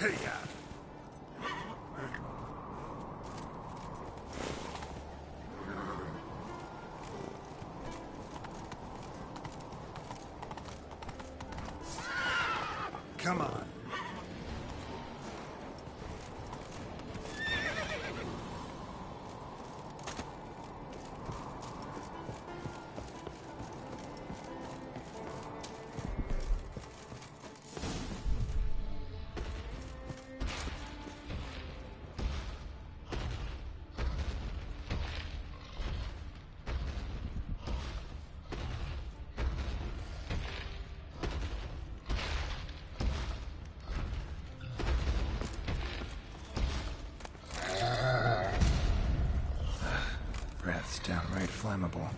Hey, yeah. Come on. Breath's downright flammable.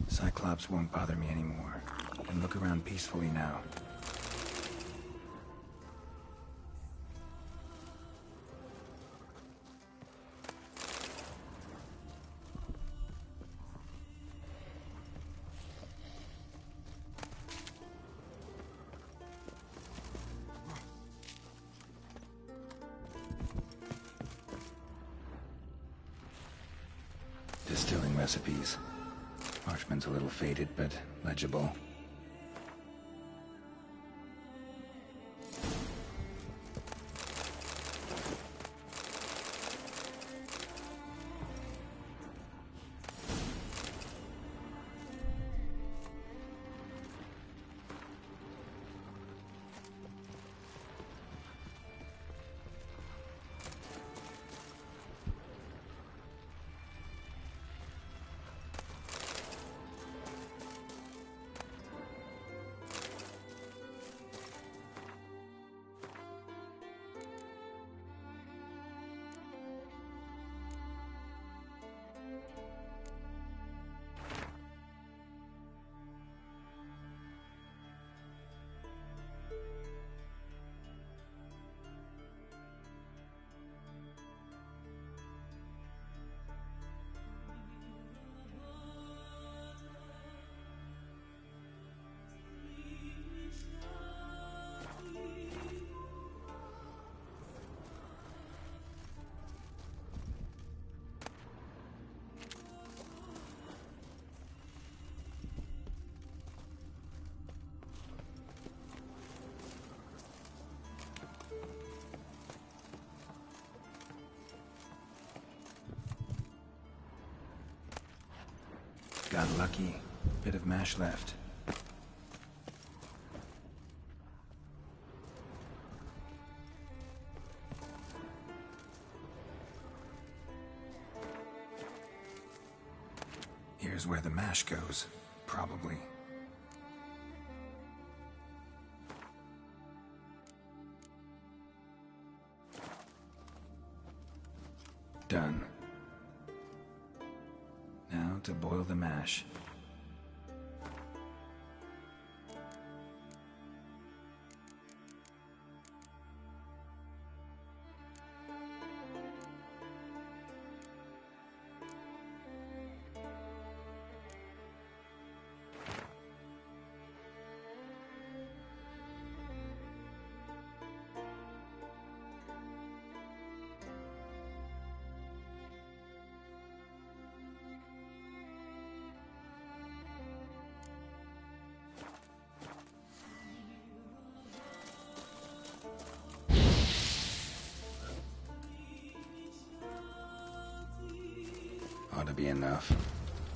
Cyclops won't bother me anymore. I can look around peacefully now. Distilling recipes. Parchment's a little faded, but legible. Got lucky. Bit of mash left. Here's where the mash goes. Probably. Done. Now to boil the mash. Ought to be enough.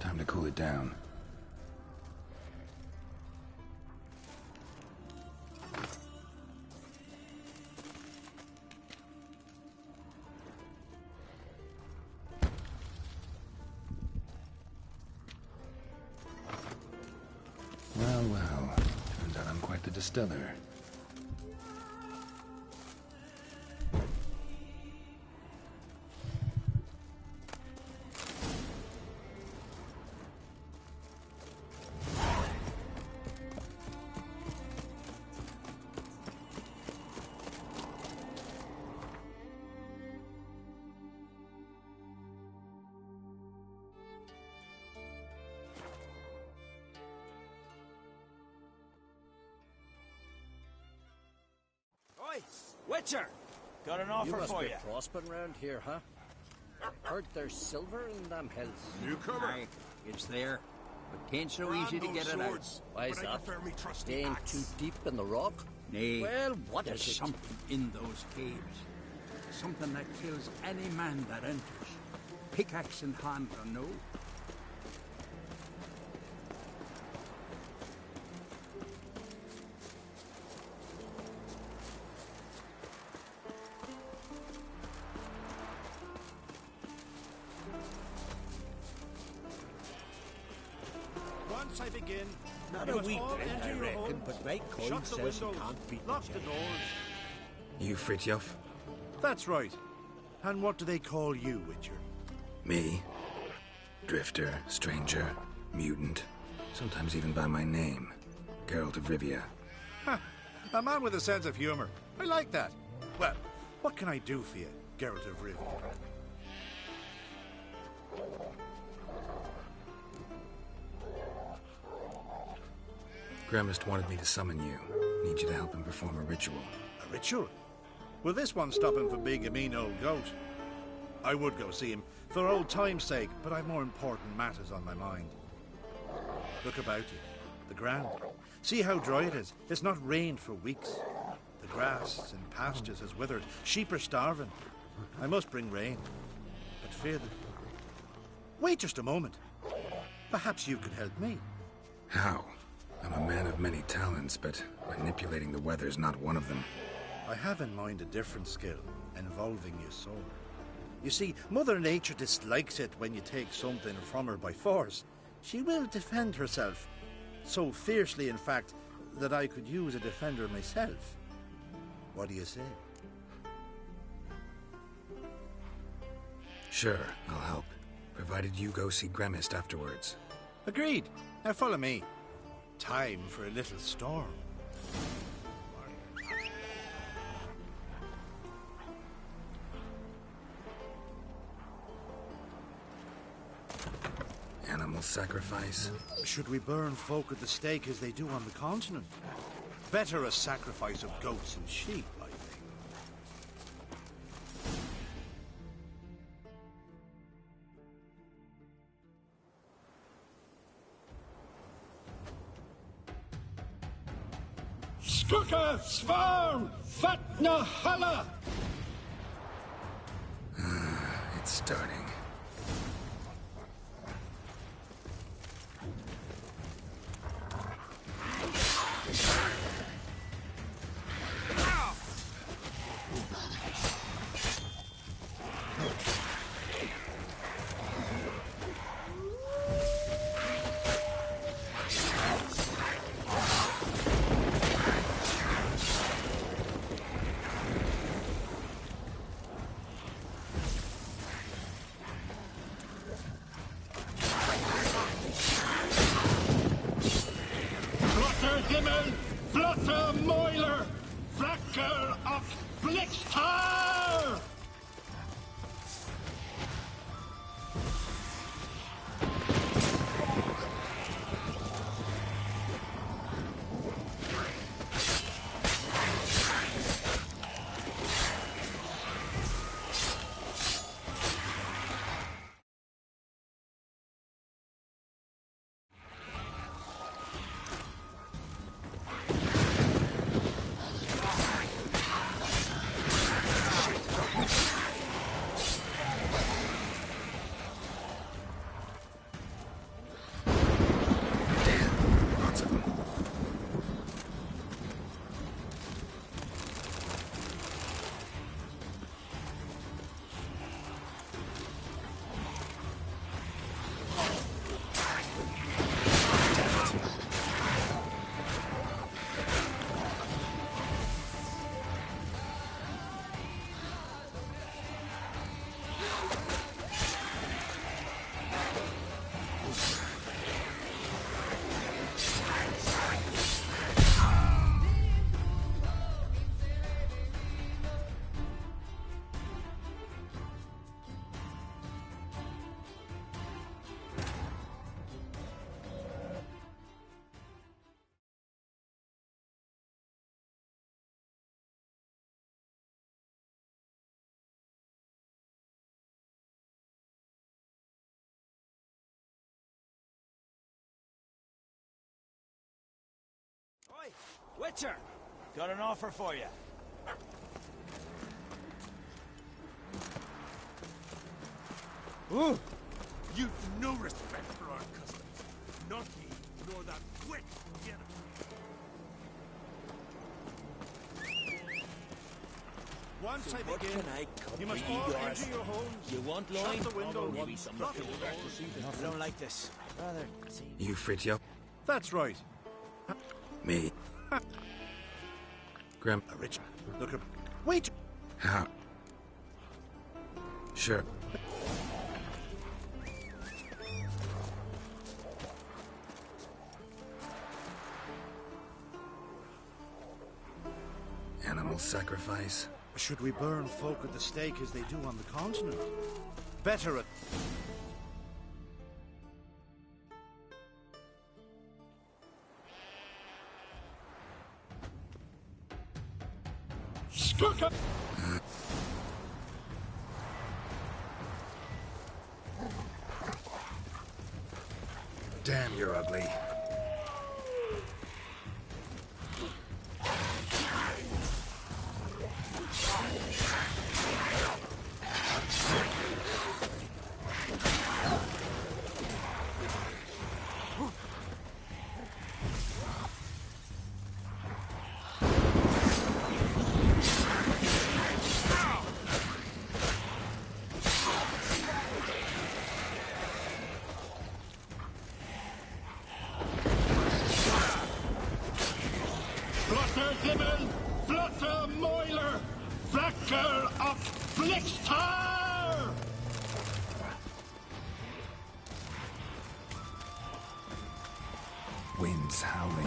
Time to cool it down. Well, well. Turns out I'm quite the distiller. Oi, Witcher! Got an offer You must for be you. prospering round here, huh? Heard there's silver in them hills. Newcomer. Aye, it's there. But tain't so easy to get it out. Why is but I that? prefer me trusty Staying axe. too deep in the rock? Nay, Well, what there's is it? something in those caves. Something that kills any man that enters. Pickaxe in hand, you know. Once I begin, Not you a must week, all I enter your reckon, homes, but right coin shut the says you windows, can't beat lock the the giant. doors. You Fritjof? That's right. And what do they call you, Witcher? Me? Drifter, stranger, mutant. Sometimes even by my name. Geralt of Rivia. A man with a sense of humor. I like that. Well, what can I do for you, Geralt of Rivia? Gremist wanted me to summon you. Need you to help him perform a ritual. A ritual? Will this one stop him from being a mean old goat? I would go see him for old time's sake, but I've more important matters on my mind. Look about you. The ground. See how dry it is. It's not rained for weeks. The grass in pastures has withered. Sheep are starving. I must bring rain. But fear the... Wait just a moment. Perhaps you could help me. How? I'm a man of many talents, but manipulating the weather's not one of them. I have in mind a different skill, involving your sword. You see, Mother Nature dislikes it when you take something from her by force. She will defend herself. So fiercely, in fact, that I could use a defender myself. What do you say? Sure, I'll help. Provided you go see Gremist afterwards. Agreed. Now follow me. Time for a little storm. Animal sacrifice? Should we burn folk at the stake as they do on the continent? Better a sacrifice of goats and sheep, I think. Skuka Svarm Fatna Hala! It's starting. Himmel, Blotte Mäuler, Flacker of Blixtar! Lots of them. Oi, Witcher! Got an offer for you. Ooh! You've no respect for our customs. Not he, nor that witch together. Once I What begin, can I come you must to all yours? enter your homes. You want Shut loin? the window, Maybe one some plot of of I don't like this. Rather, You Fritjo? That's right. Me. Grim. A rich. Look at. Wait! How? Sure. Animal sacrifice. Should we burn folk at the stake as they do on the continent? Better at. Skooka! Damn, you're ugly. Blotte Himmel, Blotte Mäuler, Flacker of Blixtar! Winds howling.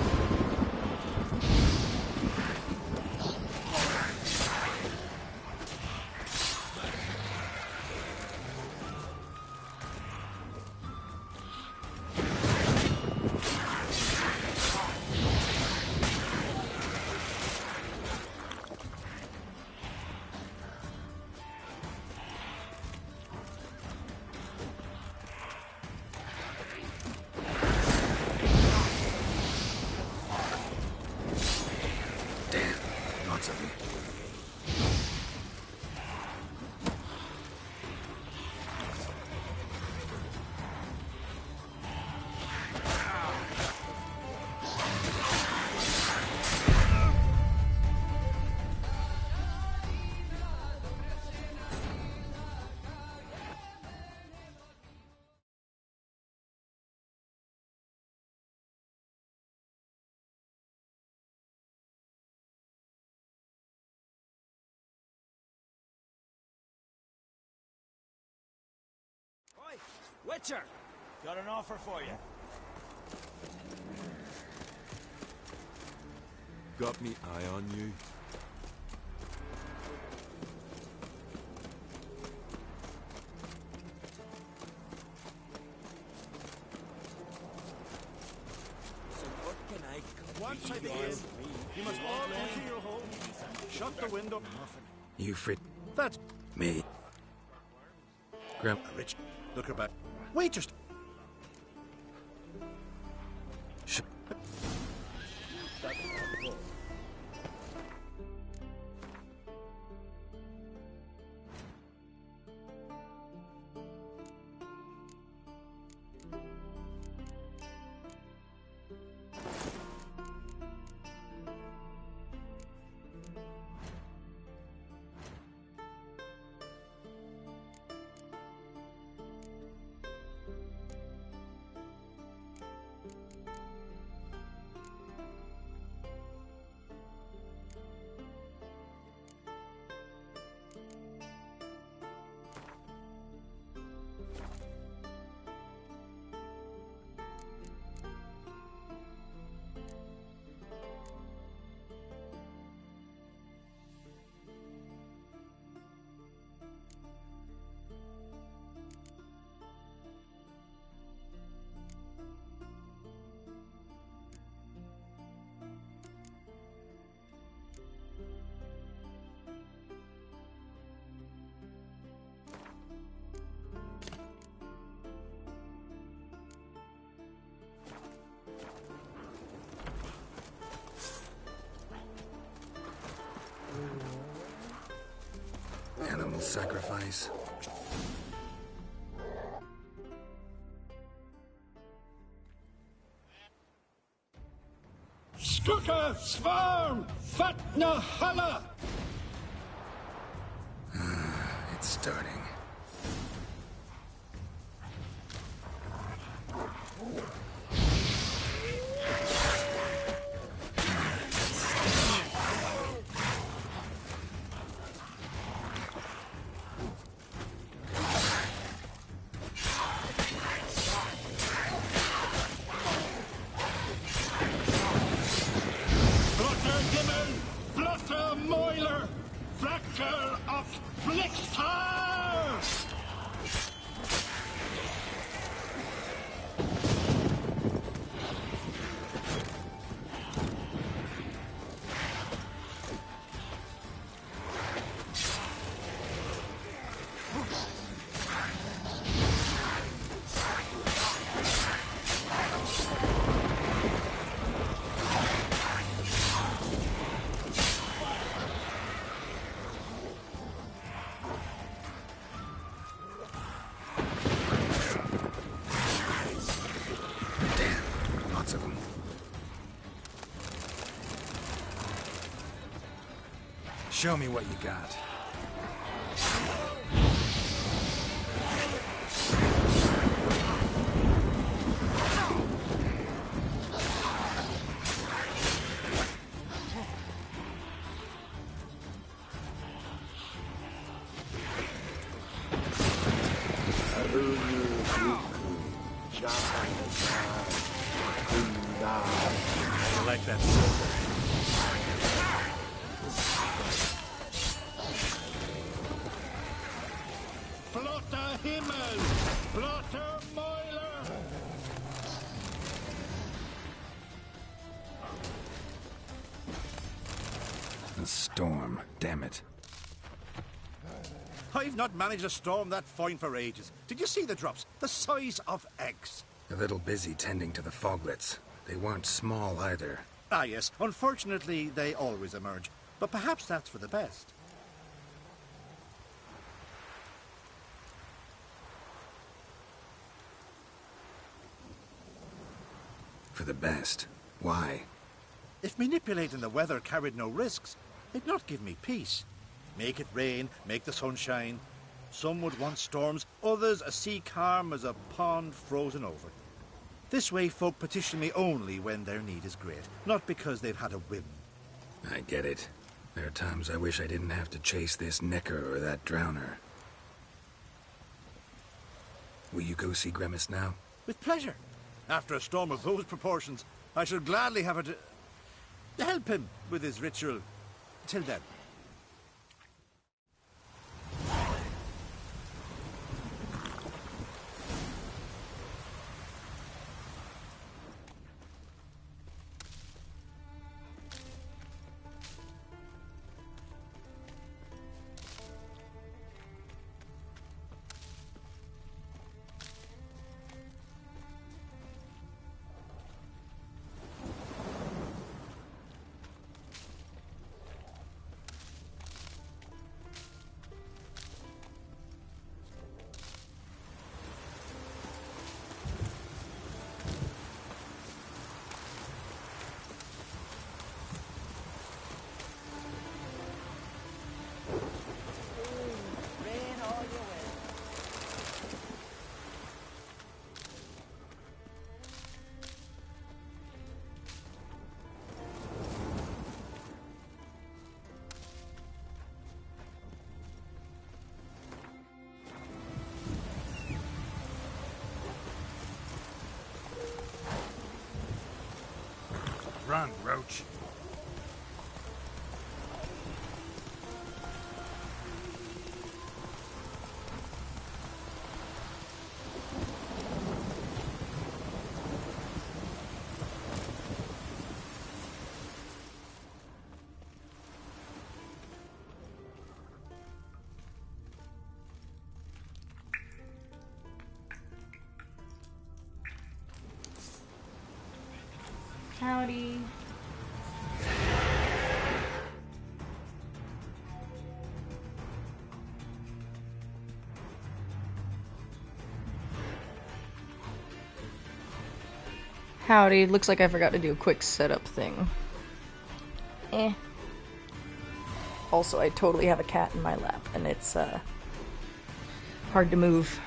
Damn, lots of them. Oi, Witcher! Got an offer for you. Got me eye on you. So what can I Once I complete begin, your- you must all enter your home. Shut the window. You frit That's me. Grandma. Rich. Look her back. Wait just. Sh Animal sacrifice. Skuka Svarm Fatna Hala! It's starting. Blotter Himmel! Blotter Moiler! Flacker of Blixtar! Damn, lots of them. Show me what you got. I like that silver. Blotter Himmel! Blotter Moiler! A storm, damn it. I've not managed a storm that fine for ages. Did you see the drops? The size of eggs. A little busy tending to the foglets. They weren't small either. Ah, yes. Unfortunately, they always emerge. But perhaps that's for the best. For the best. Why? If manipulating the weather carried no risks, they'd not give me peace. Make it rain, make the sun shine. Some would want storms, others a sea calm as a pond frozen over. This way folk petition me only when their need is great, not because they've had a whim. I get it. There are times I wish I didn't have to chase this necker or that drowner. Will you go see Grimace now? With pleasure. After a storm of those proportions, I should gladly have it. Help him with his ritual. Till then. Run, Roach. Howdy. Howdy. Looks like I forgot to do a quick setup thing. Also, I totally have a cat in my lap, and it's hard to move.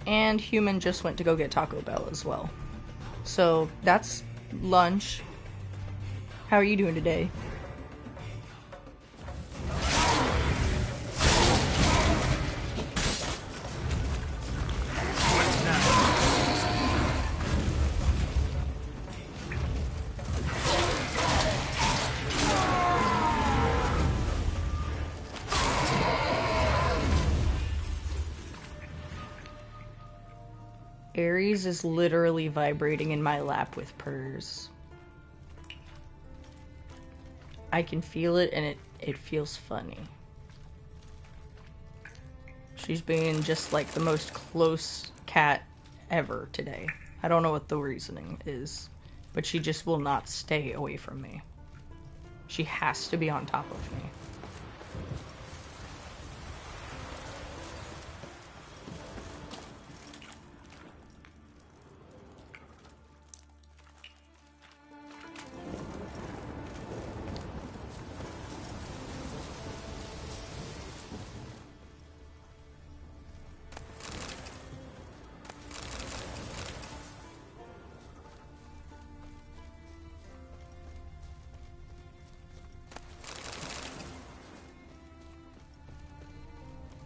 And Human just went to go get Taco Bell as well. So that's lunch. How are you doing today? Ares is literally vibrating in my lap with purrs. I can feel it, and it feels funny. She's being just like the most close cat ever today. I don't know what the reasoning is, but she just will not stay away from me. She has to be on top of me.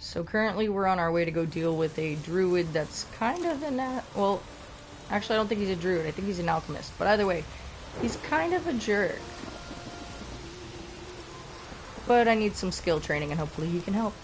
So currently we're on our way to go deal with a druid that's kind of well, actually I don't think he's a druid, I think he's an alchemist. But either way, he's kind of a jerk. But I need some skill training and hopefully he can help.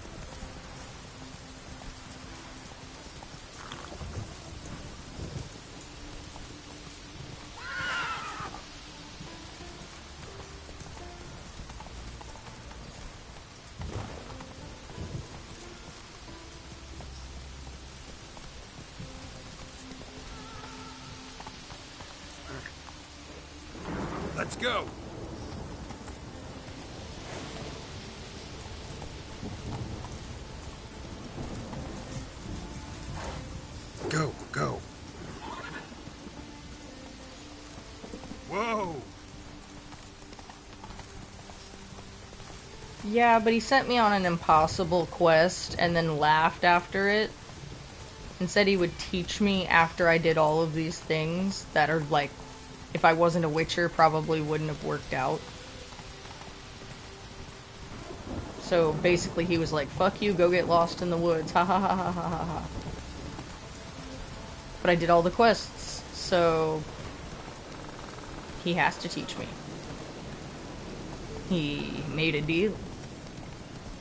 Let's go. Go. Whoa. Yeah, but he sent me on an impossible quest and then laughed after it and said he would teach me after I did all of these things that are like, if I wasn't a Witcher, probably wouldn't have worked out. So basically he was like, fuck you, go get lost in the woods. Ha ha ha ha ha ha ha. But I did all the quests, so he has to teach me. He made a deal.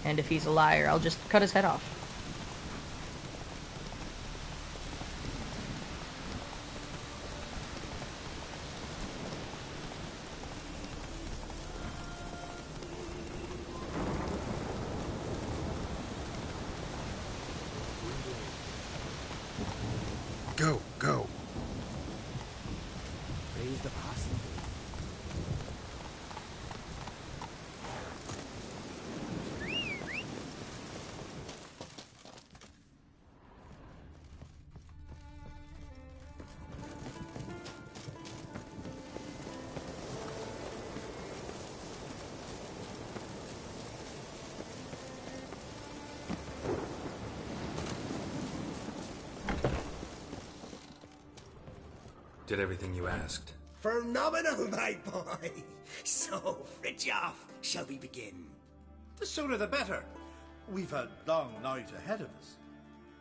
And if he's a liar, I'll just cut his head off. Go, go. Raise the passing. Did everything you asked. Phenomenal, my boy. So, Fritjof, shall we begin? The sooner the better. We've a long night ahead of us.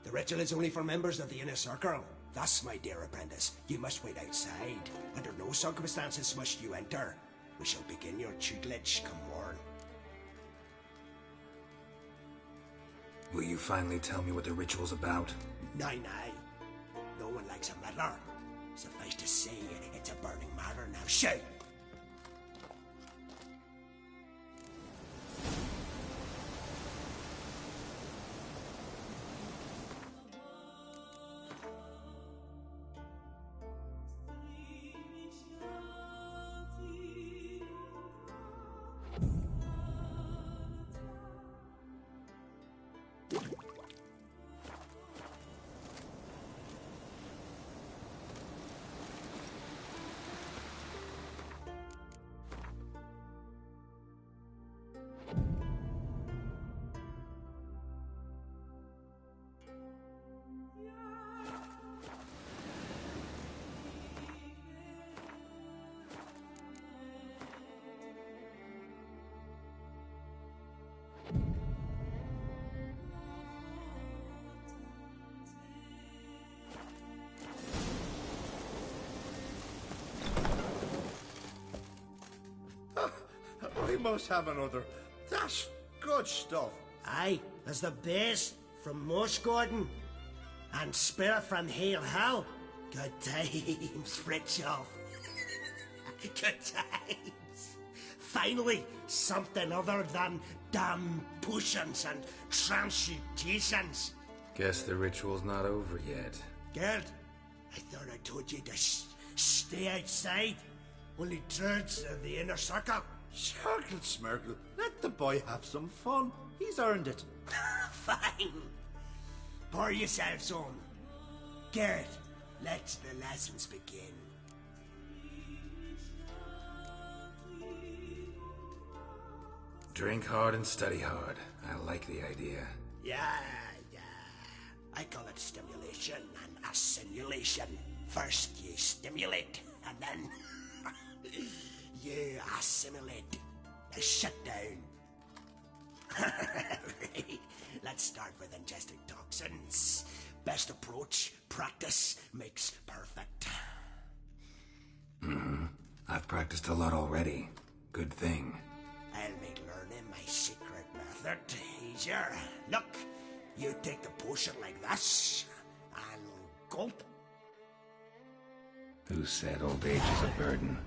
The ritual is only for members of the inner circle. Thus, my dear apprentice, you must wait outside. Under no circumstances must you enter. We shall begin your tutelage come morn. Will you finally tell me what the ritual's about? Nay, nay. No one likes a meddler. Suffice to say, it's a burning matter now. Shout! We must have another. That's good stuff. Aye, there's the base from Moss Gordon and Spirit from Hale Hill. Good times, Fritjof. Good times. Finally, something other than damn potions and transmutations. Guess the ritual's not over yet. Gerd, I thought I told you to stay outside. Only druids of the inner circle. Circle Smirkle, let the boy have some fun. He's earned it. Fine. Pour yourselves on. Gerd, let the lessons begin. Drink hard and study hard. I like the idea. Yeah. I call it stimulation and assimilation. First you stimulate, and then you assimilate. Now shut down. Right. Let's start with ingesting toxins. Best approach, practice makes perfect. I've practiced a lot already. Good thing. I'll make learning my secret method easier. Look, you take the potion like this, and gulp. Who said old age is a burden?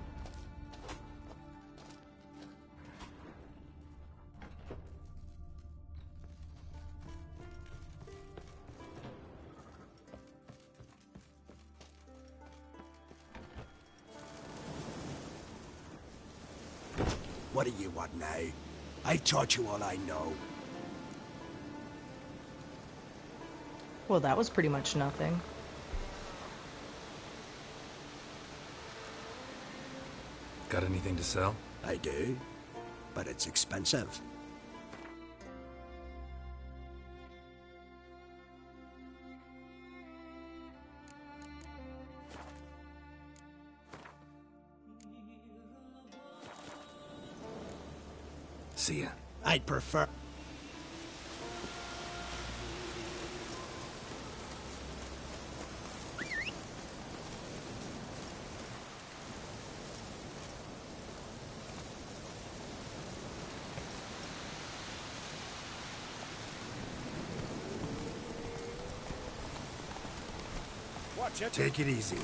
What do you want now? I taught you all I know. Well, that was pretty much nothing. Got anything to sell? I do, but it's expensive. See ya. I'd prefer... Watch it. Take it easy.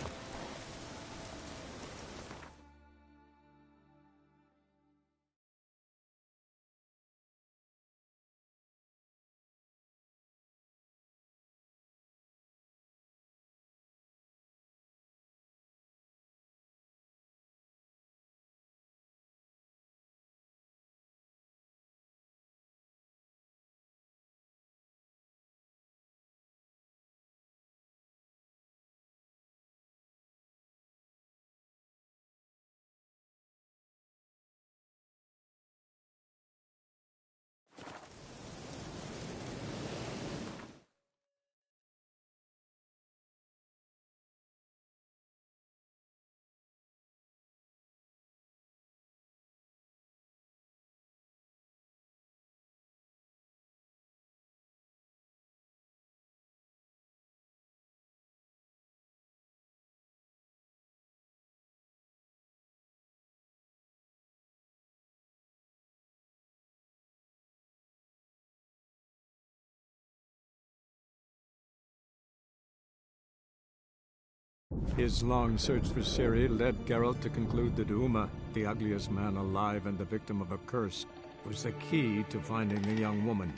His long search for Ciri led Geralt to conclude that Uma, the ugliest man alive and the victim of a curse, was the key to finding the young woman.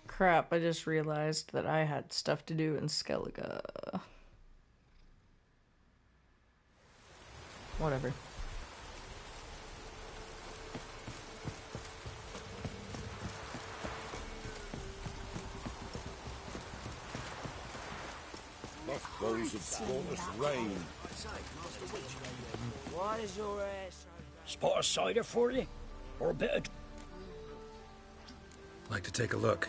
Crap, I just realized that I had stuff to do in Skellige. Whatever. Mothballs of Scottish rain. What is your spot of cider for you? Or a bit of... Like to take a look.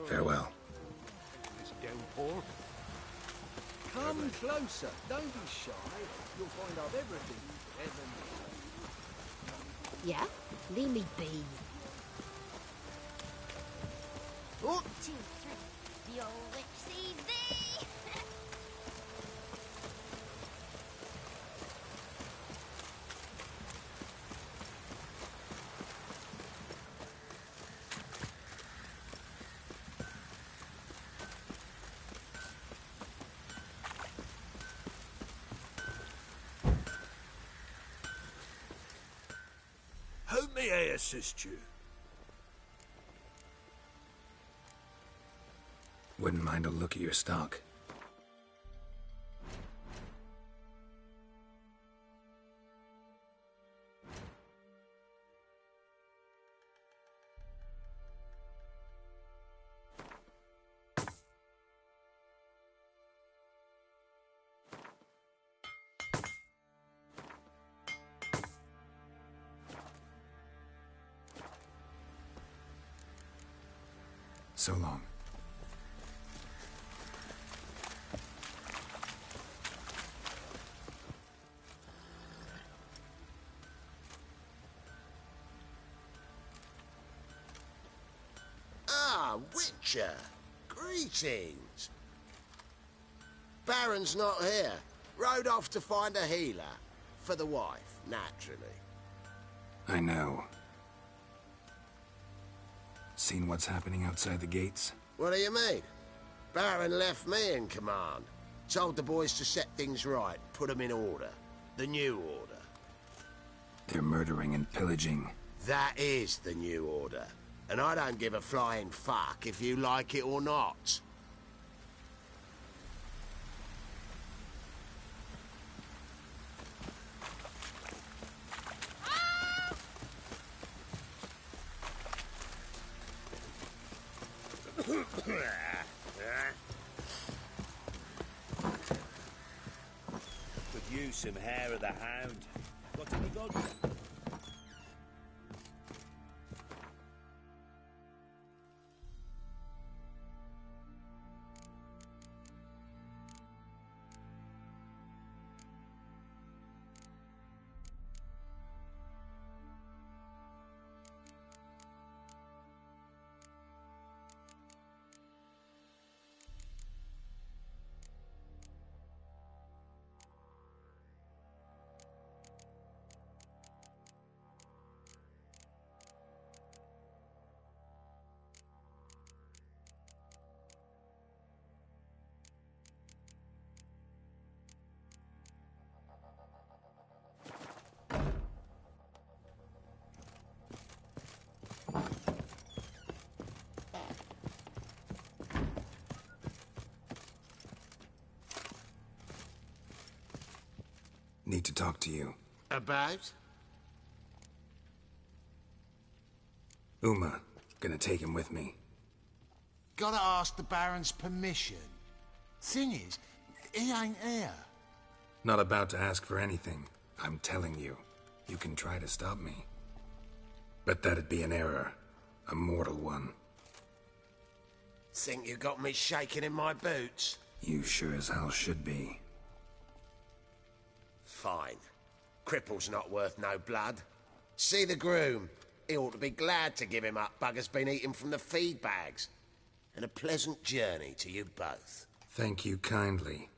Farewell. This downpour. Come closer. Don't be shy. You'll find out everything you ever need. Yeah? Leave me be. 1, 2, 3. The old witch sees thee! How may I assist you? Wouldn't mind a look at your stock. So long. Witcher. Greetings. Baron's not here. Rode off to find a healer. For the wife, naturally. I know. Seen what's happening outside the gates? What do you mean? Baron left me in command. Told the boys to set things right, put them in order. The new order. They're murdering and pillaging. That is the new order. And I don't give a flying fuck if you like it or not. Could use some hair of the hound. Got any good? Need to talk to you. About? Uma. Gonna take him with me. Gotta ask the Baron's permission. Thing is, he ain't here. Not about to ask for anything. I'm telling you. You can try to stop me. But that'd be an error. A mortal one. Think you got me shaking in my boots? You sure as hell should be. Fine. Cripple's not worth no blood. See the groom. He ought to be glad to give him up. Bugger's been eating from the feed bags. And a pleasant journey to you both. Thank you kindly.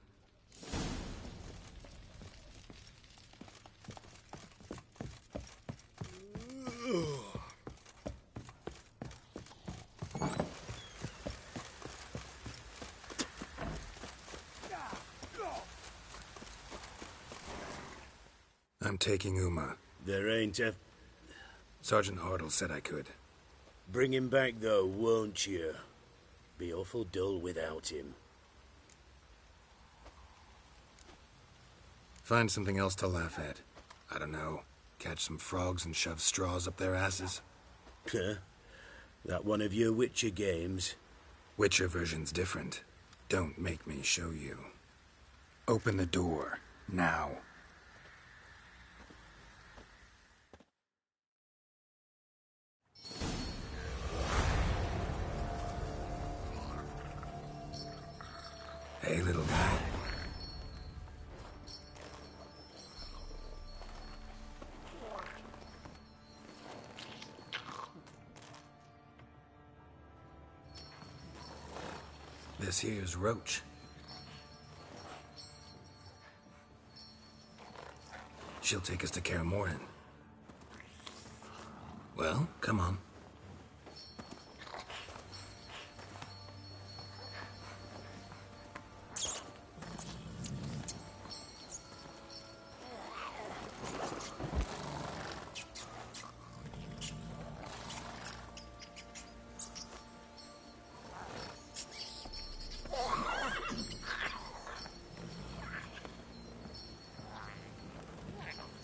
I'm taking Uma. There ain't a... Sergeant Hartle said I could. Bring him back, though, won't you? Be awful dull without him. Find something else to laugh at. I don't know. Catch some frogs and shove straws up their asses. Huh? That one of your Witcher games? Witcher version's different. Don't make me show you. Open the door. Now. Hey, little guy. This here's Roach. She'll take us to Kaer Morhen. Well, come on.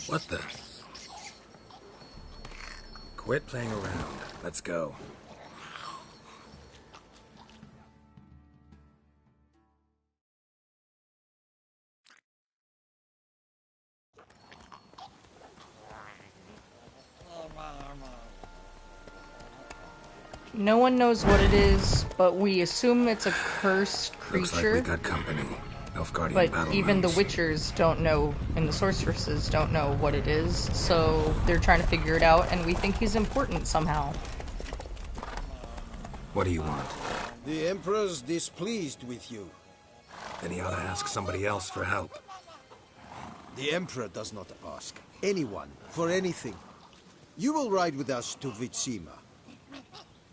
What the? Quit playing around. Let's go. No one knows what it is, but we assume it's a cursed creature. Looks like we got company. Nilfgaardian But battle even mounts. the Witchers don't know, and the sorceresses don't know what it is, so they're trying to figure it out, and we think he's important somehow. What do you want? The Emperor's displeased with you. Then he ought to ask somebody else for help. The Emperor does not ask anyone for anything. You will ride with us to Vitsima.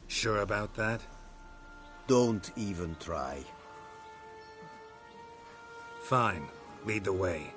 Sure about that? Don't even try. Fine. Lead the way.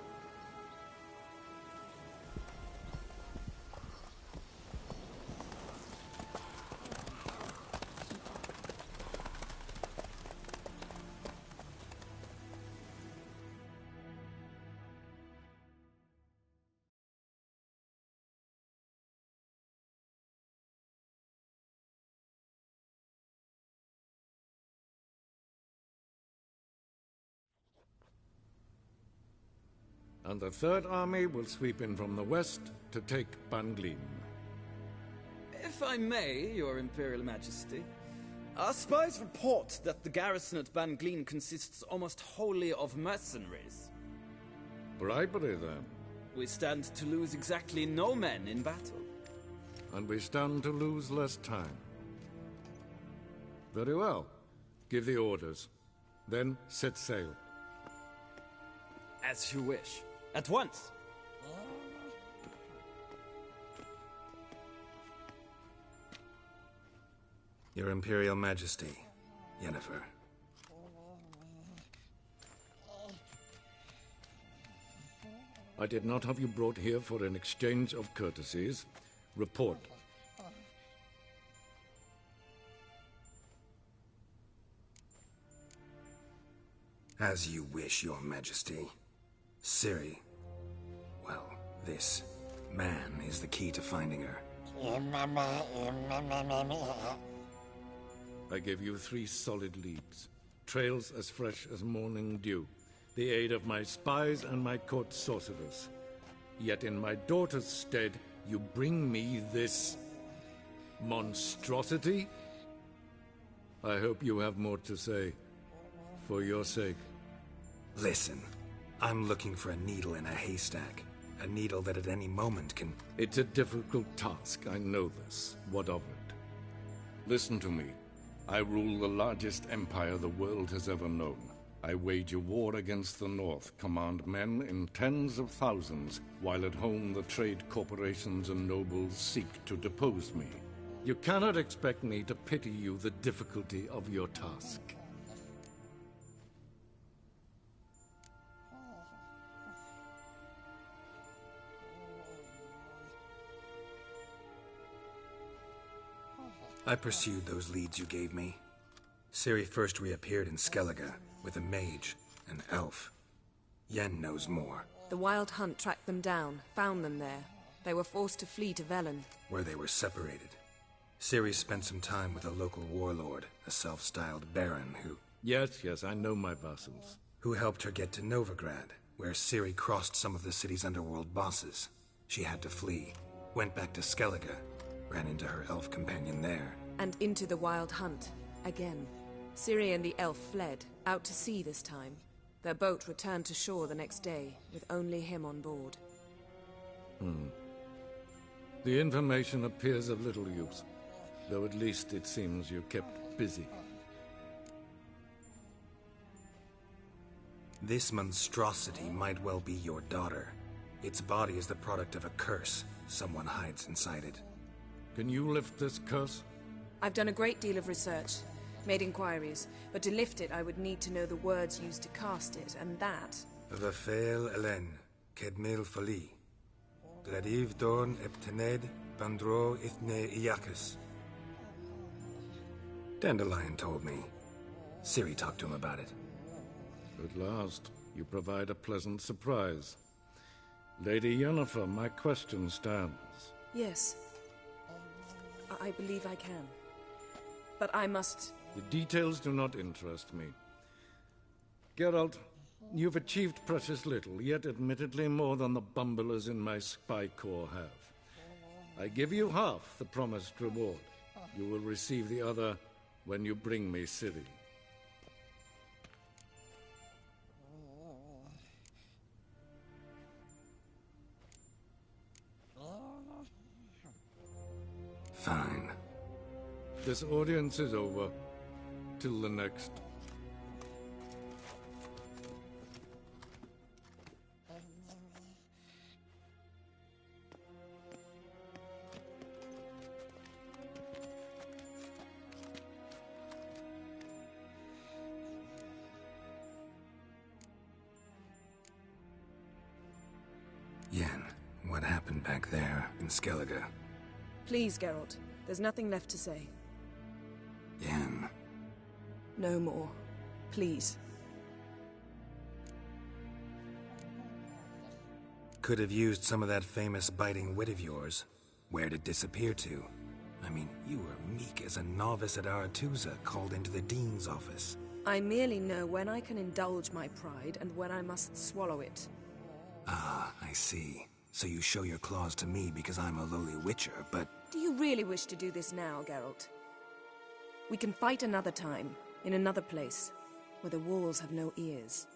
And the Third Army will sweep in from the west to take Banglin. If I may, Your Imperial Majesty, our spies report that the garrison at Banglin consists almost wholly of mercenaries. Bribery, then. We stand to lose exactly no men in battle. And we stand to lose less time. Very well. Give the orders. Then set sail. As you wish. At once! Your Imperial Majesty, Yennefer. I did not have you brought here for an exchange of courtesies. Report. As you wish, Your Majesty. Ciri. Well, this man is the key to finding her. I give you 3 solid leads. Trails as fresh as morning dew. The aid of my spies and my court sorcerers. Yet in my daughter's stead, you bring me this monstrosity? I hope you have more to say. For your sake. Listen, I'm looking for a needle in a haystack. A needle that at any moment can... It's a difficult task, I know this. What of it? Listen to me. I rule the largest empire the world has ever known. I wage a war against the North, command men in tens of thousands, while at home the trade corporations and nobles seek to depose me. You cannot expect me to pity you the difficulty of your task. I pursued those leads you gave me. Ciri first reappeared in Skellige with a mage, an elf. Yen knows more. The Wild Hunt tracked them down, found them there. They were forced to flee to Velen, Where they were separated. Ciri spent some time with a local warlord, a self-styled baron who... Yes, I know my vassals. Who helped her get to Novigrad, where Ciri crossed some of the city's underworld bosses. She had to flee, went back to Skellige, ran into her elf companion there. and into the Wild Hunt, again. Ciri and the elf fled, out to sea this time. Their boat returned to shore the next day, with only him on board. The information appears of little use, though at least it seems you kept busy. This monstrosity might well be your daughter. Its body is the product of a curse. Someone hides inside it. Can you lift this curse? I've done a great deal of research, made inquiries, but to lift it I would need to know the words used to cast it, and that... Vafel Elen, Kedmil Fali. Gladiv Dorn Eptened, Bandro Ithne Iacus. Dandelion told me. Ciri talked to him about it. At last, you provide a pleasant surprise. Lady Yennefer, my question stands. Yes. I believe I can. But I must... The details do not interest me. Geralt, you've achieved precious little, yet admittedly more than the bumblers in my spy corps have. I give you half the promised reward. You will receive the other when you bring me Ciri. Fine. This audience is over. Till the next. Yen, what happened back there in Skellige? Please, Geralt. There's nothing left to say. Yen. No more. Please. Could have used some of that famous biting wit of yours. Where'd it disappear to? I mean, you were meek as a novice at Aretuza called into the Dean's office. I merely know when I can indulge my pride and when I must swallow it. Ah, I see. So you show your claws to me because I'm a lowly witcher, but... Do you really wish to do this now, Geralt? We can fight another time, in another place, where the walls have no ears.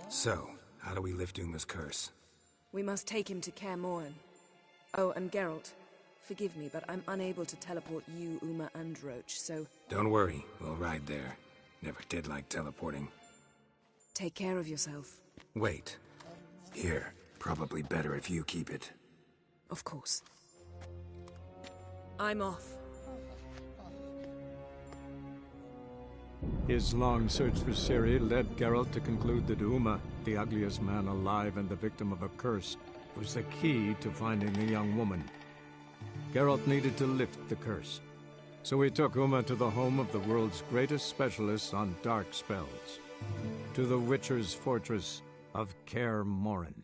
So, how do we lift Uma's curse? We must take him to Kaer Morhen. Oh, and Geralt, forgive me, but I'm unable to teleport you, Uma, and Roach, so... Don't worry, we'll ride there. Never did like teleporting. Take care of yourself. Wait. Here. Probably better if you keep it. Of course. I'm off. His long search for Ciri led Geralt to conclude that Uma, the ugliest man alive and the victim of a curse, was the key to finding the young woman. Geralt needed to lift the curse, so he took Uma to the home of the world's greatest specialist on dark spells, to the Witcher's fortress of Kaer Morhen.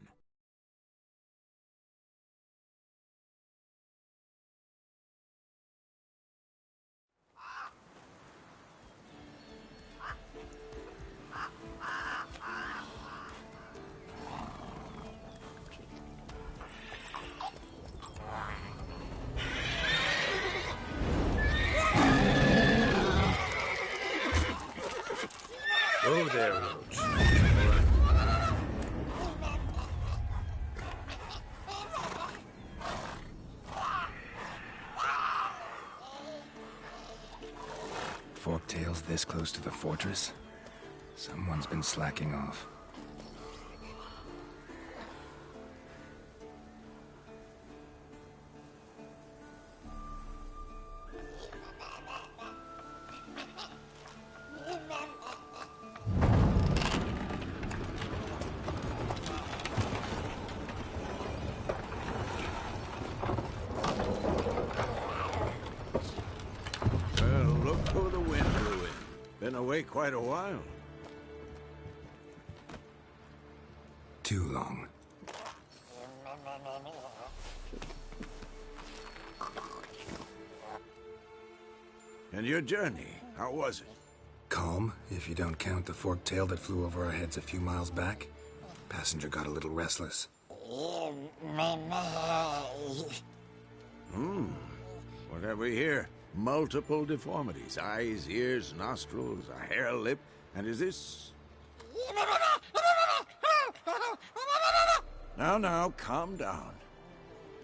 Oh there, Roach. Forktail's this close to the fortress? Someone's been slacking off. Quite a while. Too long. And your journey, how was it? Calm, if you don't count the forktail that flew over our heads a few miles back. Passenger got a little restless. What have we here? Multiple deformities. Eyes, ears, nostrils, a hair lip. And is this... Now, calm down.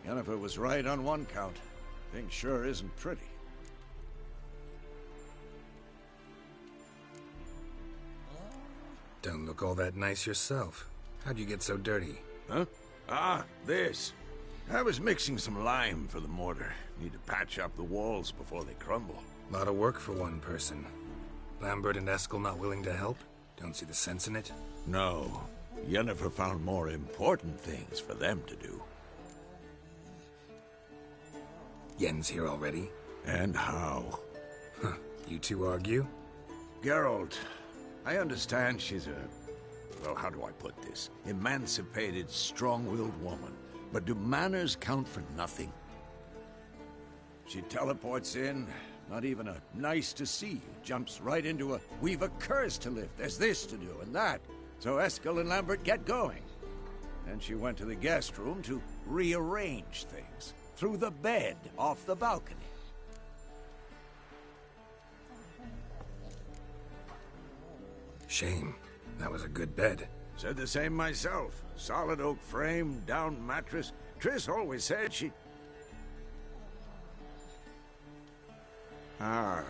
Yennefer was right on one count. Thing sure isn't pretty. Don't look all that nice yourself. How'd you get so dirty? Huh? Ah, this. I was mixing some lime for the mortar. Need to patch up the walls before they crumble. Lot of work for one person. Lambert and Eskel not willing to help? Don't see the sense in it? No. Yennefer found more important things for them to do. Yen's here already? And how? Huh. You two argue? Geralt, I understand she's a... Well, how do I put this? Emancipated, strong-willed woman. But do manners count for nothing? She teleports in, not even a nice to see you, jumps right into a, we've a curse to lift, there's this to do and that. So Eskel and Lambert get going. Then she went to the guest room to rearrange things, through the bed, off the balcony. Shame. That was a good bed. Said the same myself. Solid oak frame, down mattress. Triss always said she... Ah,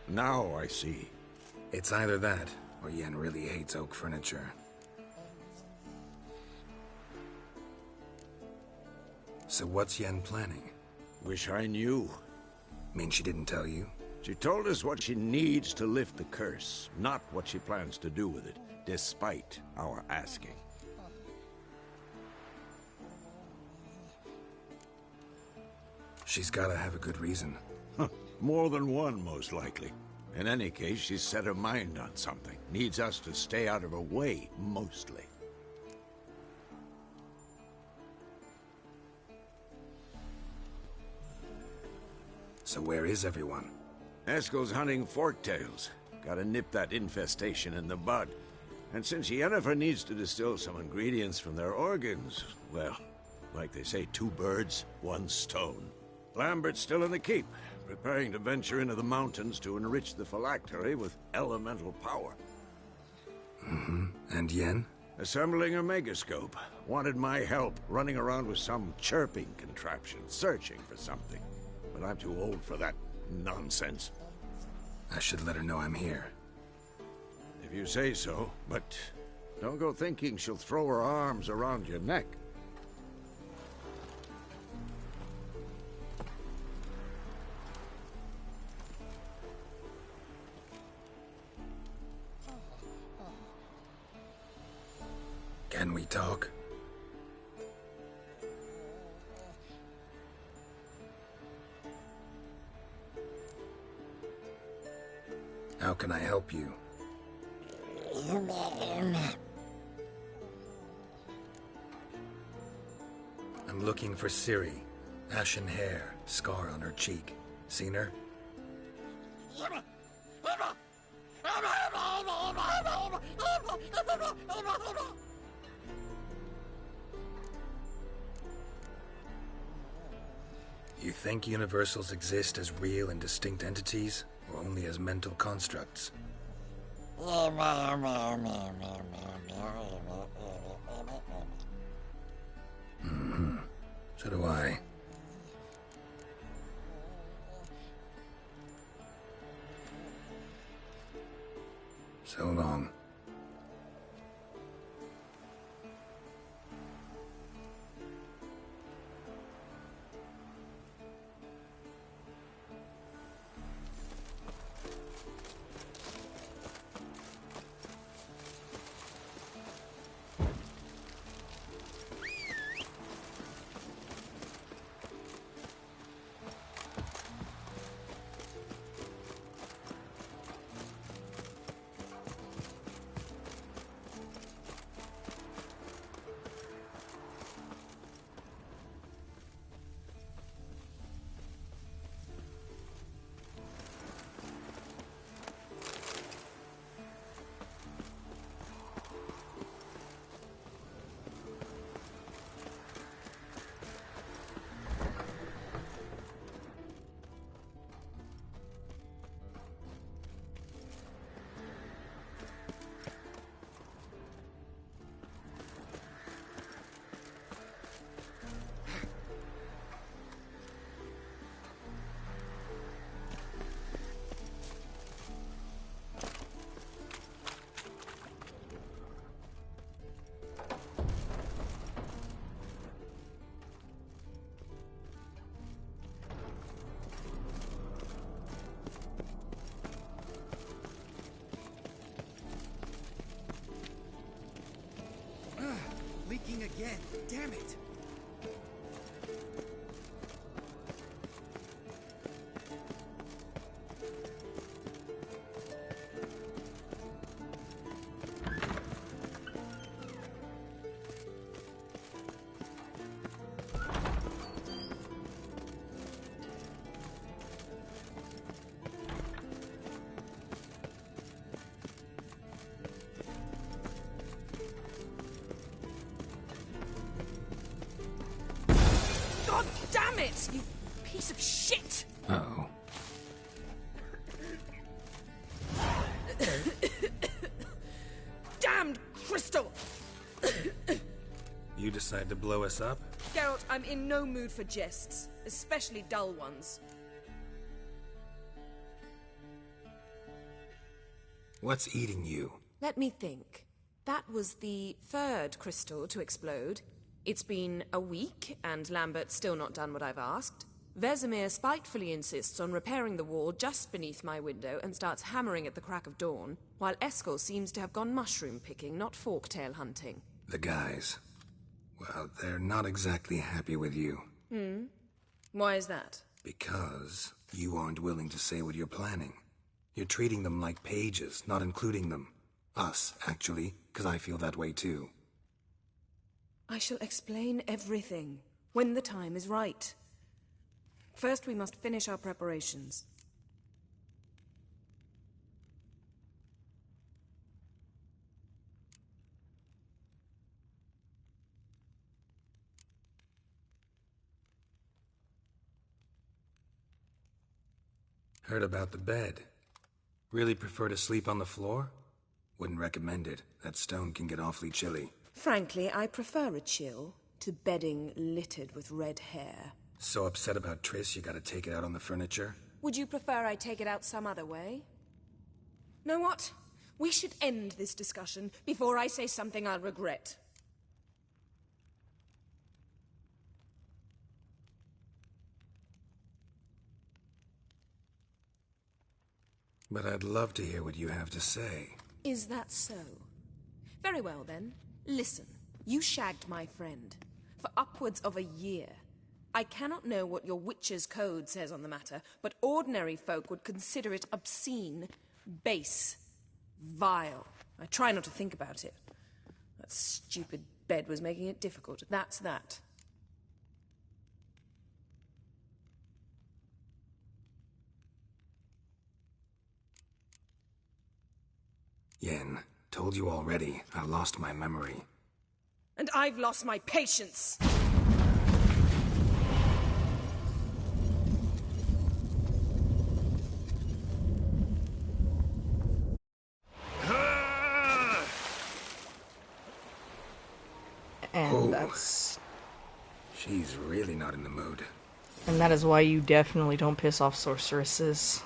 now I see. It's either that, or Yen really hates oak furniture. So what's Yen planning? Wish I knew. Mean she didn't tell you? She told us what she needs to lift the curse, not what she plans to do with it, despite our asking. She's gotta have a good reason. More than one, most likely. In any case, she's set her mind on something. Needs us to stay out of her way, mostly. So where is everyone? Eskel's hunting forktails. Gotta nip that infestation in the bud. And since Yennefer needs to distill some ingredients from their organs, well, like they say, 2 birds, 1 stone. Lambert's still in the keep, preparing to venture into the mountains to enrich the phylactery with elemental power. Mm-hmm. And Yen? Assembling a megascope. Wanted my help running around with some chirping contraption, searching for something. But I'm too old for that nonsense. I should let her know I'm here. If you say so, but don't go thinking she'll throw her arms around your neck. Can we talk? How can I help you? I'm looking for Ciri. Ashen hair, scar on her cheek. Seen her? You think universals exist as real and distinct entities, or only as mental constructs? Mm-hmm. So do I. So long. Leaking again. Damn it. God damn it, you piece of shit! Uh-oh. Damned crystal! You decide to blow us up? Geralt, I'm in no mood for jests, especially dull ones. What's eating you? Let me think. That was the third crystal to explode. It's been a week, and Lambert's still not done what I've asked. Vesemir spitefully insists on repairing the wall just beneath my window and starts hammering at the crack of dawn, while Eskel seems to have gone mushroom picking, not forktail hunting. The guys. Well, they're not exactly happy with you. Why is that? Because you aren't willing to say what you're planning. You're treating them like pages, not including them. Us, actually, because I feel that way too. I shall explain everything, when the time is right. First, we must finish our preparations. Heard about the bed. Really prefer to sleep on the floor? Wouldn't recommend it. That stone can get awfully chilly. Frankly, I prefer a chill to bedding littered with red hair. So upset about Triss you gotta take it out on the furniture? Would you prefer I take it out some other way? Know what? We should end this discussion before I say something I'll regret. But I'd love to hear what you have to say. Is that so? Very well then. Listen, you shagged my friend for upwards of a year. I cannot know what your witch's code says on the matter, but ordinary folk would consider it obscene, base, vile. I try not to think about it. That stupid bed was making it difficult. That's that. Yen, told you already, I lost my memory. And I've lost my patience! And that's... She's really not in the mood. And that is why you definitely don't piss off sorceresses.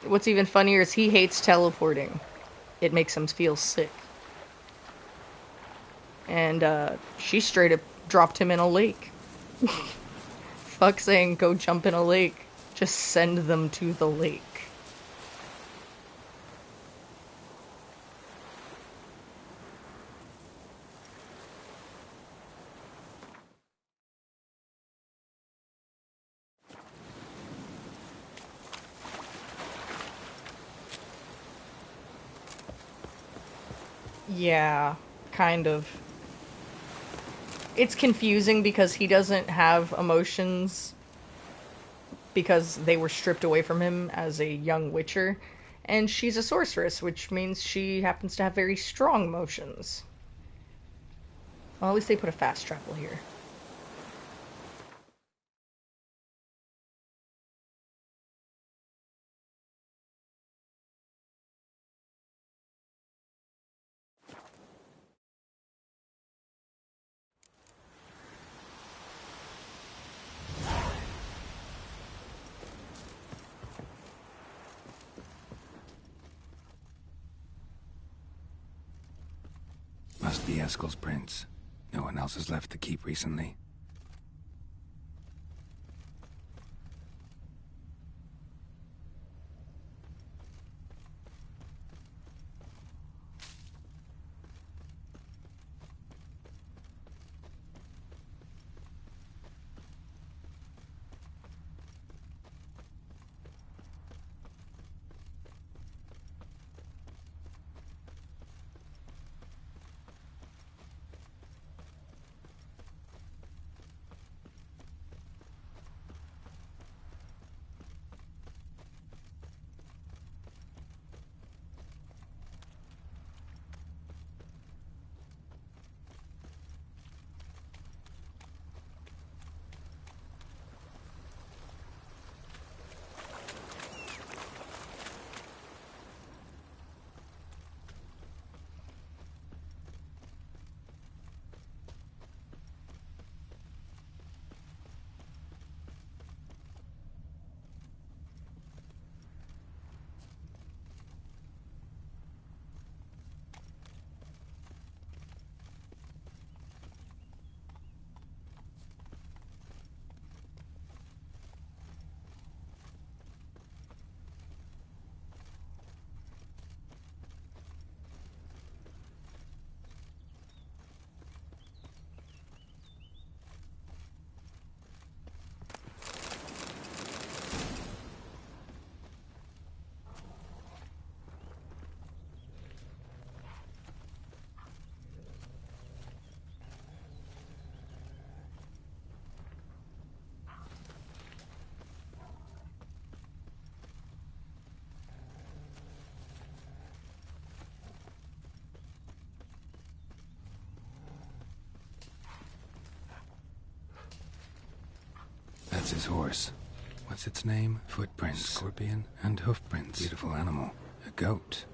What's even funnier is he hates teleporting. It makes him feel sick. And she straight up dropped him in a lake. Fuck saying go jump in a lake. Just send them to the lake. Yeah, kind of. It's confusing because he doesn't have emotions because they were stripped away from him as a young witcher, and she's a sorceress, which means she happens to have very strong emotions. Well, at least they put a fast travel here. Must be Eskel's prints. No one else has left the keep recently. That's his horse. What's its name? Footprints, scorpion, and hoofprints. Beautiful animal. A goat.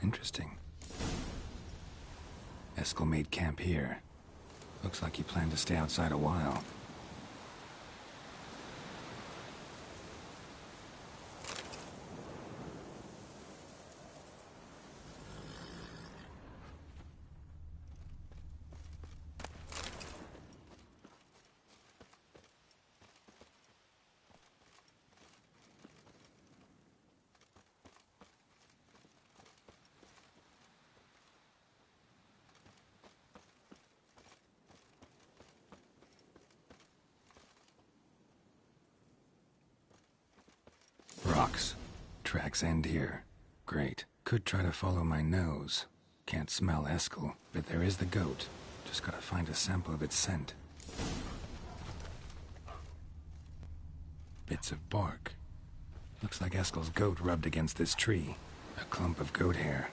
Interesting. Eskel made camp here. Looks like he planned to stay outside a while. Rocks. Tracks end here. Great. Could try to follow my nose. Can't smell Eskel, but there is the goat. Just gotta find a sample of its scent. Bits of bark. Looks like Eskel's goat rubbed against this tree. A clump of goat hair.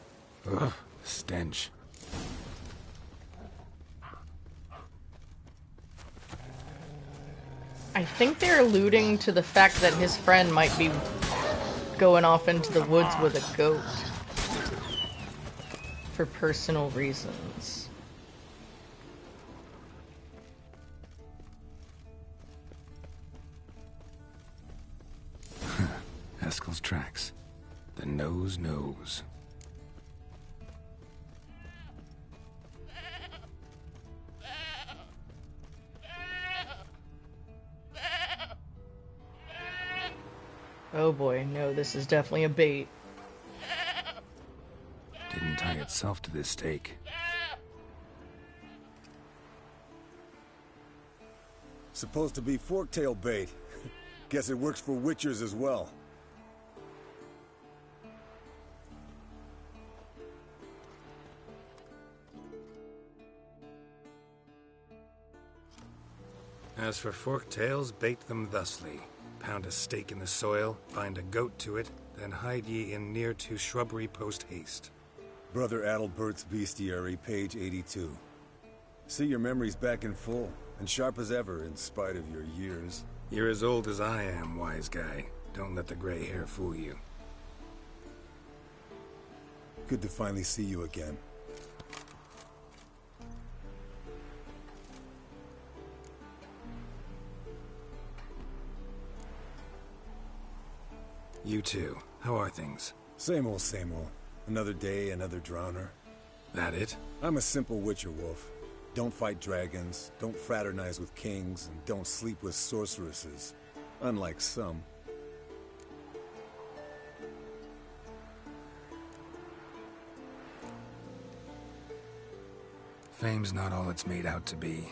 Ugh, the stench. I think they're alluding to the fact that his friend might be going off into the woods with a goat for personal reasons. Eskel's tracks. The nose knows. Oh boy, no, this is definitely a bait. Didn't tie itself to this stake. Supposed to be forktail bait. Guess it works for witchers as well. As for forktails, bait them thusly. Pound a stake in the soil, bind a goat to it, then hide ye in near to shrubbery post haste. Brother Adalbert's Bestiary, page 82. See, your memory's back in full, and sharp as ever in spite of your years. You're as old as I am, wise guy. Don't let the gray hair fool you. Good to finally see you again. You too. How are things? Same old, same old. Another day, another drowner. That it? I'm a simple witcher wolf. Don't fight dragons, don't fraternize with kings, and don't sleep with sorceresses. Unlike some. Fame's not all it's made out to be.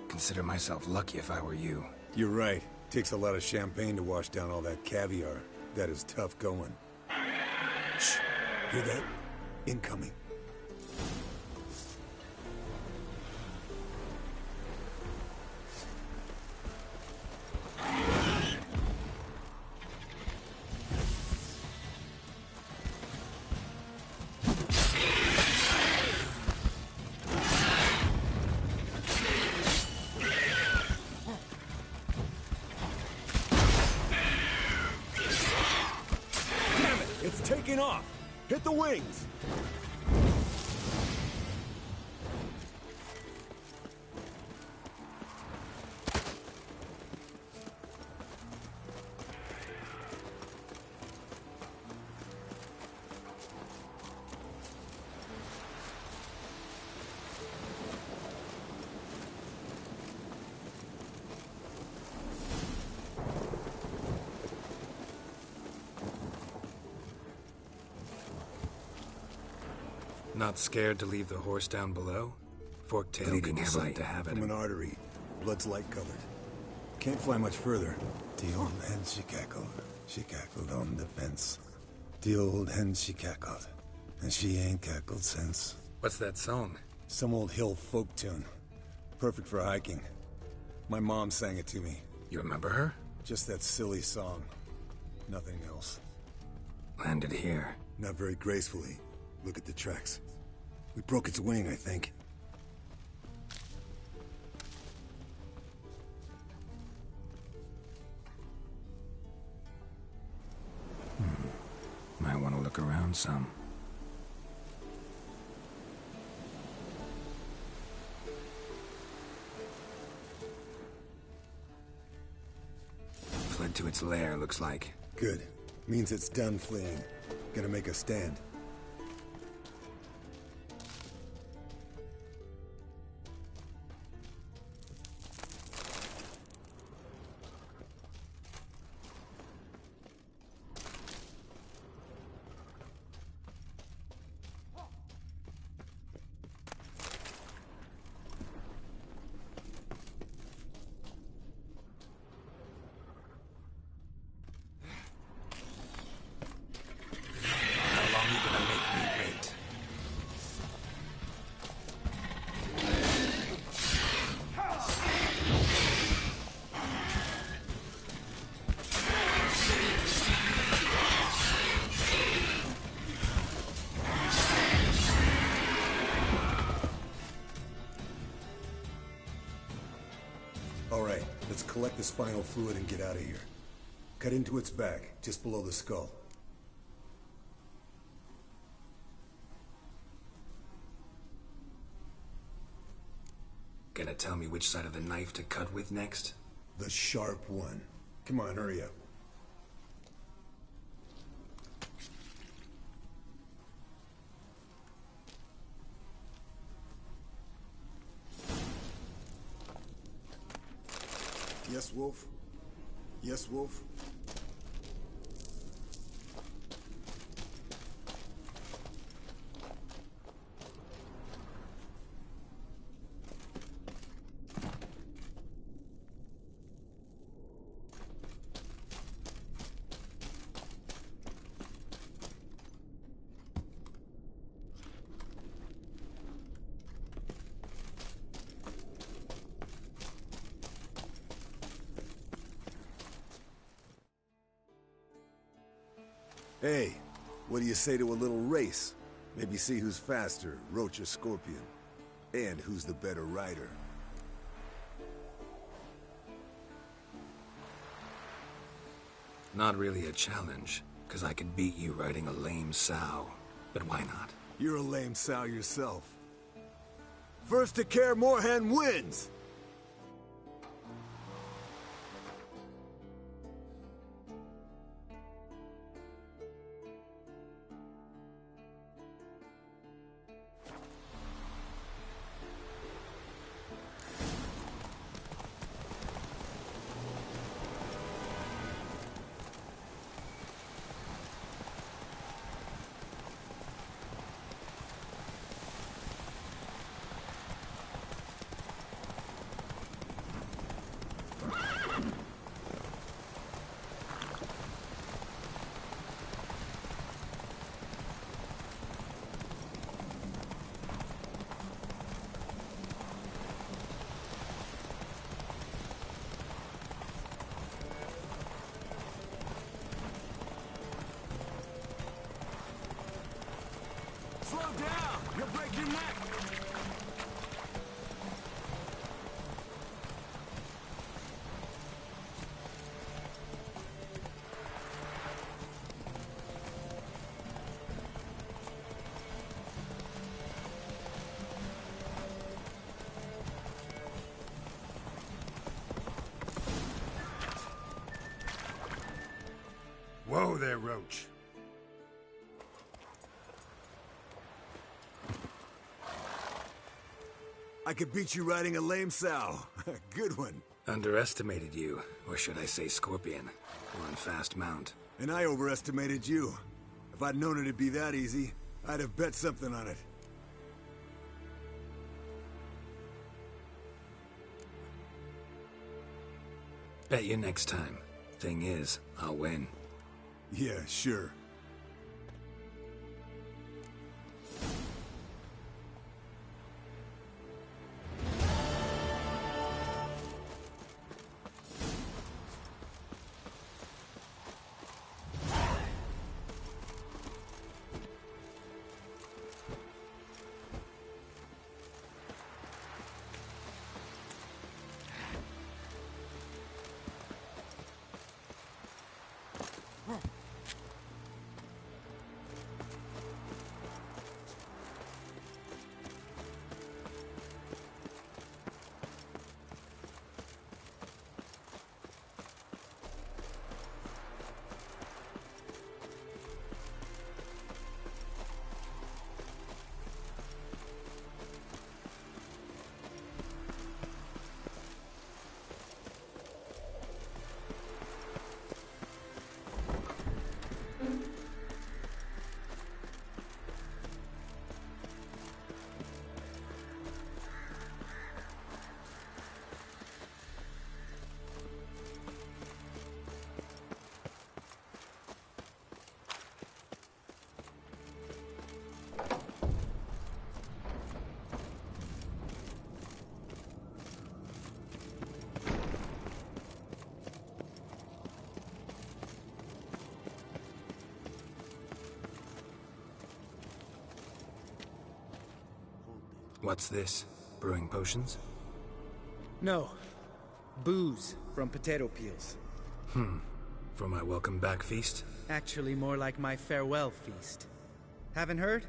Consider myself lucky if I were you. You're right. Takes a lot of champagne to wash down all that caviar. That is tough going. Shh. Hear that? Incoming. Taking off! Hit the wings! Not scared to leave the horse down below? Forktail can decide to have it. From an artery. Blood's light-colored. Can't fly much further. The old hen she cackled on the fence. The old hen she cackled, and she ain't cackled since. What's that song? Some old hill folk tune. Perfect for hiking. My mom sang it to me. You remember her? Just that silly song. Nothing else. Landed here. Not very gracefully. Look at the tracks. We broke its wing, I think. look around some. Fled to its lair, looks like. Good. Means it's done fleeing. Gonna make a stand. Alright, let's collect the spinal fluid and get out of here. Cut into its back, just below the skull. Gonna tell me which side of the knife to cut with next? The sharp one. Come on, hurry up. Yes, Wolf? Yes, Wolf? Hey, what do you say to a little race? Maybe see who's faster, Roach or Scorpion. And who's the better rider. Not really a challenge, because I could beat you riding a lame sow. But why not? You're a lame sow yourself. First to Kaer Morhen wins! Slow down! You'll break your neck! Whoa there, Roach. I could beat you riding a lame sow. Good one. Underestimated you, or should I say Scorpion. One fast mount. And I overestimated you. If I'd known it'd be that easy, I'd have bet something on it. Bet you next time. Thing is, I'll win. Yeah, sure. What's this? Brewing potions? No. Booze from potato peels. For my welcome back feast? Actually, more like my farewell feast. Haven't heard?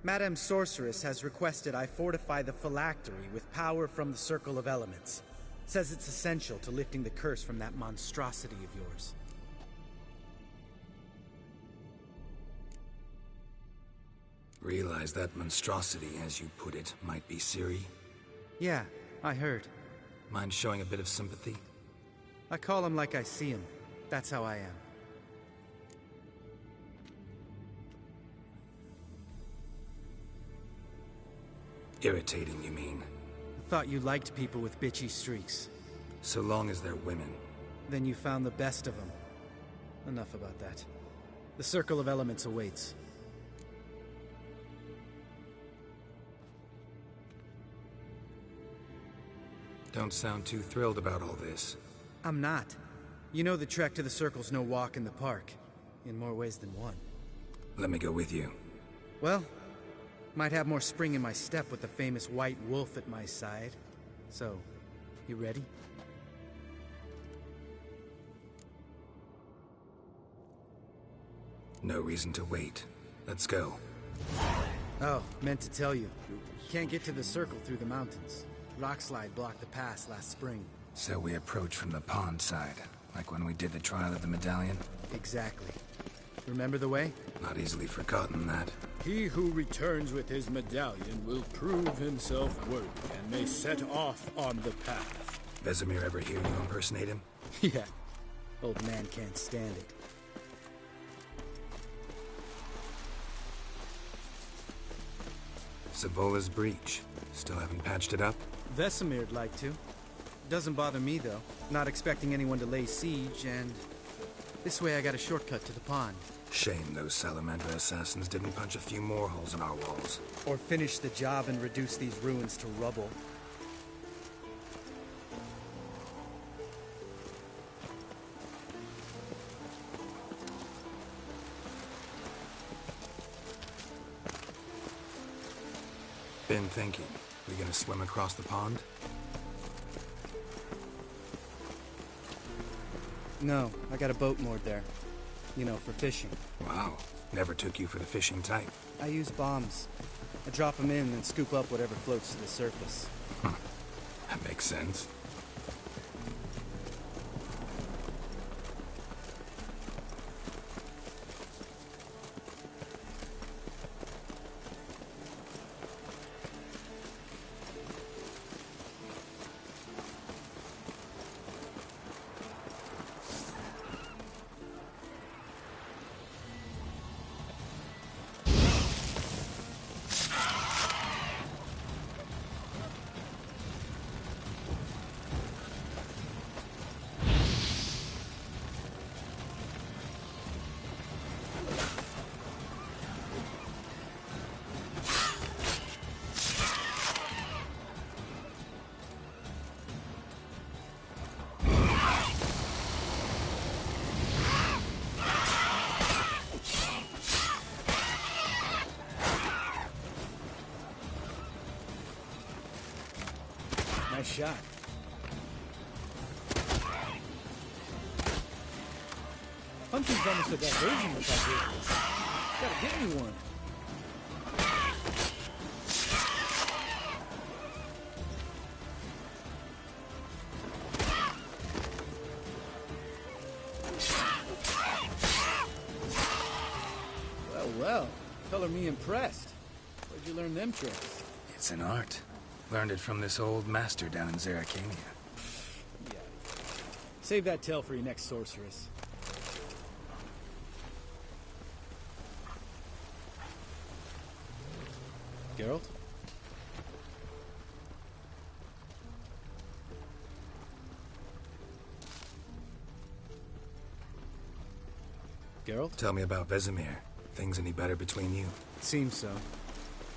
Madame Sorceress has requested I fortify the phylactery with power from the Circle of Elements. Says it's essential to lifting the curse from that monstrosity of yours. Realize that monstrosity, as you put it, might be Ciri? Yeah, I heard. Mind showing a bit of sympathy? I call him like I see him. That's how I am. Irritating, you mean? I thought you liked people with bitchy streaks. So long as they're women. Then you found the best of them. Enough about that. The Circle of Elements awaits. Don't sound too thrilled about all this. I'm not. You know the trek to the Circle's no walk in the park. In more ways than one. Let me go with you. Well, might have more spring in my step with the famous White Wolf at my side. So, you ready? No reason to wait. Let's go. Oh, meant to tell you. Can't get to the Circle through the mountains. Rockslide blocked the pass last spring. So we approach from the pond side, like when we did the trial of the medallion? Exactly. Remember the way? Not easily forgotten, that. He who returns with his medallion will prove himself worthy and may set off on the path. Vesemir ever hear you impersonate him? Yeah. Old man can't stand it. Savola's breach. Still haven't patched it up? Vesemir'd like to. Doesn't bother me, though. Not expecting anyone to lay siege, and... this way I got a shortcut to the pond. Shame those Salamander assassins didn't punch a few more holes in our walls. Or finish the job and reduce these ruins to rubble. Been thinking. We gonna swim across the pond? No, I got a boat moored there. You know, for fishing. Wow. Never took you for the fishing type. I use bombs. I drop them in and scoop up whatever floats to the surface. That makes sense. Nice shot. Hunting's almost a diversion if I do this. Gotta get me one. Well, color me impressed. Where'd you learn them tricks? It's an art. Learned it from this old master down in Zerrikania. Yeah. Save that tale for your next sorceress. Geralt? Geralt? Tell me about Vesemir. Things any better between you? Seems so.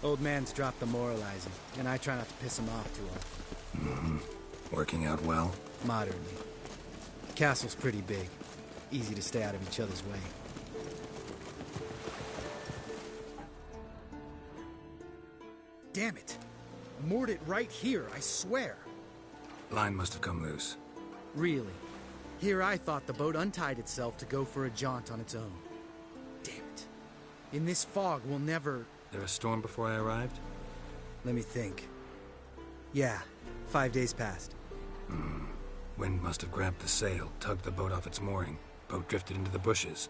Old man's dropped the moralizing, and I try not to piss him off too often. Mm-hmm. Working out well? Moderately. The castle's pretty big. Easy to stay out of each other's way. Damn it! Moored it right here, I swear. Line must have come loose. Really? Here I thought the boat untied itself to go for a jaunt on its own. Damn it. In this fog, we'll never... There a storm before I arrived? Let me think. Yeah, 5 days passed. Wind must have grabbed the sail, tugged the boat off its mooring. Boat drifted into the bushes.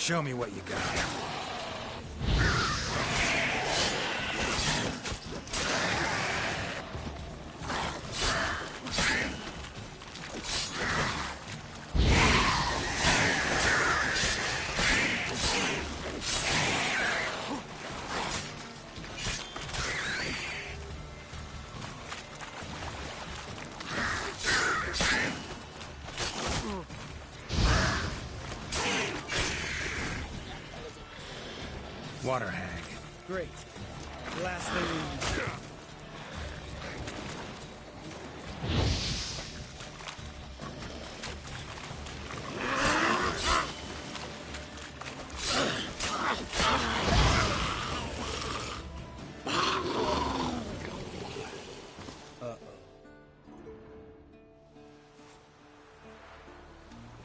Show me what you got. Water hag. Great. Last thing we need.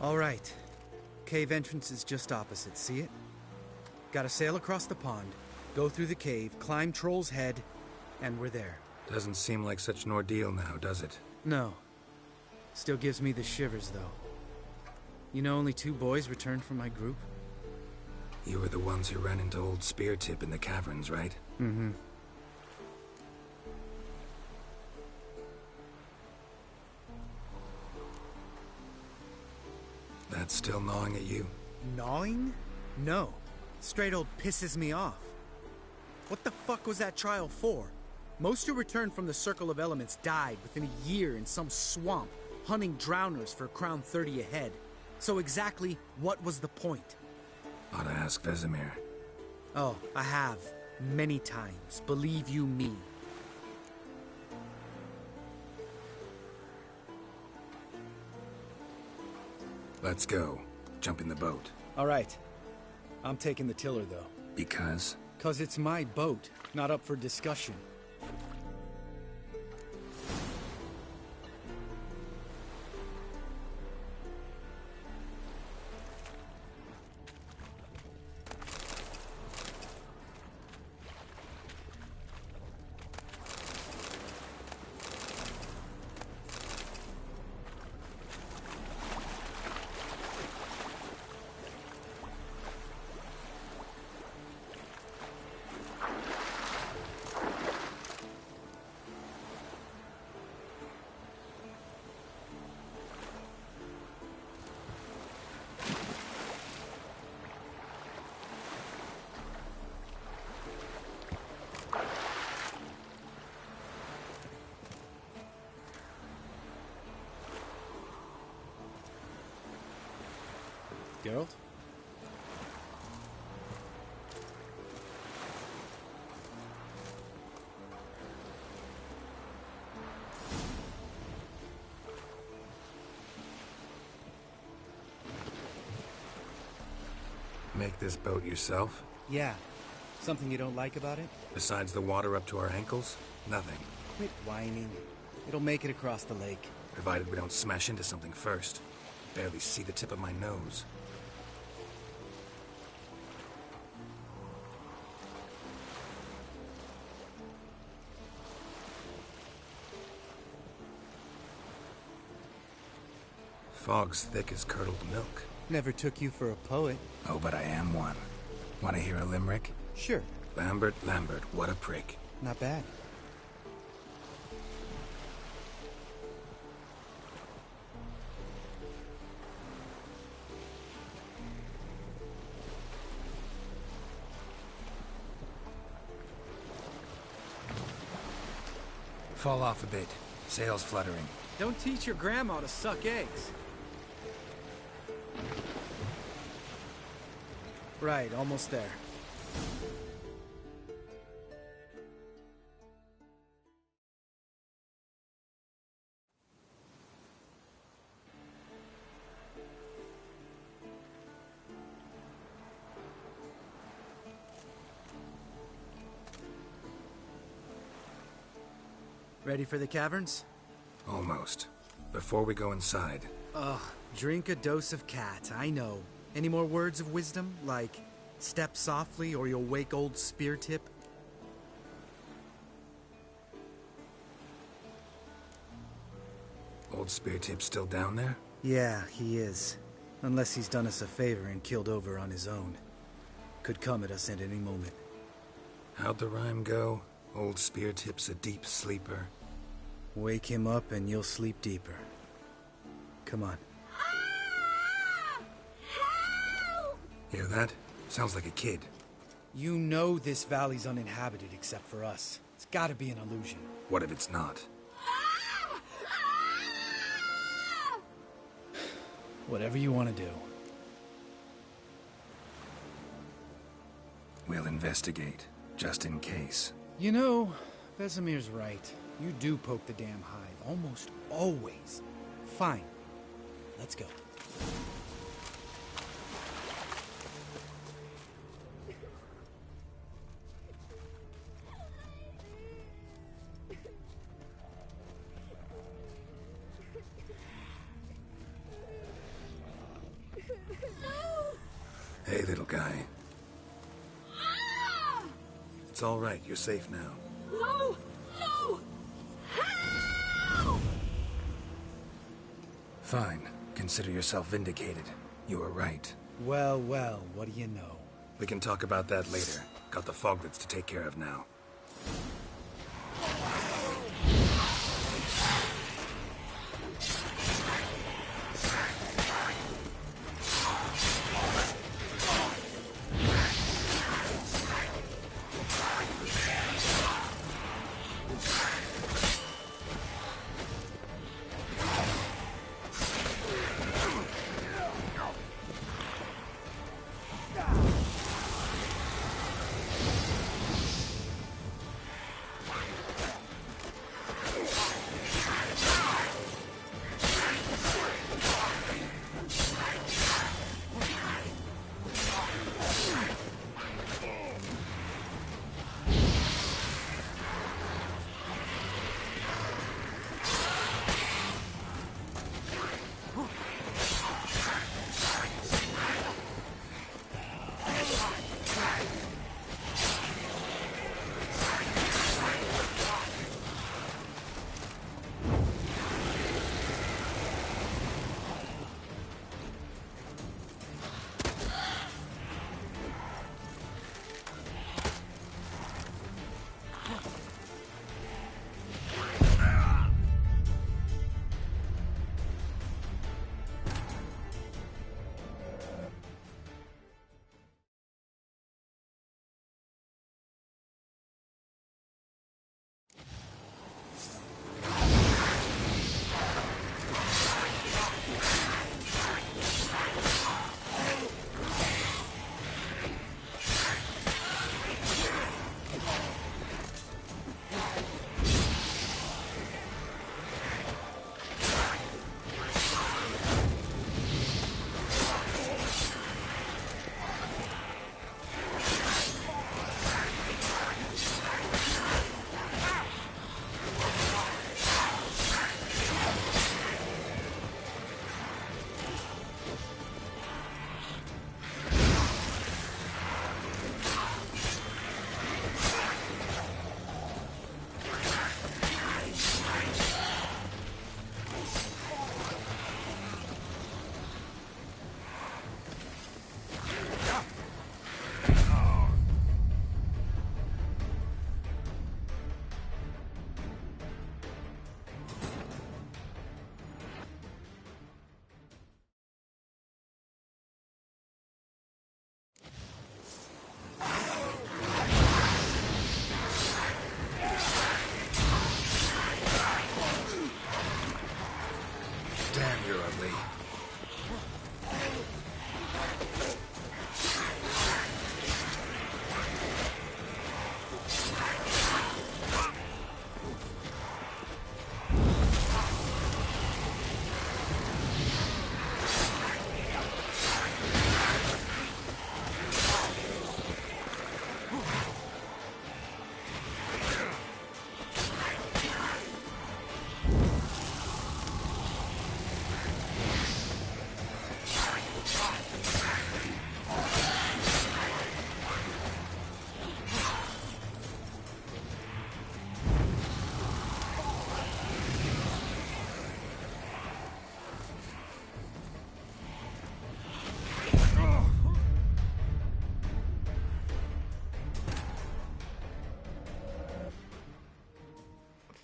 All right. Cave entrance is just opposite. See it? Gotta sail across the pond, go through the cave, climb Troll's Head, and we're there. Doesn't seem like such an ordeal now, does it? No. Still gives me the shivers, though. You know only 2 boys returned from my group? You were the ones who ran into old Speartip in the caverns, right? Mm-hmm. That's still gnawing at you? Gnawing? No. Straight old pisses me off. What the fuck was that trial for? Most who returned from the Circle of Elements died within a year in some swamp, hunting drowners for a crown 30 a head. So exactly what was the point? Ought to ask Vesemir. Oh, I have. Many times. Believe you me. Let's go. Jump in the boat. All right. I'm taking the tiller, though. Because? 'Cause it's my boat, not up for discussion. Geralt? Make this boat yourself? Yeah. Something you don't like about it? Besides the water up to our ankles? Nothing. Quit whining. It'll make it across the lake. Provided we don't smash into something first. Barely see the tip of my nose. Fog's thick as curdled milk. Never took you for a poet. Oh, but I am one. Want to hear a limerick? Sure. Lambert, Lambert, what a prick. Not bad. Fall off a bit. Sails fluttering. Don't teach your grandma to suck eggs. Right, almost there. Ready for the caverns? Almost. Before we go inside. Ugh, drink a dose of cat, I know. Any more words of wisdom, like step softly or you'll wake old Speartip? Old Speartip's still down there? Yeah, he is. Unless he's done us a favor and killed over on his own. Could come at us at any moment. How'd the rhyme go? Old Spear Tip's a deep sleeper. Wake him up and you'll sleep deeper. Come on. Hear that? Sounds like a kid. You know this valley's uninhabited except for us. It's gotta be an illusion. What if it's not? Whatever you want to do. We'll investigate, just in case. You know, Vesemir's right. You do poke the damn hive, almost always. Fine. Let's go. Hey, little guy. It's all right. You're safe now. No! No! Fine. Consider yourself vindicated. You were right. Well, well, what do you know? We can talk about that later. Got the Foglets to take care of now.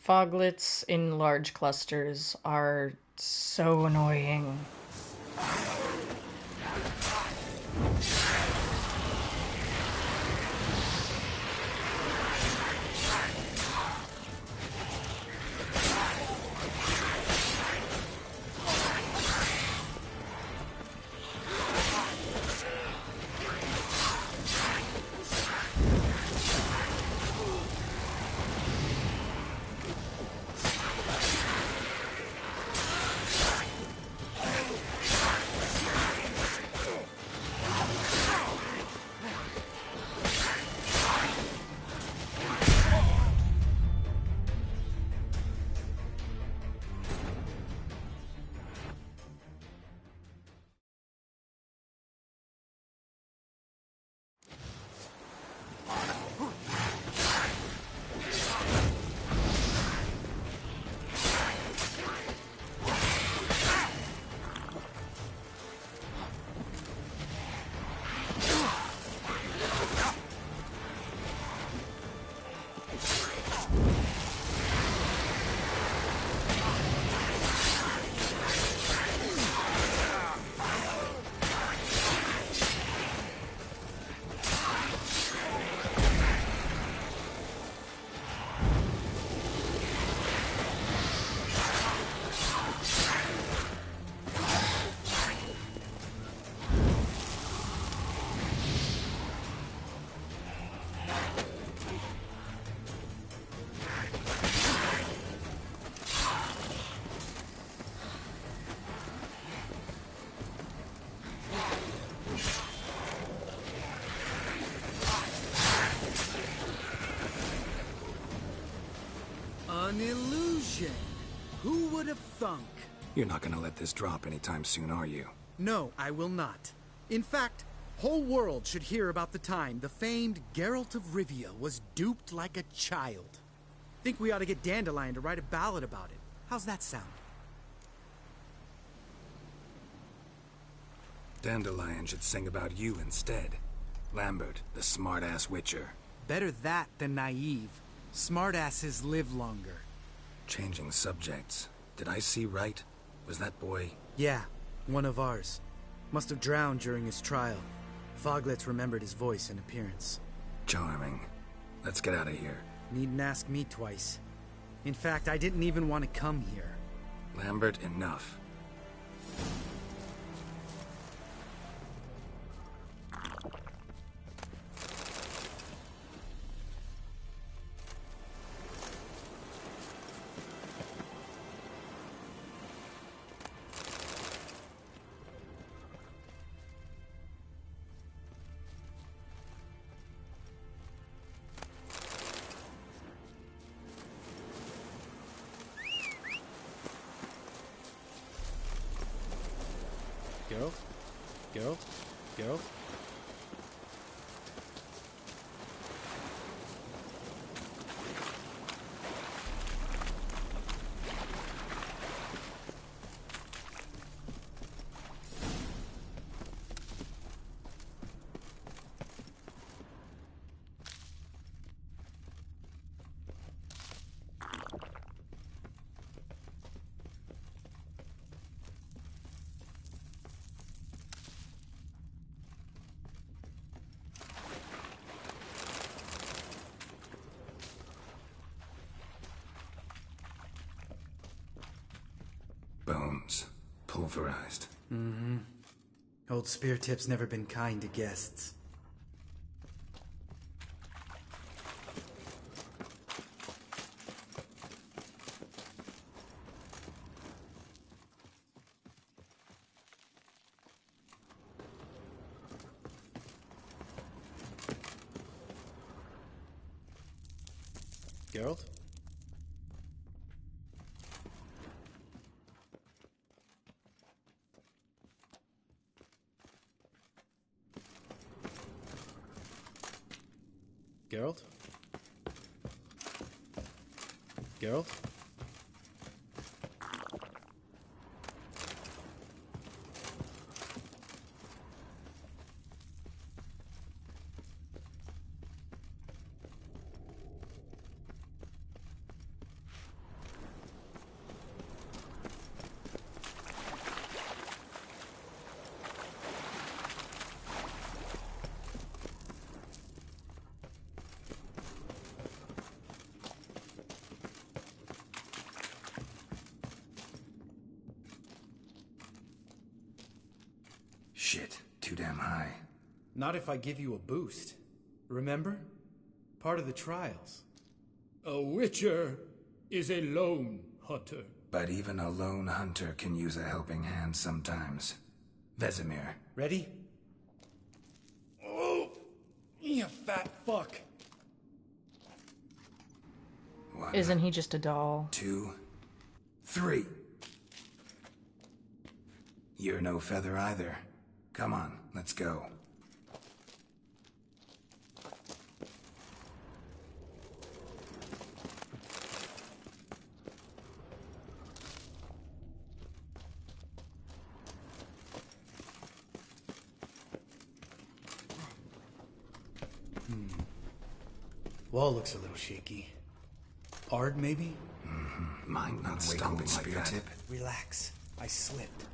Foglets in large clusters are so annoying. An illusion! Who would have thunk? You're not gonna let this drop anytime soon, are you? No, I will not. In fact, whole world should hear about the time the famed Geralt of Rivia was duped like a child. Think we ought to get Dandelion to write a ballad about it. How's that sound? Dandelion should sing about you instead. Lambert, the smart-ass witcher. Better that than naive. Smartasses live longer. Changing subjects. Did I see right? Was that boy... Yeah, one of ours. Must have drowned during his trial. Foglets remembered his voice and appearance. Charming. Let's get out of here. Needn't ask me twice. In fact, I didn't even want to come here. Lambert, enough. Geralt? Geralt? Geralt? Bones. Pulverized. Mm-hmm. Old Spear Tip's never been kind to guests. Geralt? Geralt? Geralt? Shit, too damn high. Not if I give you a boost. Remember? Part of the trials. A witcher is a lone hunter. But even a lone hunter can use a helping hand sometimes. Vesemir. Ready? Oh, you fat fuck. One, Isn't he just a doll? 2, 3. You're no feather either. Come on, let's go. Wall looks a little shaky. Ard, maybe? Mind not stomping like that. Tip. Relax. I slipped.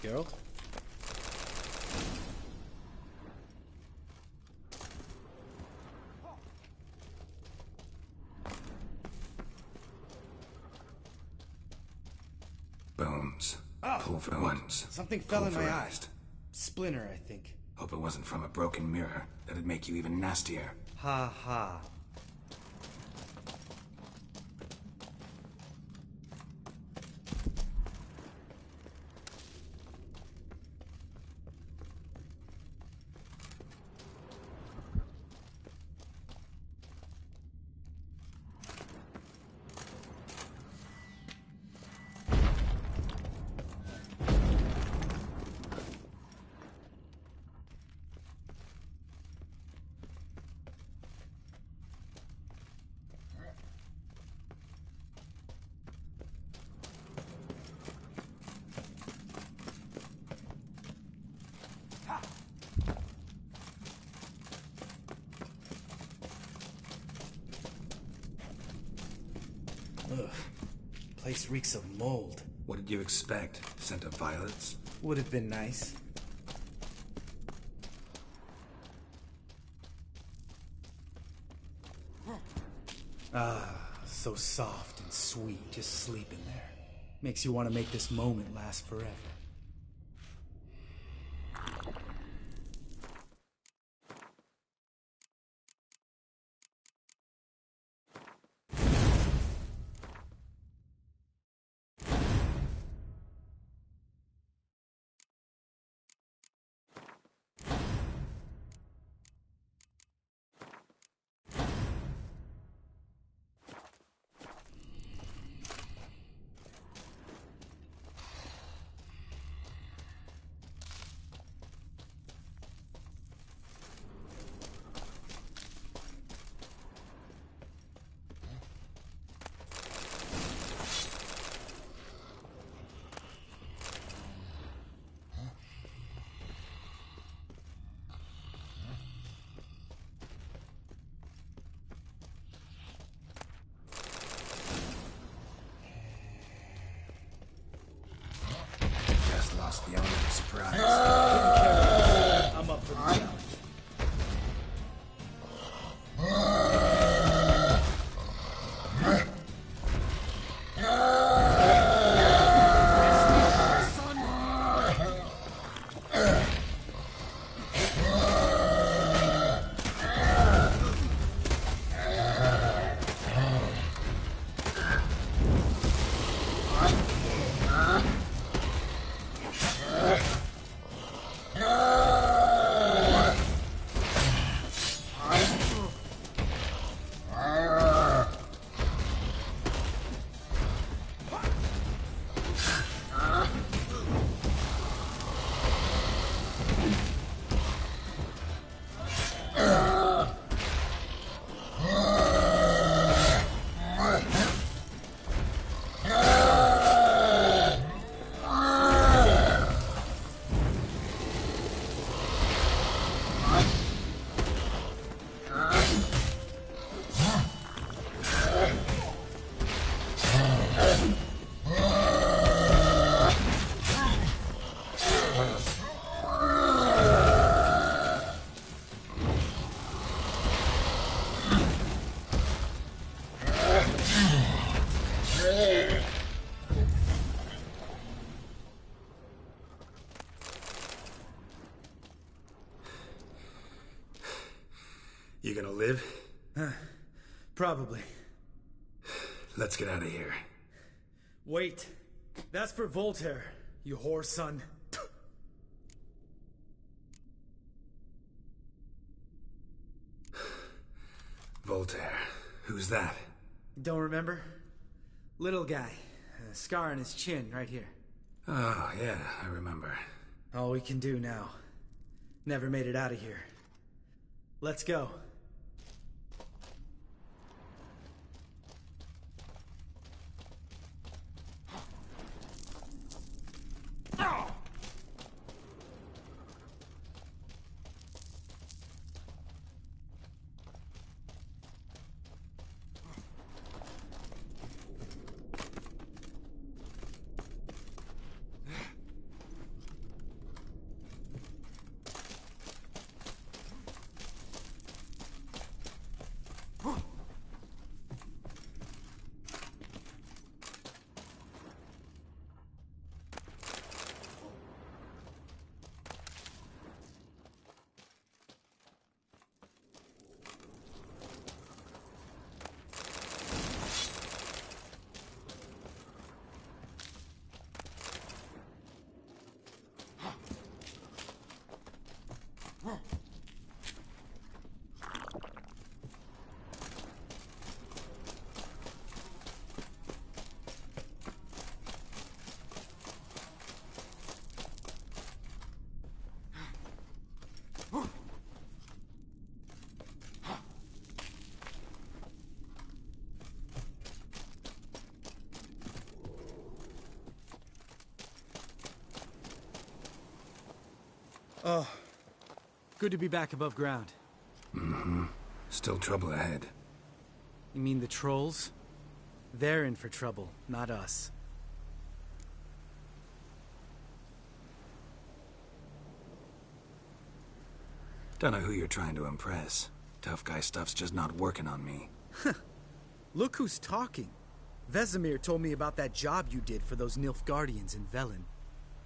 Geralt? Bones. Pulverized. Something fell in my eye. Pulverized. Splinter, I think. Hope it wasn't from a broken mirror. That'd make you even nastier. Ha ha. Ugh. Place reeks of mold. What did you expect? Scent of violets? Would have been nice. Ah, so soft and sweet, just sleeping there. Makes you want to make this moment last forever. You gonna live? Probably. Let's get out of here. Wait. That's for Voltaire, you whore son. Voltaire. Who's that? Don't remember? Little guy. A scar on his chin, right here. Oh, yeah, I remember. All we can do now. Never made it out of here. Let's go. Oh, good to be back above ground. Mm-hmm. Still trouble ahead. You mean the trolls? They're in for trouble, not us. Don't know who you're trying to impress. Tough guy stuff's just not working on me. Look who's talking. Vesemir told me about that job you did for those Nilfgaardians in Velen.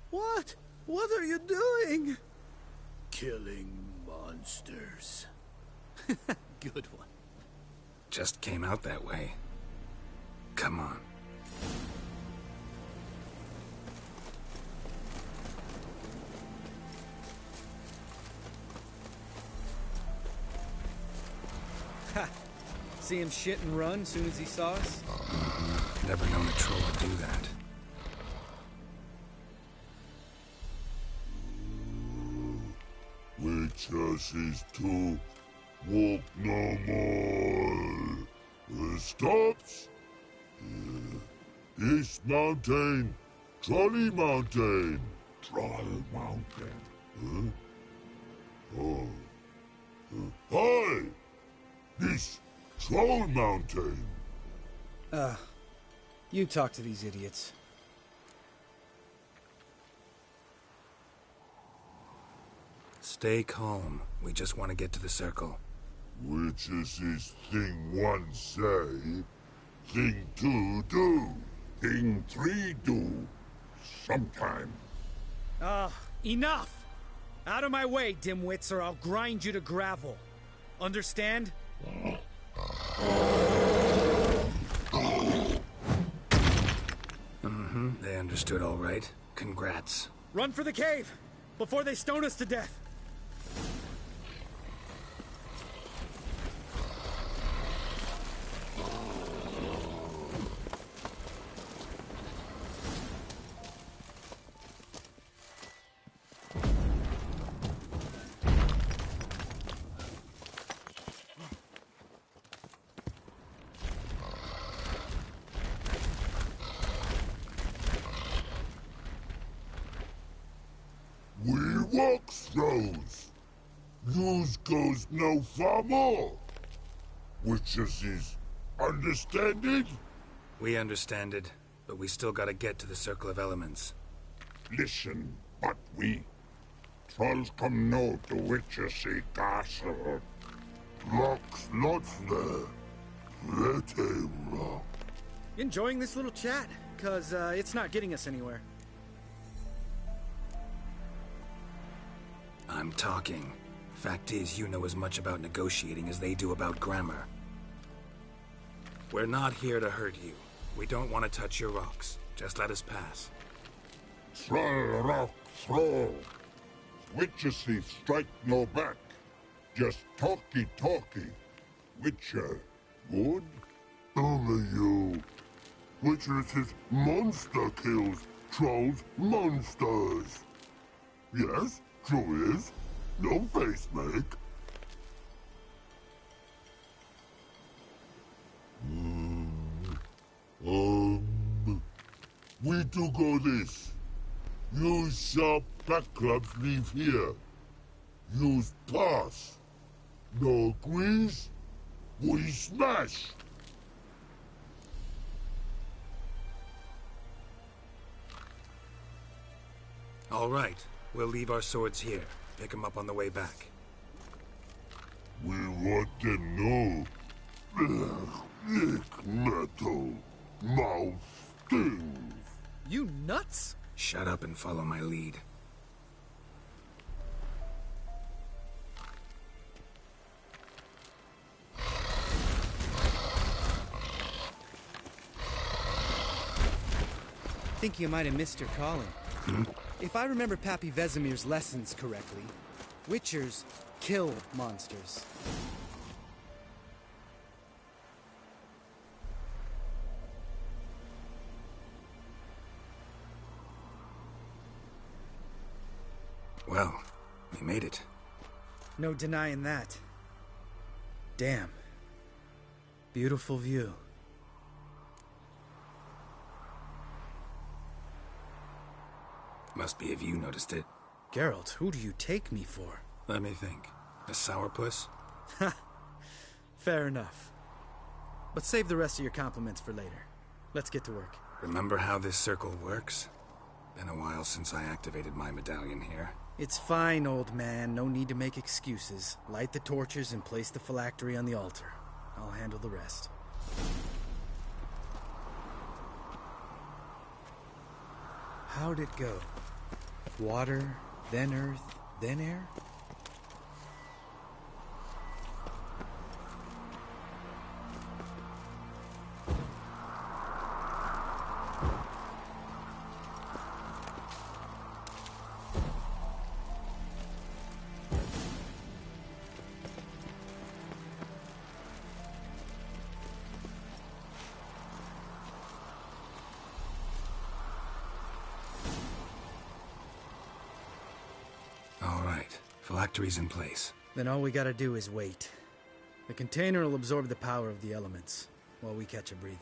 What? What are you doing? Killing monsters. Good one. Just came out that way. Come on. Ha! See him shit and run as soon as he saw us? Never known a troll to do that. Witches is to walk no more. Stops. East Mountain, Trolley Mountain. Troll Mountain. Oh. Hi! This Troll Mountain. You talk to these idiots. Stay calm. We just want to get to the circle. Witches is thing one say, thing two do, thing three do, sometime. Enough! Out of my way, dimwits, or I'll grind you to gravel. Understand? Mm-hmm. They understood all right. Congrats. Run for the cave! Before they stone us to death! We walk throws. News goes no far more. Witches is understanded? We understand it, but we still gotta get to the Circle of Elements. Listen, but we. Trolls come no to Witchersea Castle. Locks not there. Pretty rock. Enjoying this little chat? Cause, it's not getting us anywhere. I'm talking. Fact is, you know as much about negotiating as they do about grammar. We're not here to hurt you. We don't want to touch your rocks. Just let us pass. Thrall rock throw. Witches see strike no back. Just talky. Witcher, good? Only you. Witchers is monster kills. Trolls monsters. Yes, true is. No face make. We do go this. Use sharp back clubs leave here. Use pass. No agrees? We smash. All right. We'll leave our swords here. Pick them up on the way back. We want them know. Thick metal. Mouth stings. You nuts? Shut up and follow my lead. Think you might have missed your calling. If I remember Pappy Vesemir's lessons correctly, Witchers kill monsters. Well, we made it. No denying that. Damn. Beautiful view. Must be if you noticed it. Geralt, who do you take me for? Let me think. A sourpuss? Fair enough. But save the rest of your compliments for later. Let's get to work. Remember how this circle works? Been a while since I activated my medallion here. It's fine, old man. No need to make excuses. Light the torches and place the phylactery on the altar. I'll handle the rest. How'd it go? Water, then earth, then air? Phylactery's in place. Then all we gotta do is wait. The container will absorb the power of the elements, while we catch a breather.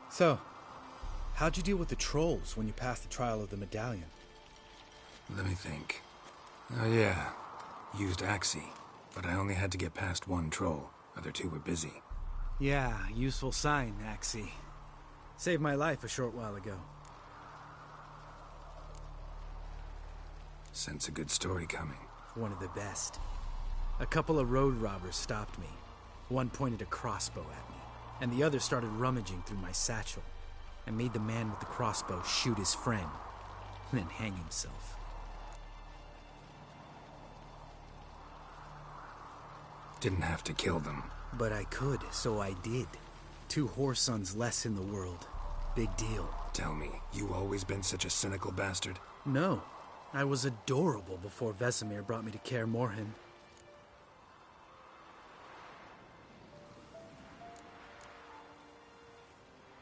So, how'd you deal with the trolls when you passed the trial of the medallion? Let me think. Oh yeah, used Axii, but I only had to get past one troll. Other two were busy. Yeah, useful sign, Axii. Saved my life a short while ago. Sense a good story coming. One of the best. A couple of road robbers stopped me. One pointed a crossbow at me, and the other started rummaging through my satchel, and made the man with the crossbow shoot his friend, and then hang himself. Didn't have to kill them. But I could, so I did. 2 whoresons less in the world. Big deal. Tell me, you always been such a cynical bastard? No. I was adorable before Vesemir brought me to Kaer Morhen.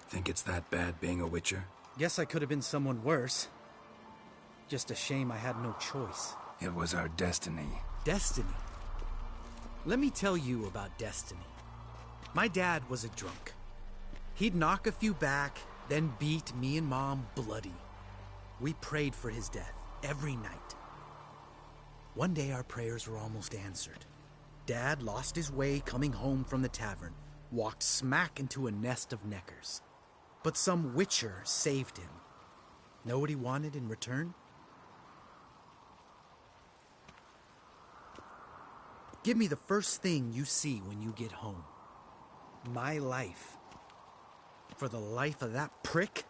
Think it's that bad being a Witcher? Guess I could have been someone worse. Just a shame I had no choice. It was our destiny. Destiny? Let me tell you about destiny. My dad was a drunk. He'd knock a few back, then beat me and Mom bloody. We prayed for his death every night. One day our prayers were almost answered. Dad lost his way coming home from the tavern, walked smack into a nest of neckers. But some Witcher saved him. Know what he wanted in return? Give me the first thing you see when you get home. My life. For the life of that prick?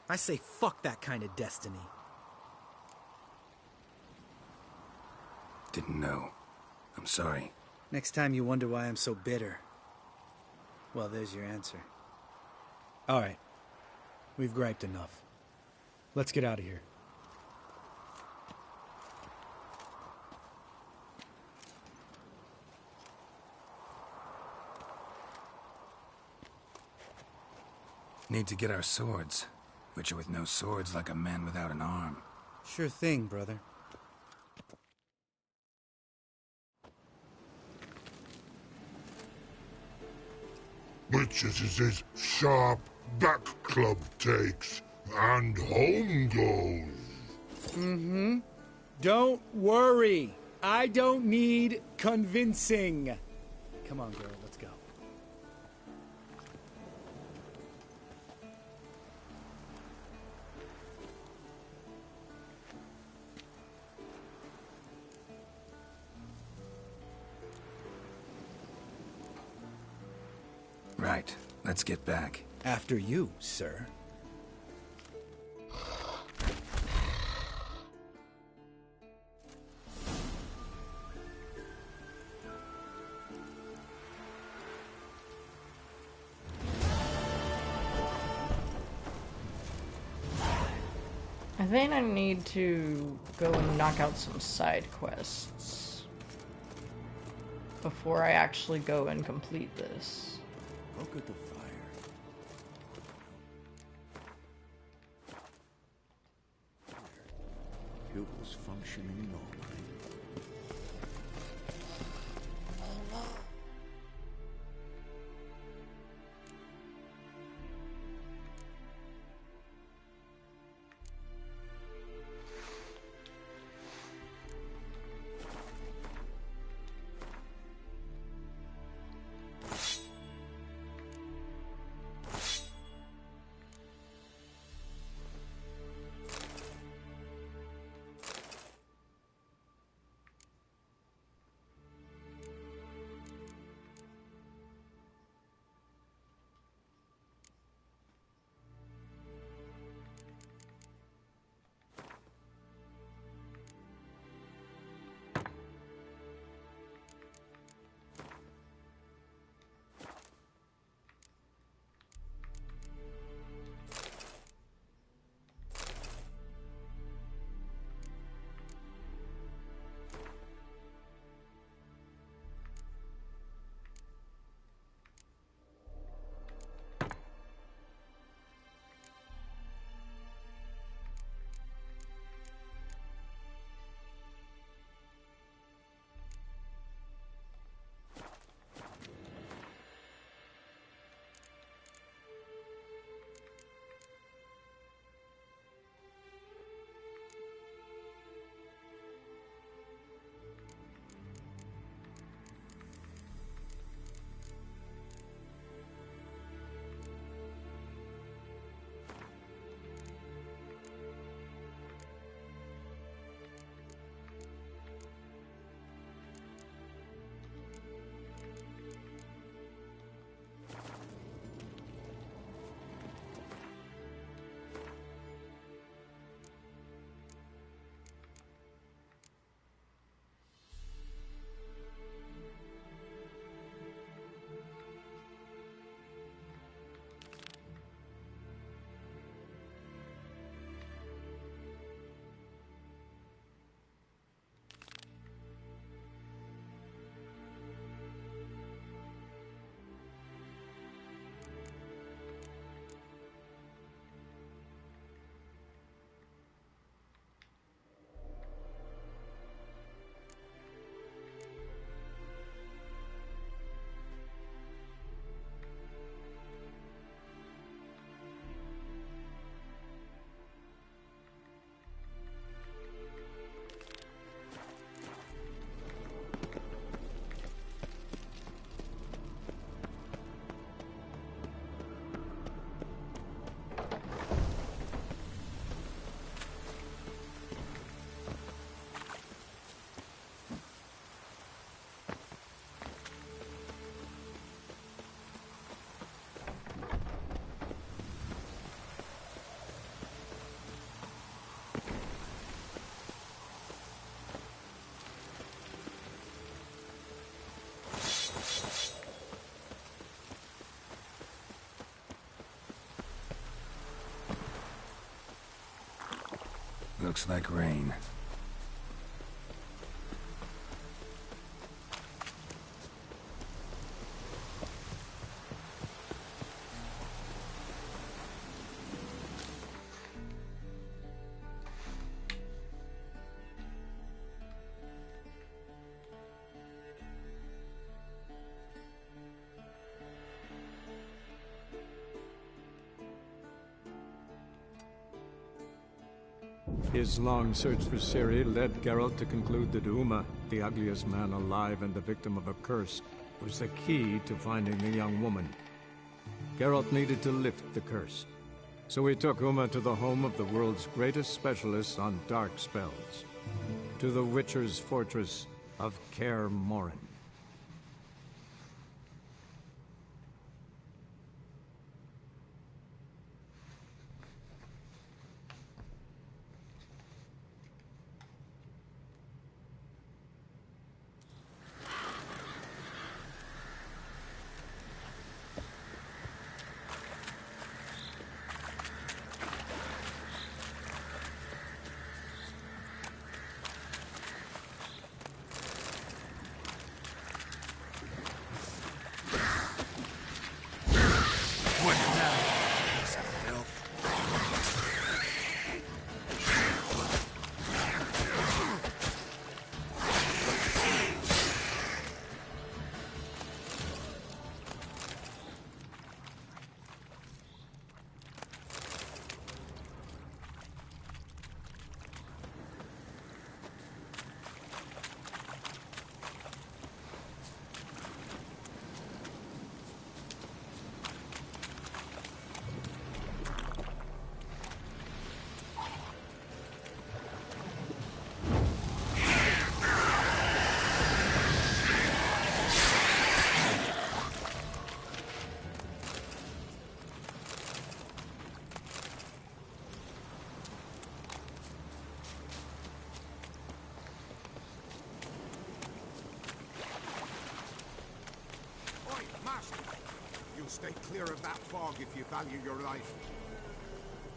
I say fuck that kind of destiny. Didn't know. I'm sorry. Next time you wonder why I'm so bitter, well, there's your answer. All right. We've griped enough. Let's get out of here. Need to get our swords. Witcher with no swords like a man without an arm. Sure thing, brother. Witches is his sharp back club takes, and home goes. Mm-hmm. Don't worry. I don't need convincing. Come on, girl, let's go. Right. Let's get back. After you, sir. I think I need to go and knock out some side quests before I actually go and complete this. Look at the fire. Pupils functioning normally. Looks like rain. His long search for Ciri led Geralt to conclude that Uma, the ugliest man alive and the victim of a curse, was the key to finding the young woman. Geralt needed to lift the curse, so he took Uma to the home of the world's greatest specialist on dark spells, to the Witcher's fortress of Kaer Morhen. Stay clear of that fog if you value your life.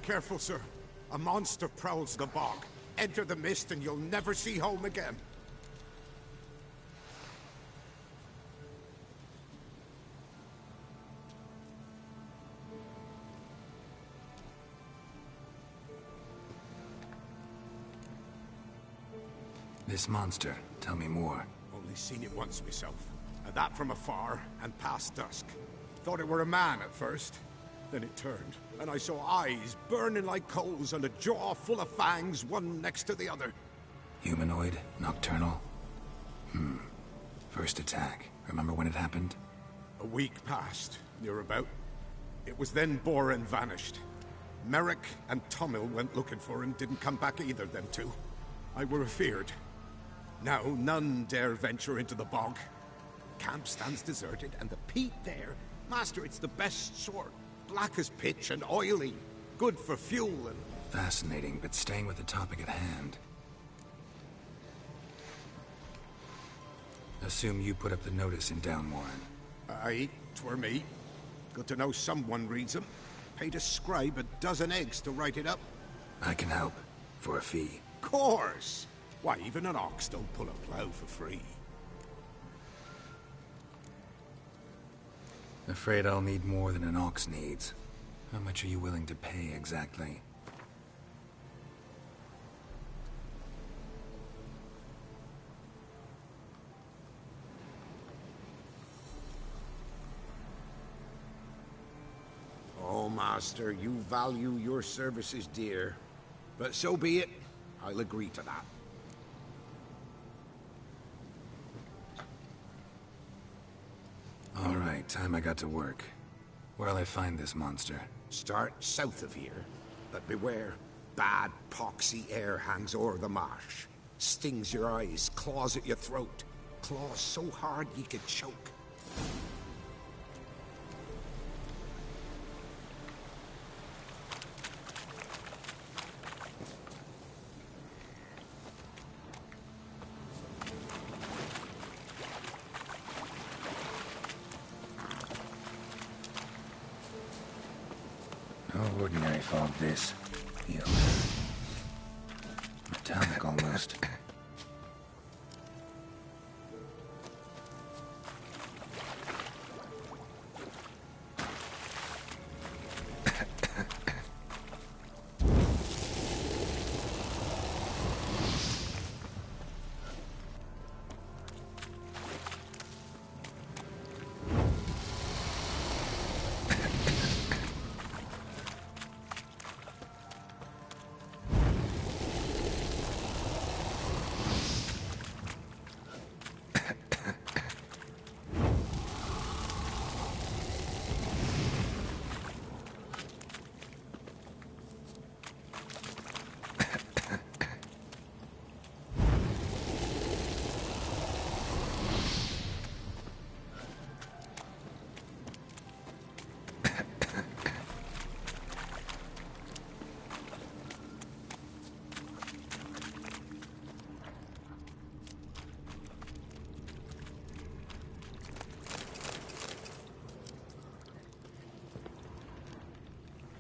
Careful, sir. A monster prowls the bog. Enter the mist and you'll never see home again. This monster, tell me more. Only seen it once myself. And that from afar and past dusk. Thought it were a man at first. Then it turned, and I saw eyes burning like coals and a jaw full of fangs, one next to the other. Humanoid? Nocturnal? First attack. Remember when it happened? A week passed, near about. It was then Boren vanished. Merrick and Tomil went looking for him, didn't come back either, them two. I were afeard. Now none dare venture into the bog. Camp stands deserted, and the peat there, Master, it's the best sort. Black as pitch and oily. Good for fuel and... Fascinating, but staying with the topic at hand. Assume you put up the notice in Downwarren. Aye, 'twere me. Good to know someone reads them. Paid a scribe a dozen eggs to write it up. I can help. For a fee. Course! Why, even an ox don't pull a plow for free. Afraid I'll need more than an ox needs. How much are you willing to pay, exactly? Oh, Master, you value your services dear. But so be it. I'll agree to that. All right, time I got to work. Where'll I find this monster? Start south of here. But beware. Bad, poxy air hangs o'er the marsh. Stings your eyes, claws at your throat. Claws so hard ye could choke. No ordinary fog, this. Feel. back almost.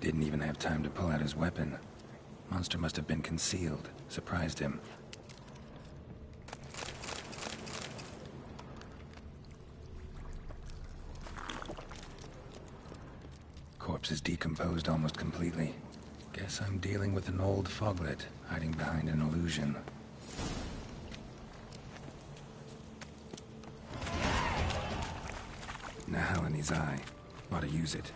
Didn't even have time to pull out his weapon. Monster must have been concealed. Surprised him. Corpse is decomposed almost completely. Guess I'm dealing with an old foglet, hiding behind an illusion. Nahalani's eye. Ought to use it.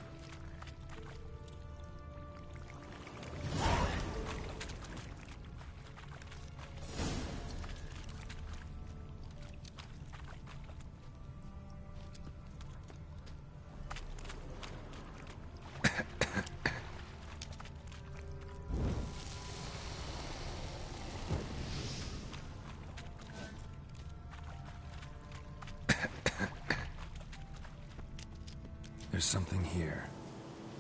There's something here.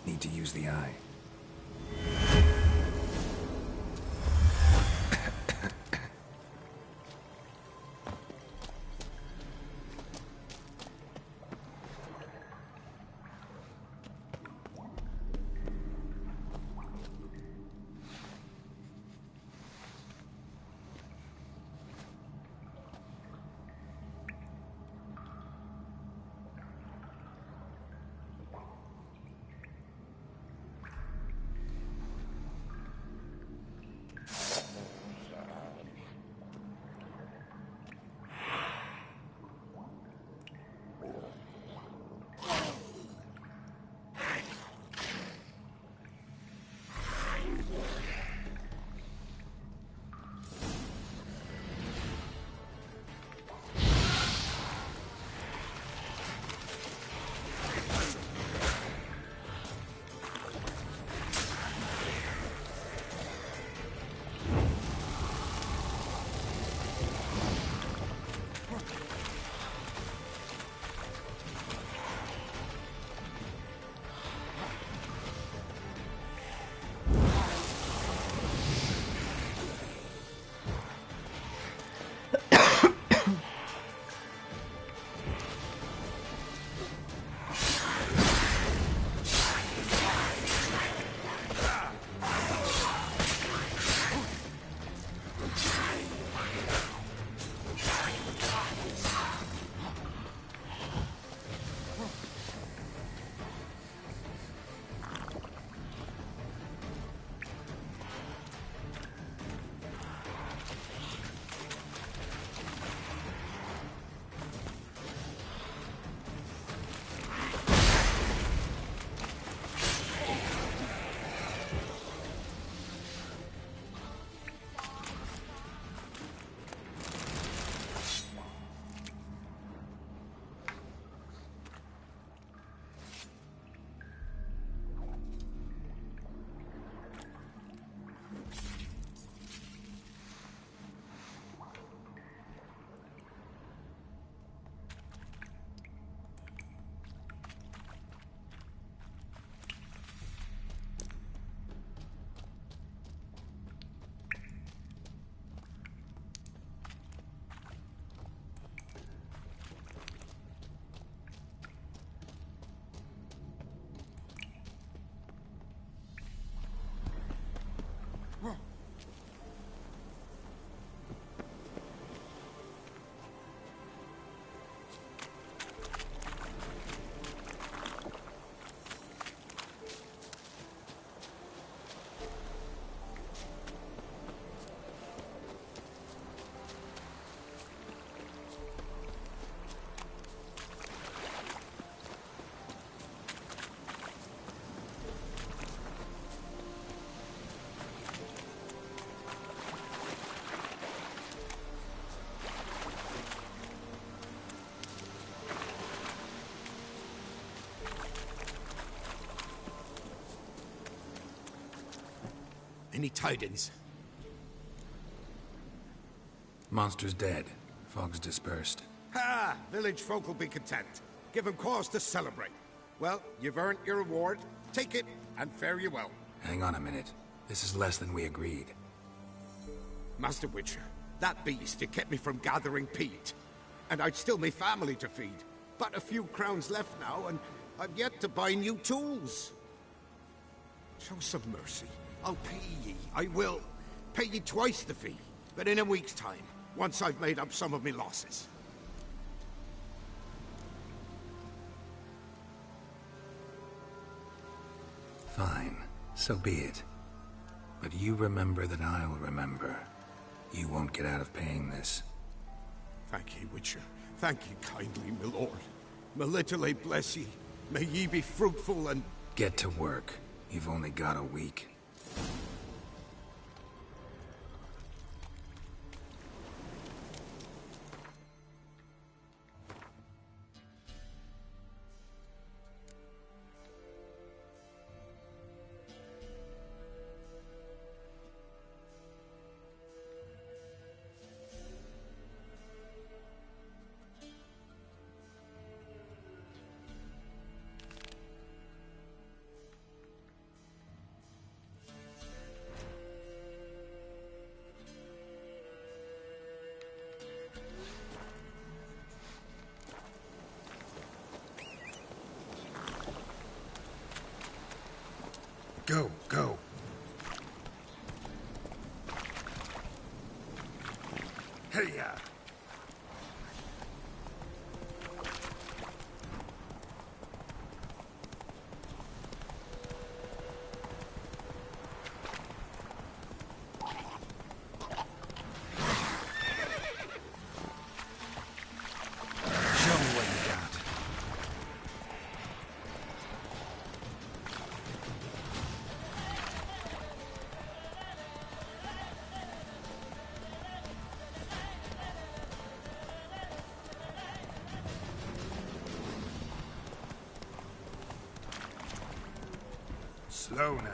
Need to use the eye. Any tidings? Monster's dead. Fog's dispersed. Ha! Village folk will be content. Give them cause to celebrate. Well, you've earned your reward. Take it, and fare you well. Hang on a minute. This is less than we agreed. Master Witcher, that beast, it kept me from gathering peat. And I'd still me family to feed. But a few crowns left now, and I've yet to buy new tools. Show some mercy. I'll pay ye. I will. Pay ye twice the fee. But in a week's time, once I've made up some of me losses. Fine. So be it. But you remember that I'll remember. You won't get out of paying this. Thank ye, Witcher. Thank ye kindly, my lord. Melitele bless ye. May ye be fruitful and... Get to work. You've only got a week. Go, go. Hey-ya! Show me what you got. Slow now.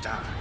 Die.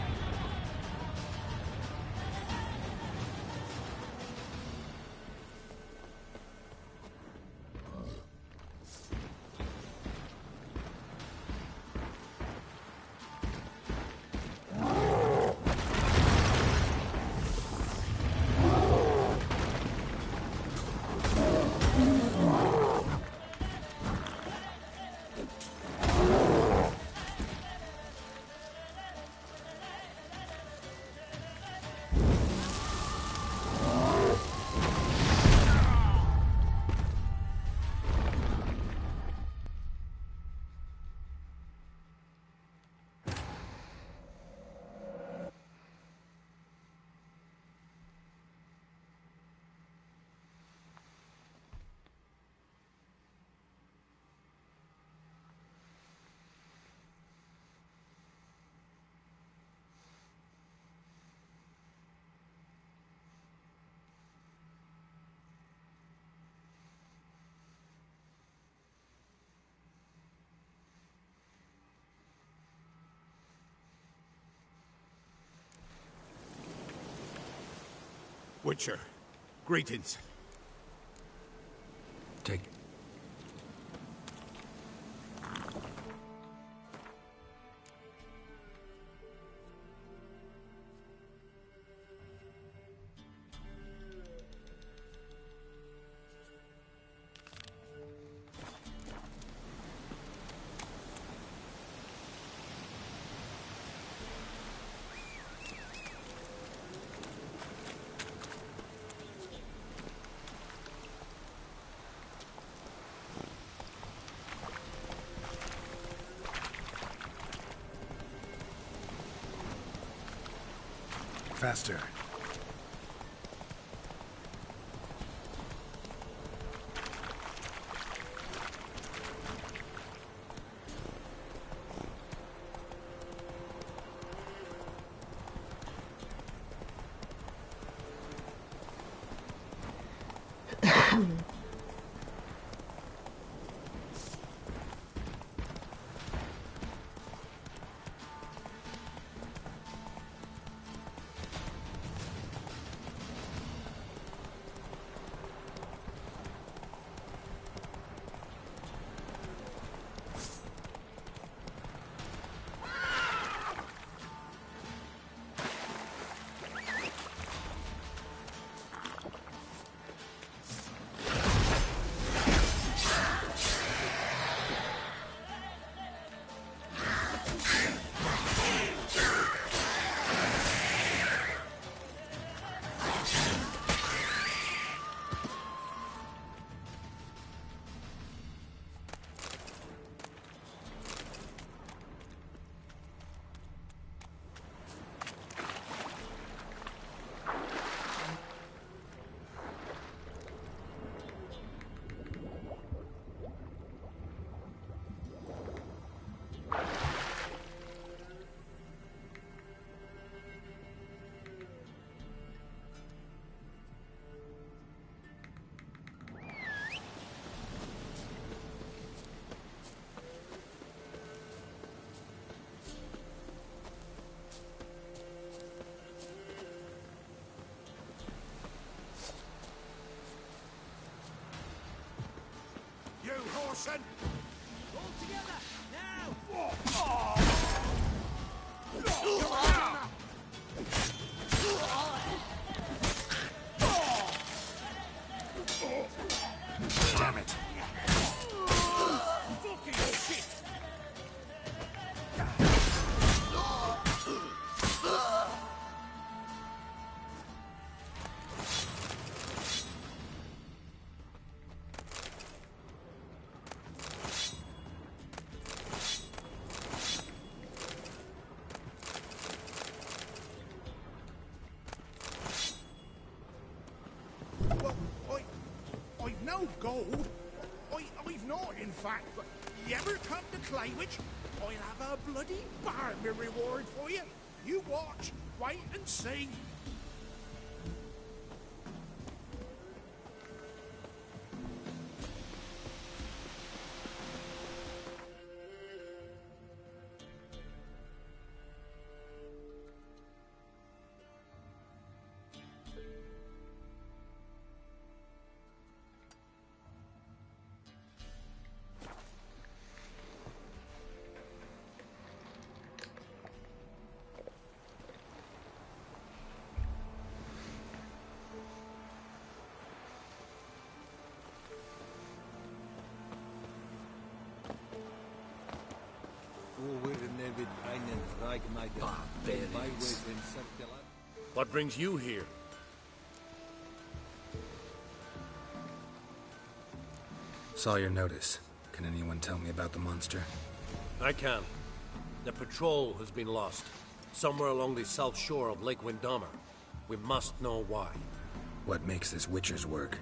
Witcher, greetings. Take... Faster. You, Horson! All together, now! Damn it. Fucking shit! I've no gold. I've not, in fact, but you ever come to Claywich, I'll have a bloody barmy reward for you. You watch, wait and see. What brings you here? Saw your notice. Can anyone tell me about the monster? I can. The patrol has been lost. Somewhere along the south shore of Lake Windammer. We must know why. What makes this Witcher's work?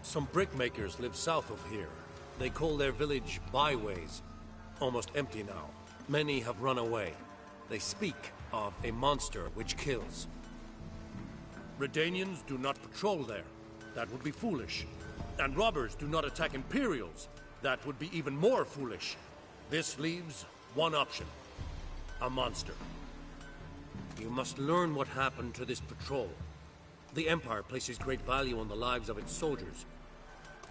Some brickmakers live south of here. They call their village byways. Almost empty now. Many have run away. They speak of a monster which kills. Redanians do not patrol there. That would be foolish. And robbers do not attack Imperials. That would be even more foolish. This leaves one option. A monster. You must learn what happened to this patrol. The Empire places great value on the lives of its soldiers.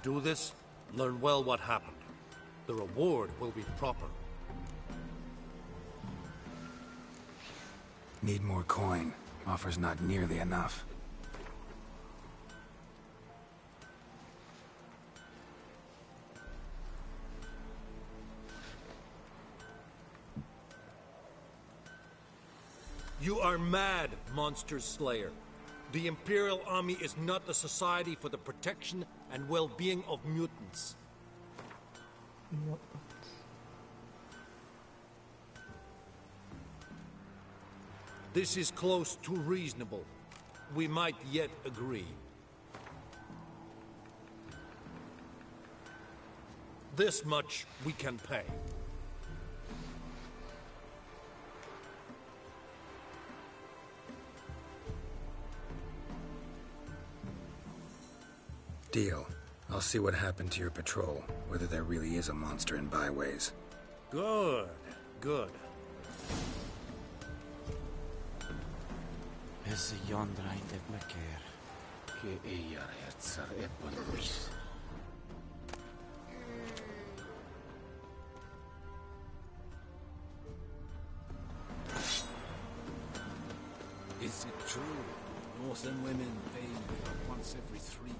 Do this, learn well what happened. The reward will be proper. Need more coin. Offer's not nearly enough. You are mad, Monster Slayer. The Imperial Army is not a society for the protection and well-being of mutants. This is close to reasonable. We might yet agree. This much we can pay. Deal. I'll see what happened to your patrol, whether there really is a monster in Byways. Good, good. Is yonder einde bleker. Ke ejar hertsar eppenvis. Is it true? Northern women bathe once every 3 moons.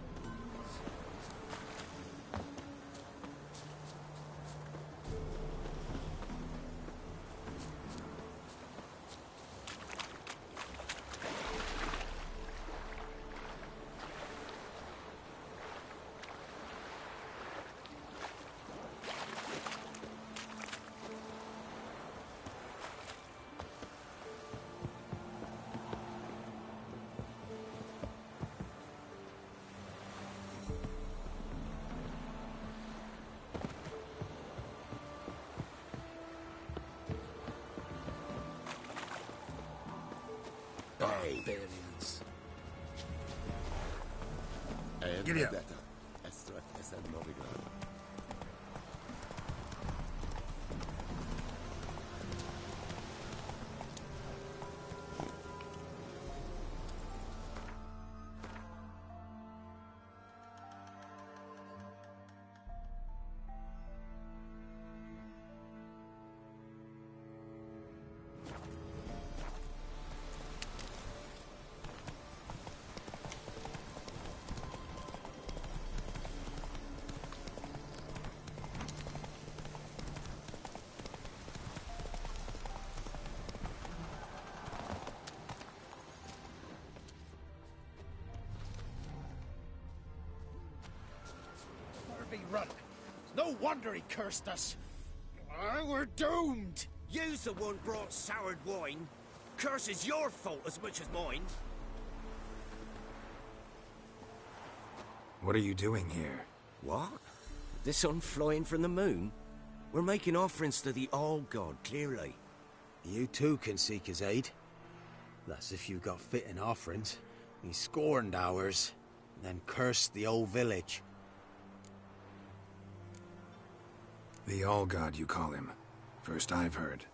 Barbarians. Giddy up. Run. No wonder he cursed us. We're doomed. You's the one brought soured wine. Curse is your fault as much as mine. What are you doing here? What? The sun flying from the moon? We're making offerings to the All-God, clearly. You too can seek his aid. That's if you got fitting offerings. He scorned ours, then cursed the old village. The All-God, you call him. First I've heard.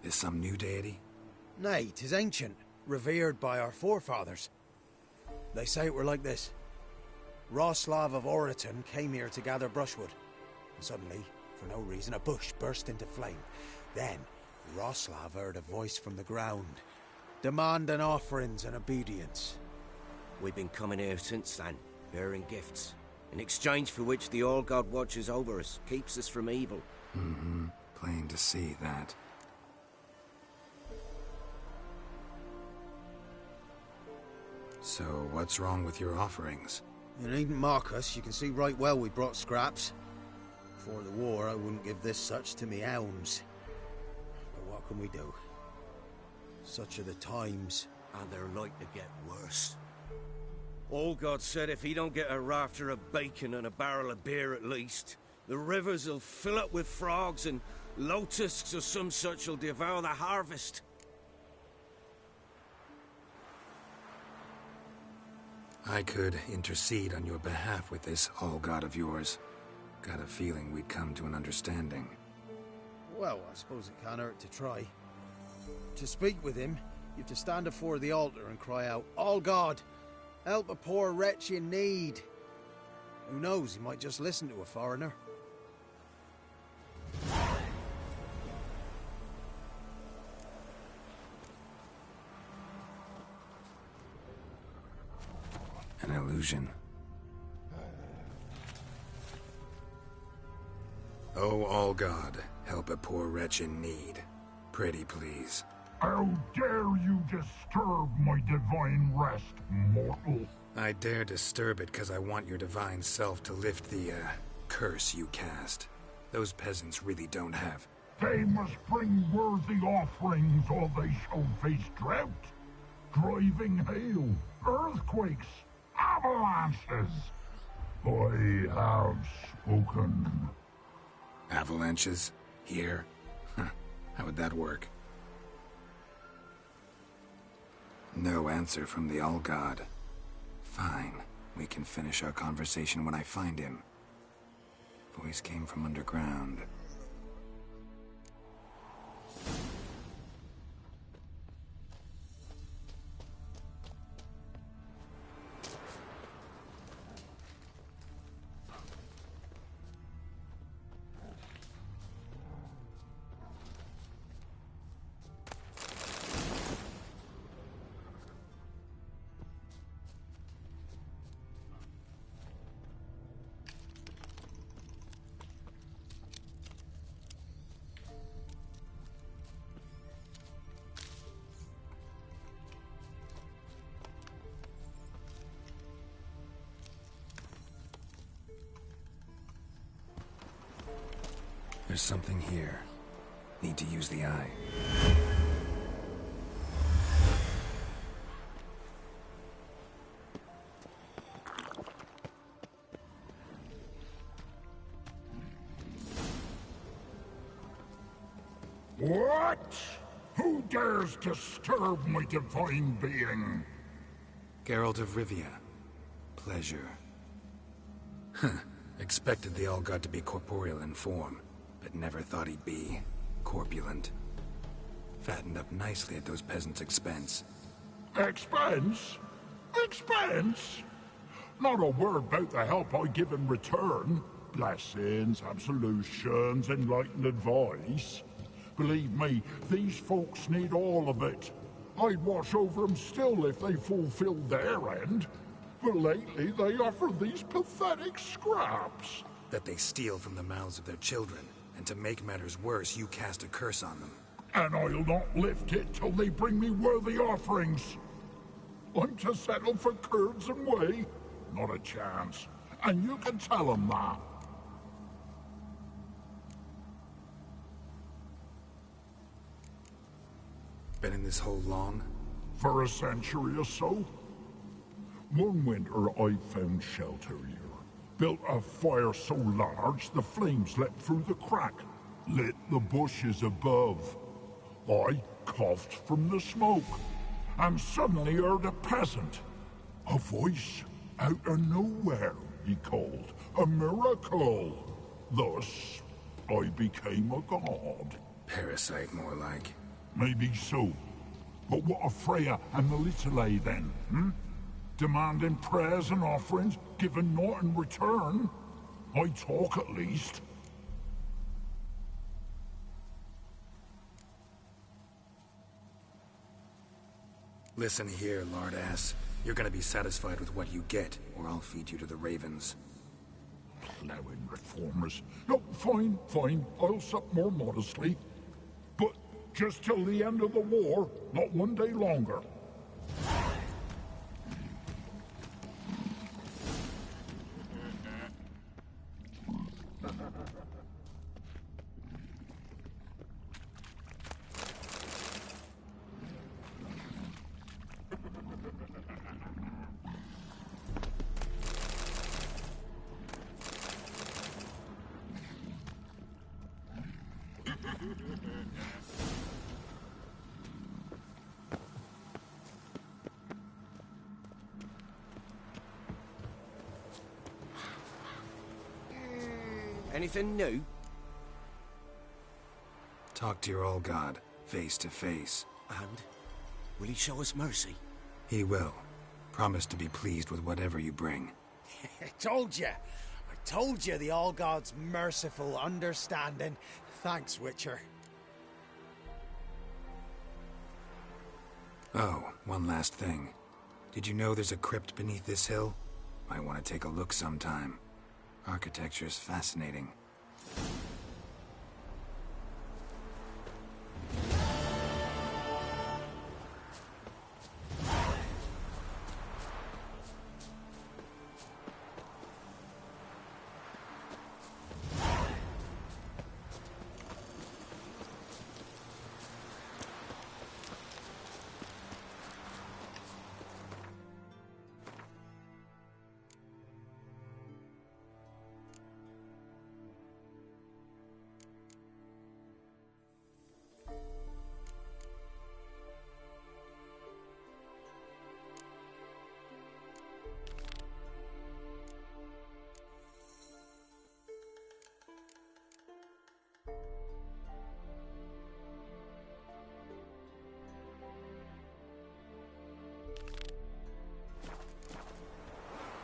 Is some new deity? Nay, 'tis ancient, revered by our forefathers. They say it were like this. Roslav of Oriton came here to gather brushwood. And suddenly, for no reason, a bush burst into flame. Then, Roslav heard a voice from the ground, demanding offerings and obedience. We've been coming here since then, bearing gifts. In exchange for which the All-God watches over us, keeps us from evil. Mm-hmm. Plain to see that. So, what's wrong with your offerings? You needn't mock us. You can see right well we brought scraps. Before the war, I wouldn't give this such to me hounds. But what can we do? Such are the times. And they're like to get worse. All-God said if he don't get a rafter of bacon and a barrel of beer at least, the rivers will fill up with frogs and locusts or some such will devour the harvest. I could intercede on your behalf with this All-God of yours. Got a feeling we'd come to an understanding. Well, I suppose it can't hurt to try. To speak with him, you have to stand before the altar and cry out, All-God, Help a poor wretch in need. Who knows, he might just listen to a foreigner. An illusion. Oh, all God, help a poor wretch in need. Pretty please. How dare you disturb my divine rest, mortal? I dare disturb it because I want your divine self to lift the, curse you cast. Those peasants really don't have. They must bring worthy offerings or they shall face drought, driving hail, earthquakes, avalanches. I have spoken. Avalanches? Here? Huh. How would that work? No answer from the All-God. Fine. We can finish our conversation when I find him. Voice came from underground. There's something here. Need to use the eye. What? Who dares disturb my divine being? Geralt of Rivia. Pleasure. Huh. Expected the All-God to be corporeal in form, but never thought he'd be corpulent. Fattened up nicely at those peasants' expense. Expense? Expense? Not a word about the help I give in return. Blessings, absolutions, enlightened advice. Believe me, these folks need all of it. I'd watch over them still if they fulfilled their end. But lately they offer these pathetic scraps. That they steal from the mouths of their children, and to make matters worse, you cast a curse on them. And I'll not lift it till they bring me worthy offerings. I'm to settle for curds and whey? Not a chance. And you can tell them that. Been in this hole long? For a century or so. One winter I found shelter here. Built a fire so large the flames leapt through the crack, lit the bushes above. I coughed from the smoke, and suddenly heard a peasant. A voice out of nowhere, he called. A miracle. Thus, I became a god. Parasite, more like. Maybe so. But what of Freya and the Little then, Demanding prayers and offerings, given naught in return? I talk at least. Listen here, lard-ass. You're gonna be satisfied with what you get, or I'll feed you to the ravens. Plowing reformers. No, fine, fine. I'll sup more modestly. But just till the end of the war, not one day longer. Anything new? Talk to your All-God, face to face. And? Will he show us mercy? He will. Promise to be pleased with whatever you bring. I told you the All-God's merciful understanding. Thanks, Witcher. Oh, one last thing. Did you know there's a crypt beneath this hill? Might want to take a look sometime. Architecture's fascinating.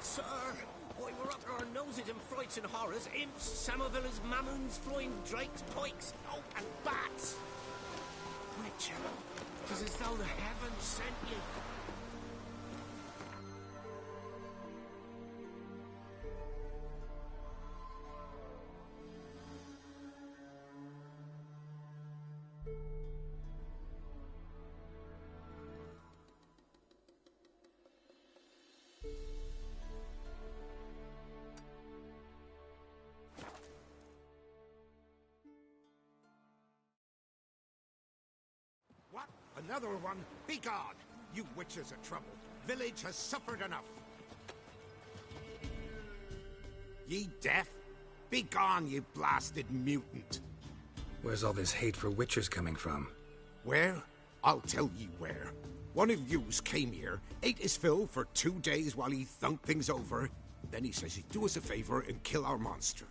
Sir, why we're up our noses in frights and horrors, imps, Samovillas, mammons, flying drakes, pikes, oh, and bats. Witcher, it's as though the heavens sent you. What? Another one? Begone! You witches are trouble. Village has suffered enough. Ye deaf? Begone, you blasted mutant. Where's all this hate for witchers coming from? Where? I'll tell ye where. One of yous came here, ate his fill for 2 days while he thunked things over. Then he says he'd do us a favor and kill our monster.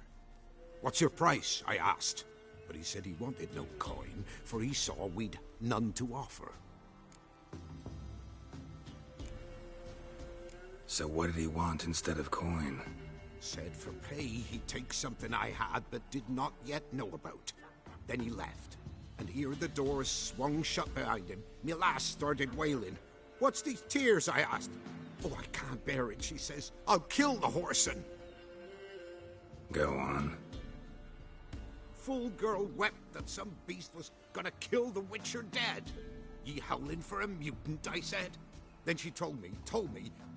What's your price? I asked. But he said he wanted no coin, for he saw we'd none to offer. So what did he want instead of coin? Said for pay he'd take something I had but did not yet know about. Then he left, and here the doors swung shut behind him. Me lass started wailing. What's these tears? I asked. Oh, I can't bear it, she says. I'll kill the whoreson. Go on. Fool girl wept that some beast was gonna kill the Witcher dead. Ye howling for a mutant, I said. Then she told me,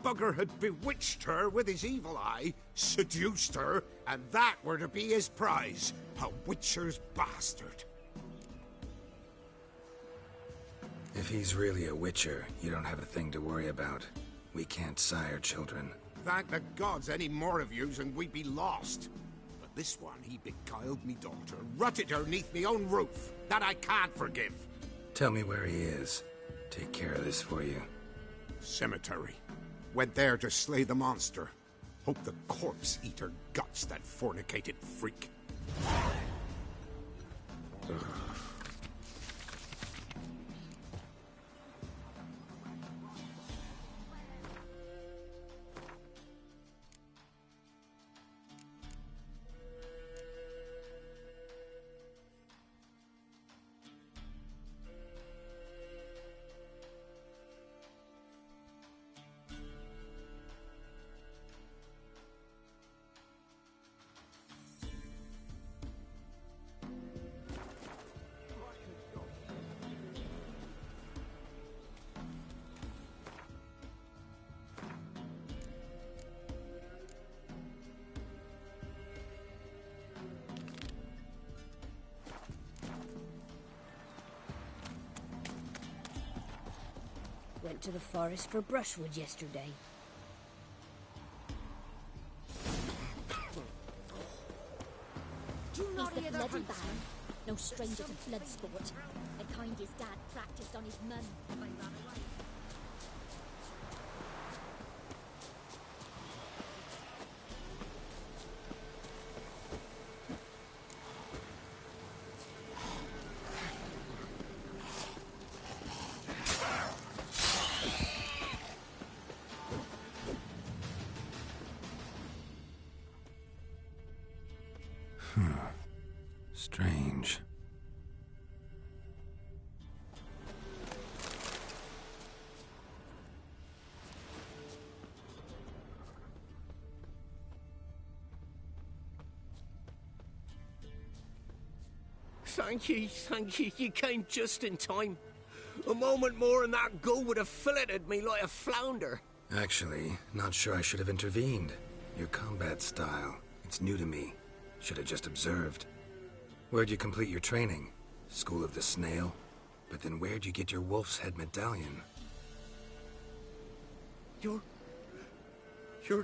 Bugger had bewitched her with his evil eye, seduced her, and that were to be his prize, a Witcher's bastard. If he's really a Witcher, you don't have a thing to worry about. We can't sire children. Thank the gods any more of yous and we'd be lost. But this one, he beguiled me daughter, rutted her neath me own roof. That I can't forgive. Tell me where he is. Take care of this for you. Cemetery. Went there to slay the monster. Hope the corpse eat her guts, that fornicated freak. Ugh. Went to the forest for brushwood yesterday. Do you not He's hear the the bloody huntsman? band. No stranger to blood sport. The kind his dad practiced on his mum. Thank you. You came just in time. A moment more and that gull would have filleted me like a flounder. Actually, not sure I should have intervened. Your combat style, it's new to me. Should have just observed. Where'd you complete your training? School of the Snail? But then where'd you get your wolf's head medallion? You're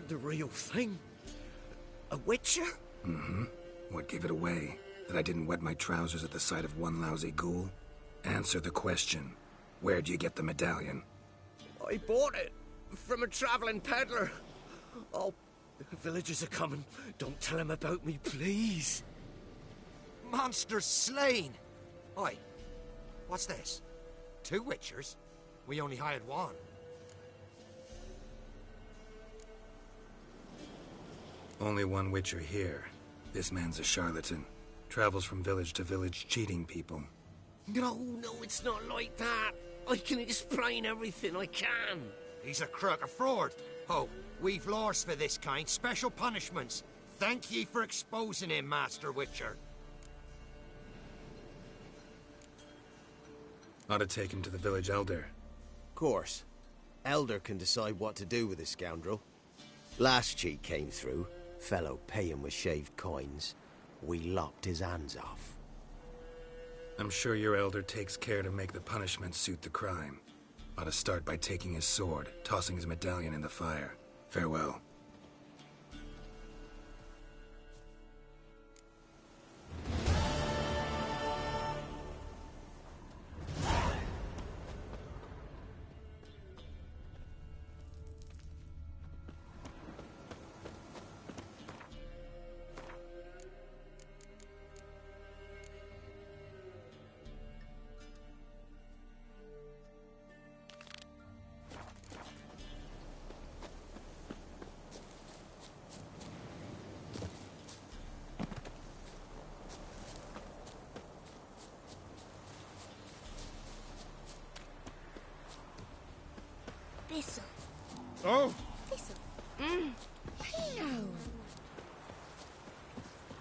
the real thing? A witcher? Mm-hmm. What gave it away? That I didn't wet my trousers at the sight of one lousy ghoul? Answer the question. Where'd you get the medallion? I bought it from a traveling peddler. Oh, the villagers are coming. Don't tell him about me, please. Monster slain! Oi, what's this? 2 witchers? We only hired one. Only one witcher here. This man's a charlatan. Travels from village to village cheating people. No, it's not like that. I can explain everything I can. He's a crook, a fraud. Oh, we've laws for this kind, special punishments. Thank ye for exposing him, Master Witcher. Ought to take him to the village elder. Course. Elder can decide what to do with the scoundrel. Last cheat came through. Fellow pay him with shaved coins. We lopped his hands off. I'm sure your elder takes care to make the punishment suit the crime. Ought to start by taking his sword, tossing his medallion in the fire. Farewell. Thistle. Oh! Thistle. Hello.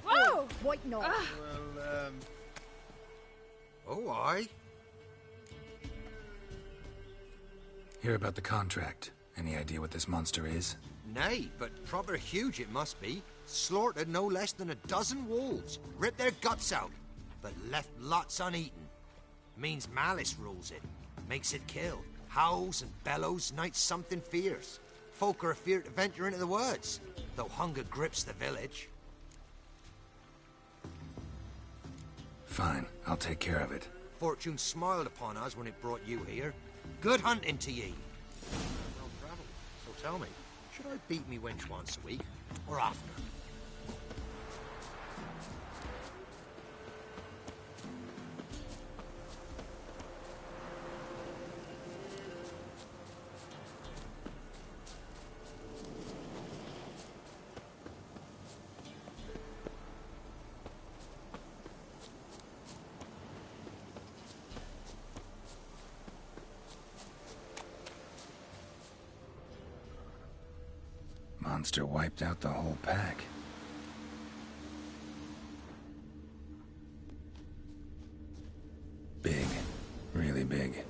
Whoa! White knob. Well, Oh, aye. Hear about the contract. Any idea what this monster is? Nay, but proper huge it must be. Slaughtered no less than 12 wolves. Ripped their guts out, but left lots uneaten. Means malice rules it. Makes it kill. Howls and bellows, nights something fierce. Folk are afeard to venture into the woods, though hunger grips the village. Fine, I'll take care of it. Fortune smiled upon us when it brought you here. Good hunting to ye. Well travelled. So tell me, should I beat me wench once a week, or oftener? Monster wiped out the whole pack. Big. Really big.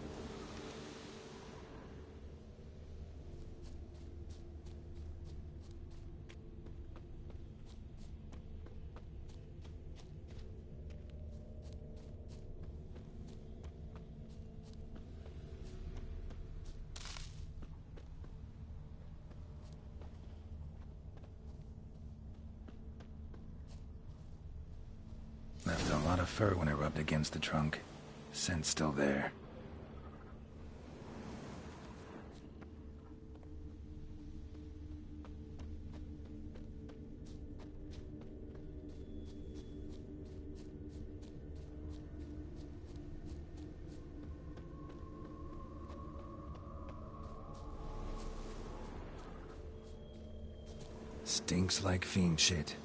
Left a lot of fur when I rubbed against the trunk. Scent's still there. Stinks like fiend shit.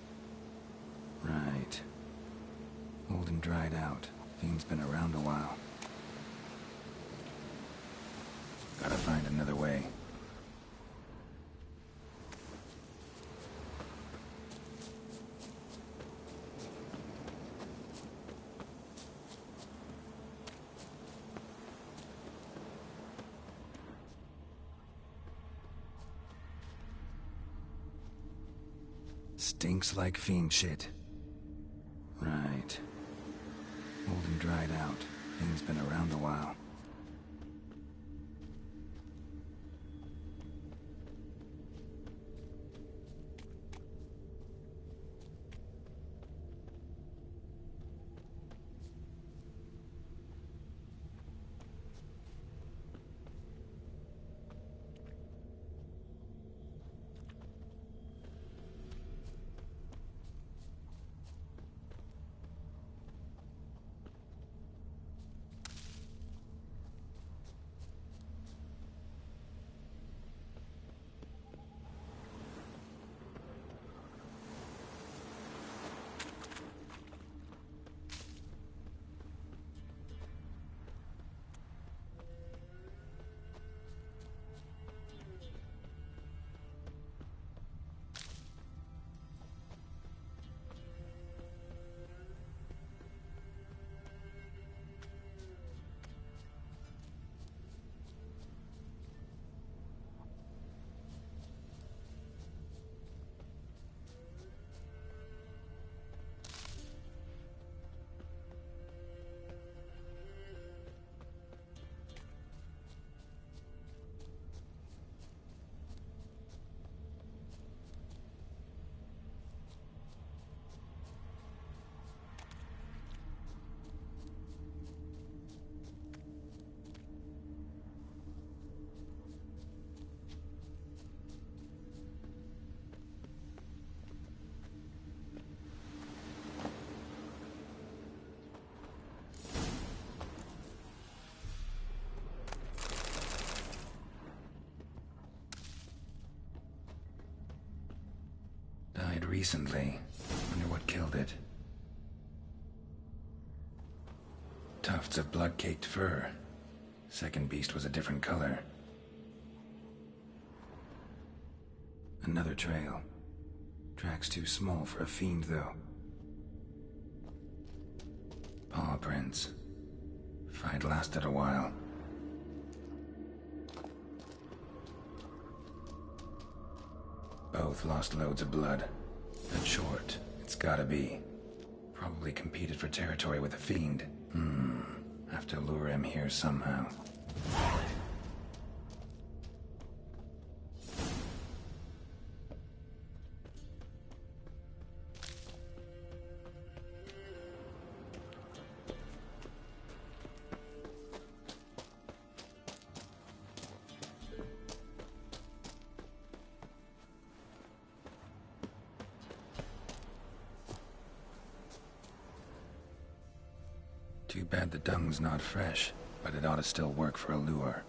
Right. Old and dried out. Fiend's been around a while. Gotta find another way. Stinks like fiend shit. Right. Old and dried out. Thing's been around a while. Died recently. Wonder what killed it. Tufts of blood-caked fur. Second beast was a different color. Another trail. Track's too small for a fiend, though. Paw prints. Fight lasted a while. Both lost loads of blood. But short, it's gotta be. Probably competed for territory with a fiend. Have to lure him here somehow. Too bad the dung's not fresh, but it ought to still work for a lure.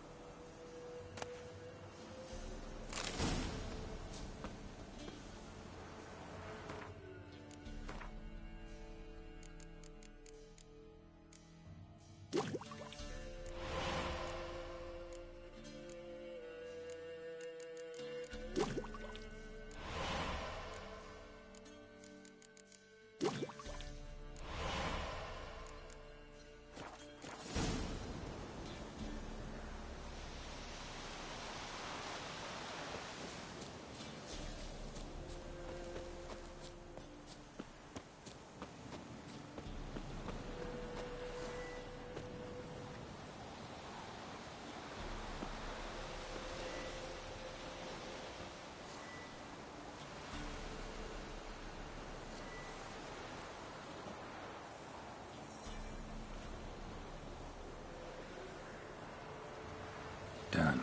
Done.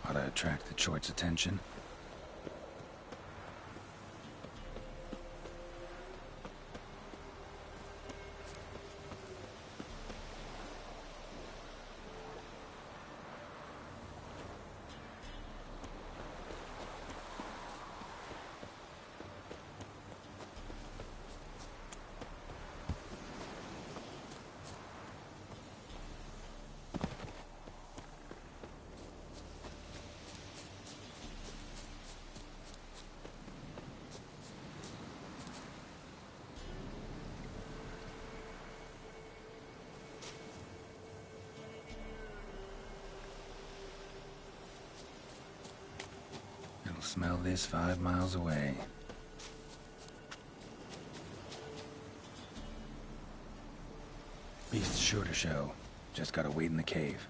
Ought to attract the Choit's attention. Smell this 5 miles away. sure to show. Just gotta wait in the cave.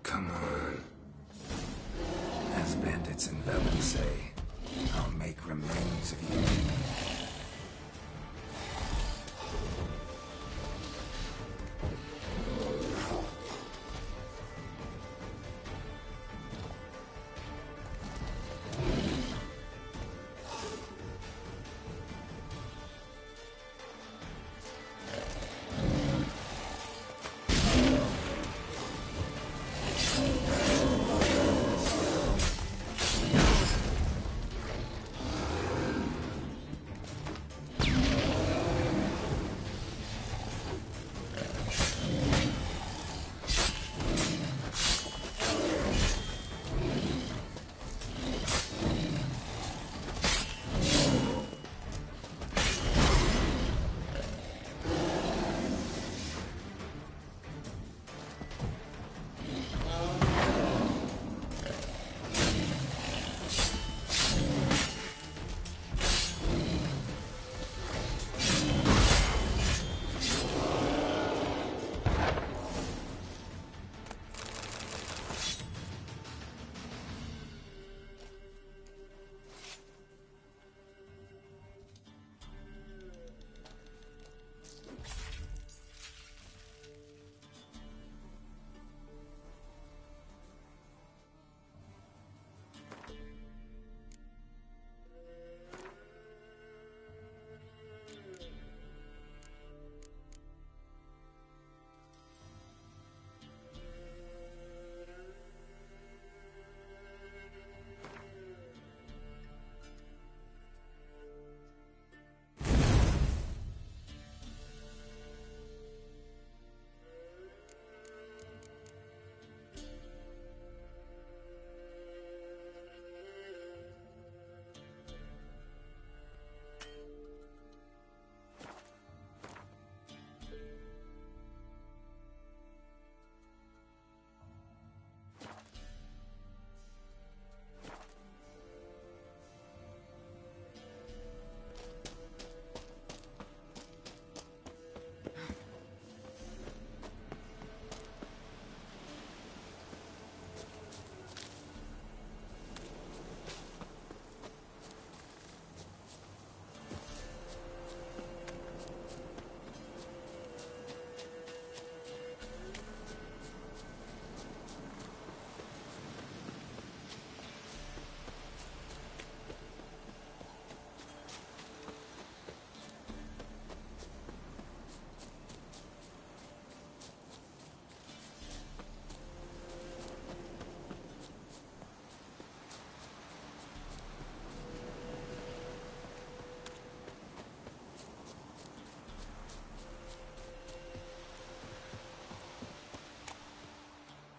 Come on. As bandits in Velen say, I'll make remains of you.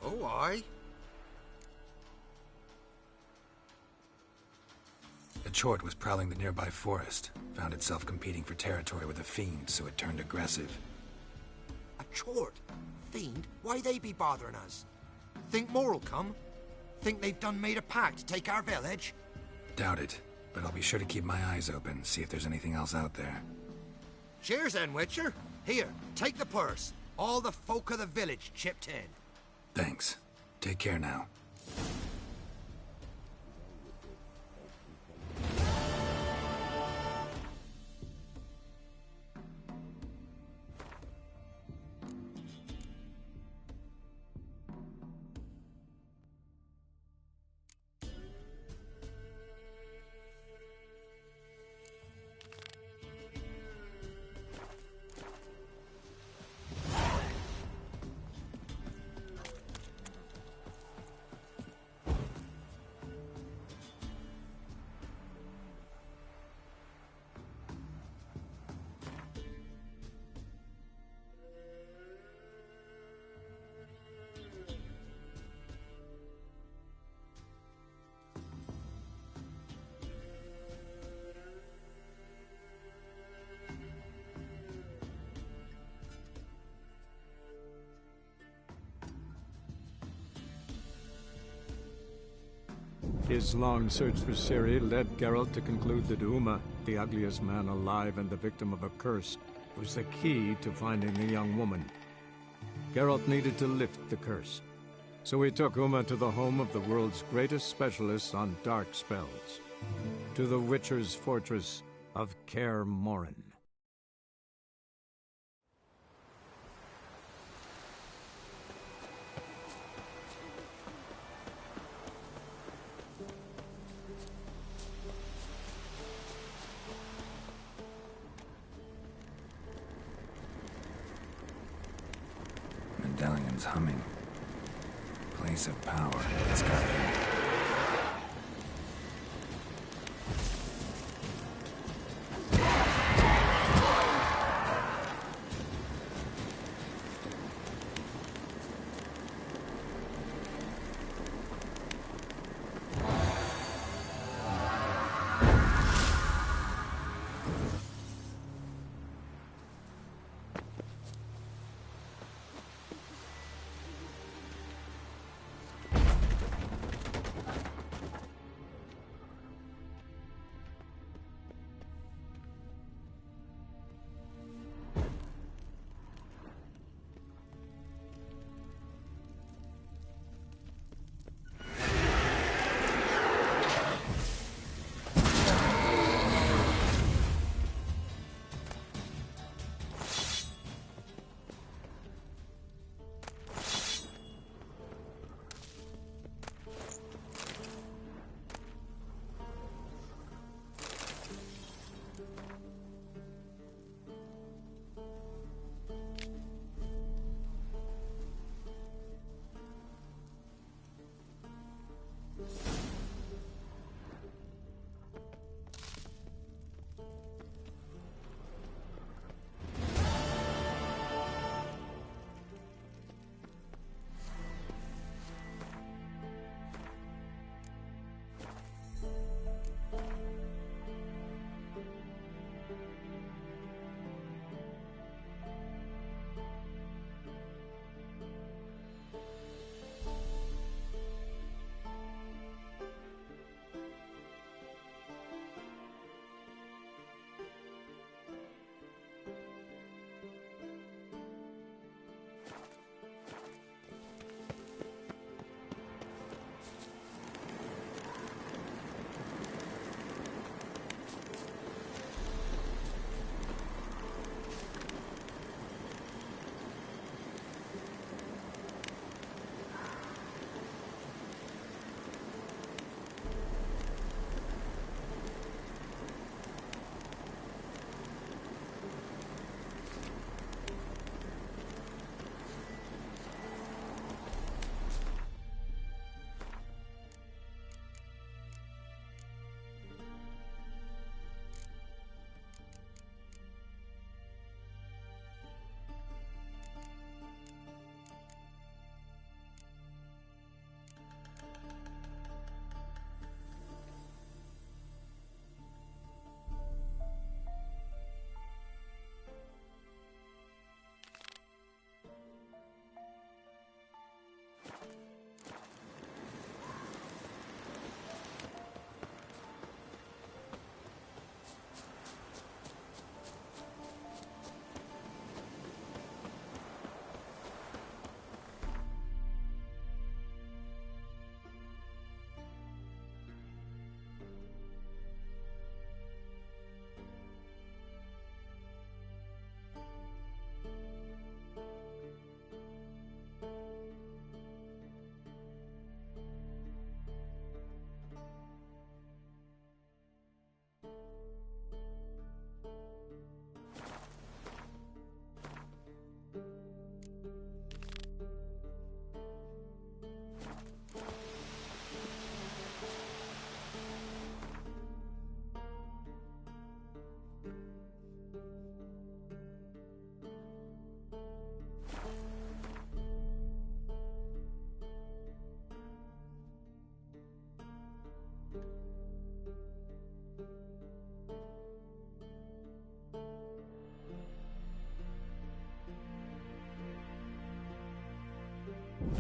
Oh, aye. A chort was prowling the nearby forest, found itself competing for territory with a fiend, so it turned aggressive. A chort? Fiend? Why they be bothering us? Think more'll come? Think they've done made a pact to take our village? Doubt it, but I'll be sure to keep my eyes open, see if there's anything else out there. Cheers then, Witcher. Here, take the purse. All the folk of the village chipped in. Thanks. Take care now. His long search for Ciri led Geralt to conclude that Uma, the ugliest man alive and the victim of a curse, was the key to finding the young woman. Geralt needed to lift the curse, so he took Uma to the home of the world's greatest specialist on dark spells, to the Witcher's fortress of Kaer Morhen. Medallion's humming. Place of power. It's gotta be.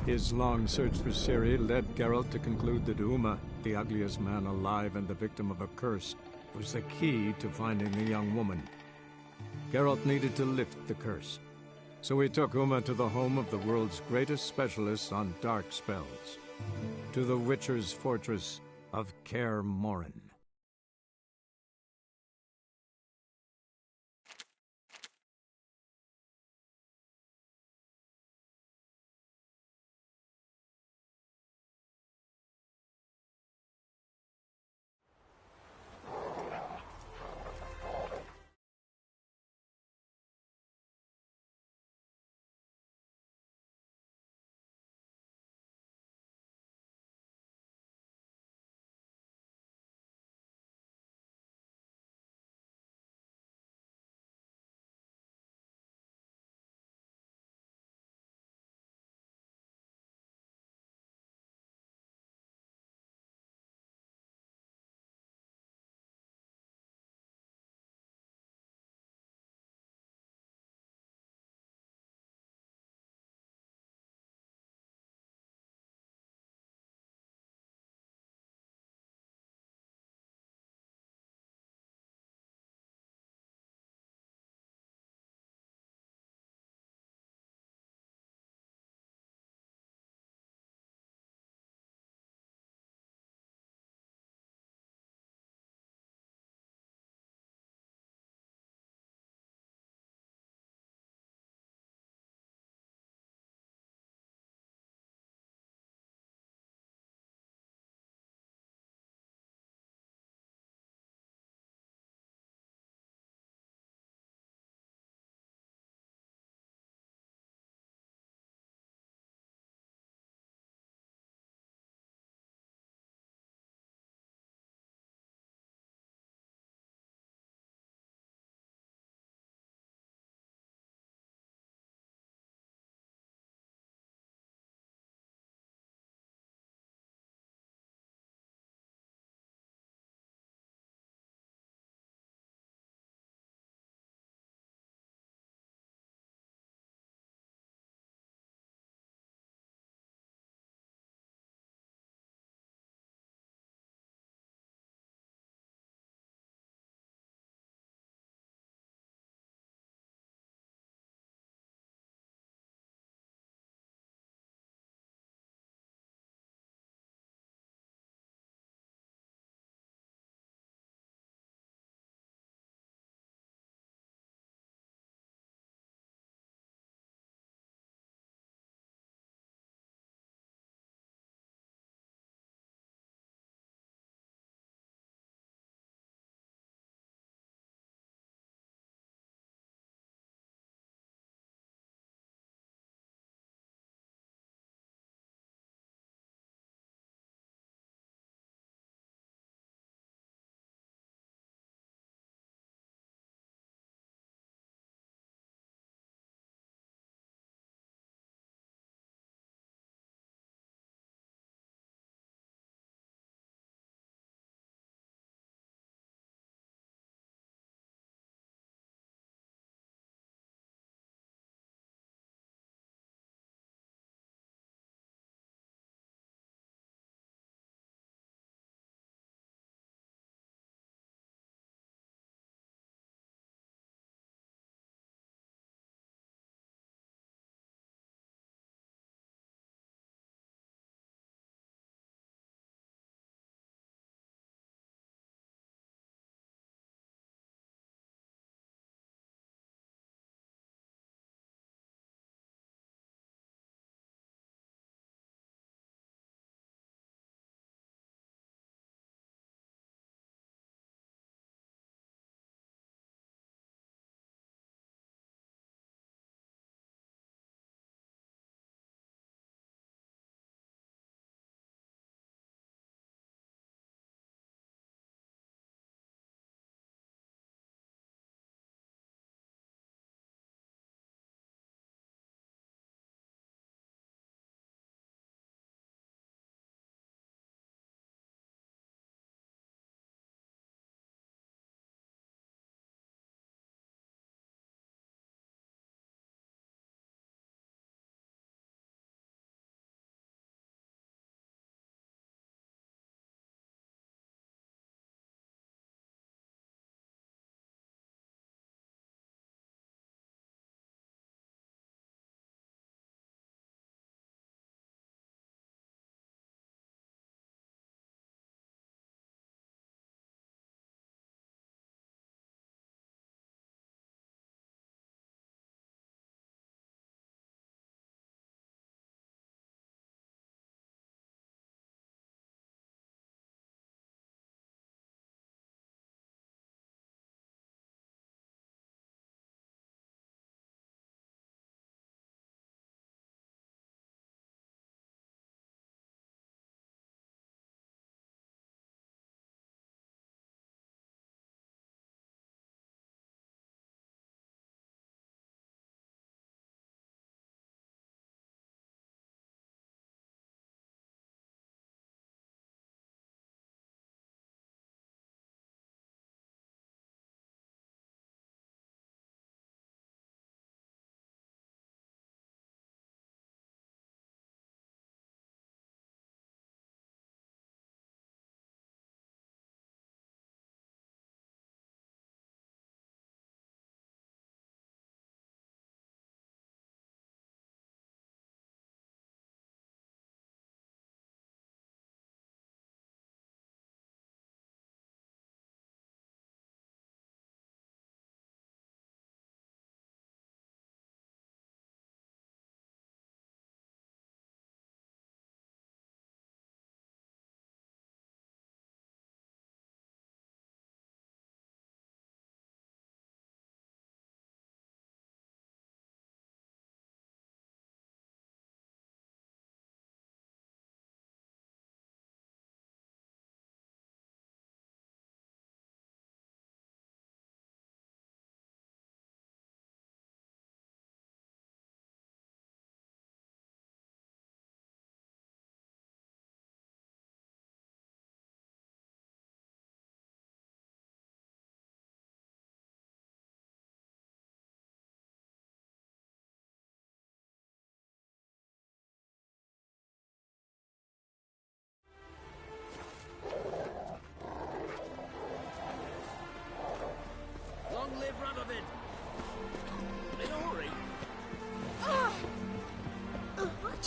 His long search for Ciri led Geralt to conclude that Uma, the ugliest man alive and the victim of a curse, was the key to finding the young woman. Geralt needed to lift the curse, so he took Uma to the home of the world's greatest specialist on dark spells, to the Witcher's fortress of Kaer Morhen.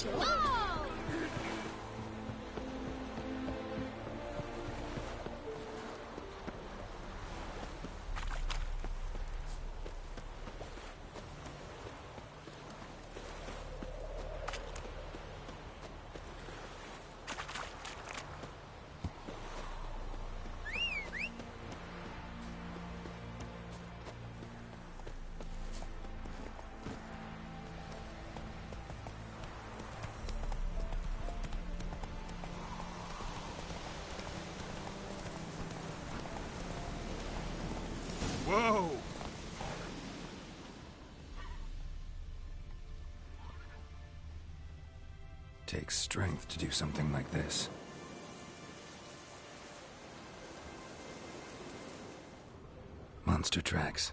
witches. Whoa! Takes strength to do something like this. Monster tracks.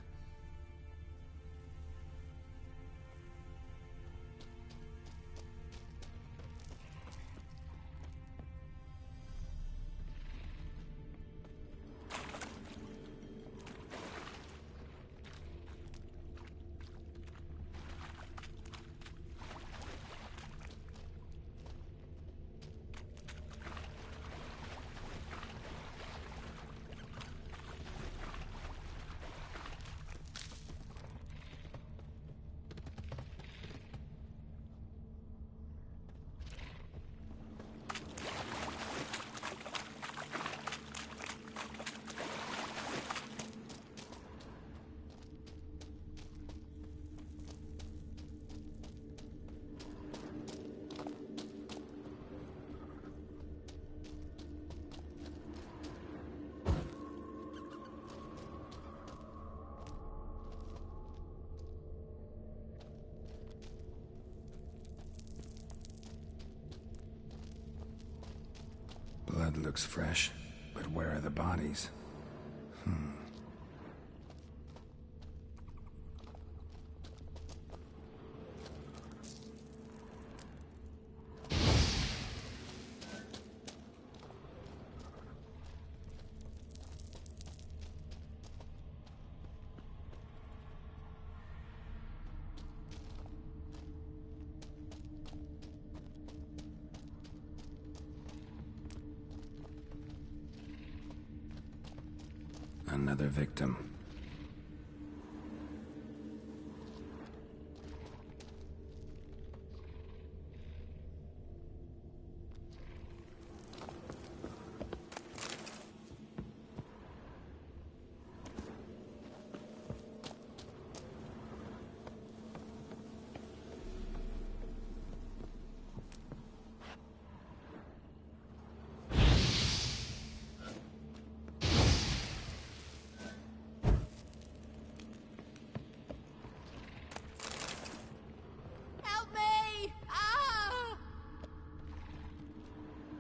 Blood looks fresh, but where are the bodies? Another victim.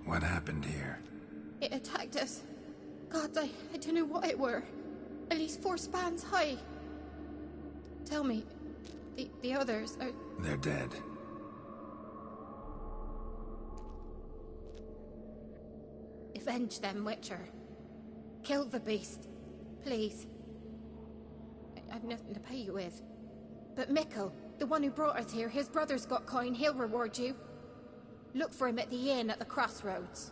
What happened here? It attacked us. God, I don't know what it were. At least 4 spans high. Tell me, the others are... They're dead. Avenge them, Witcher. Kill the beast. Please. I've nothing to pay you with. But Mikkel, the one who brought us here, his brother's got coin, he'll reward you. Look for him at the inn at the crossroads.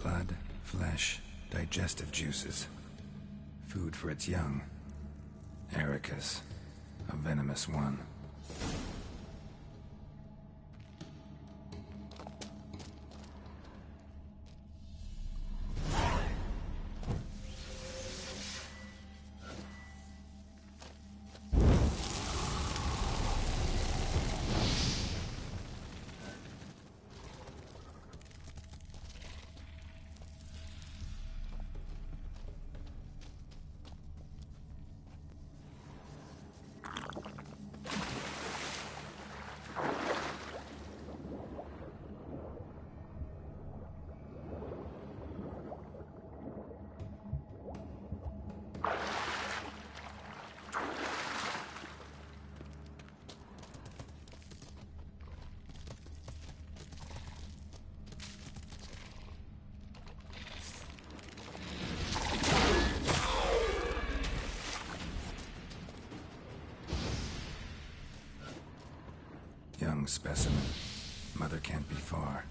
Blood, flesh, digestive juices. Food for its young. Ericus, a venomous one. Young specimen. Mother can't be far.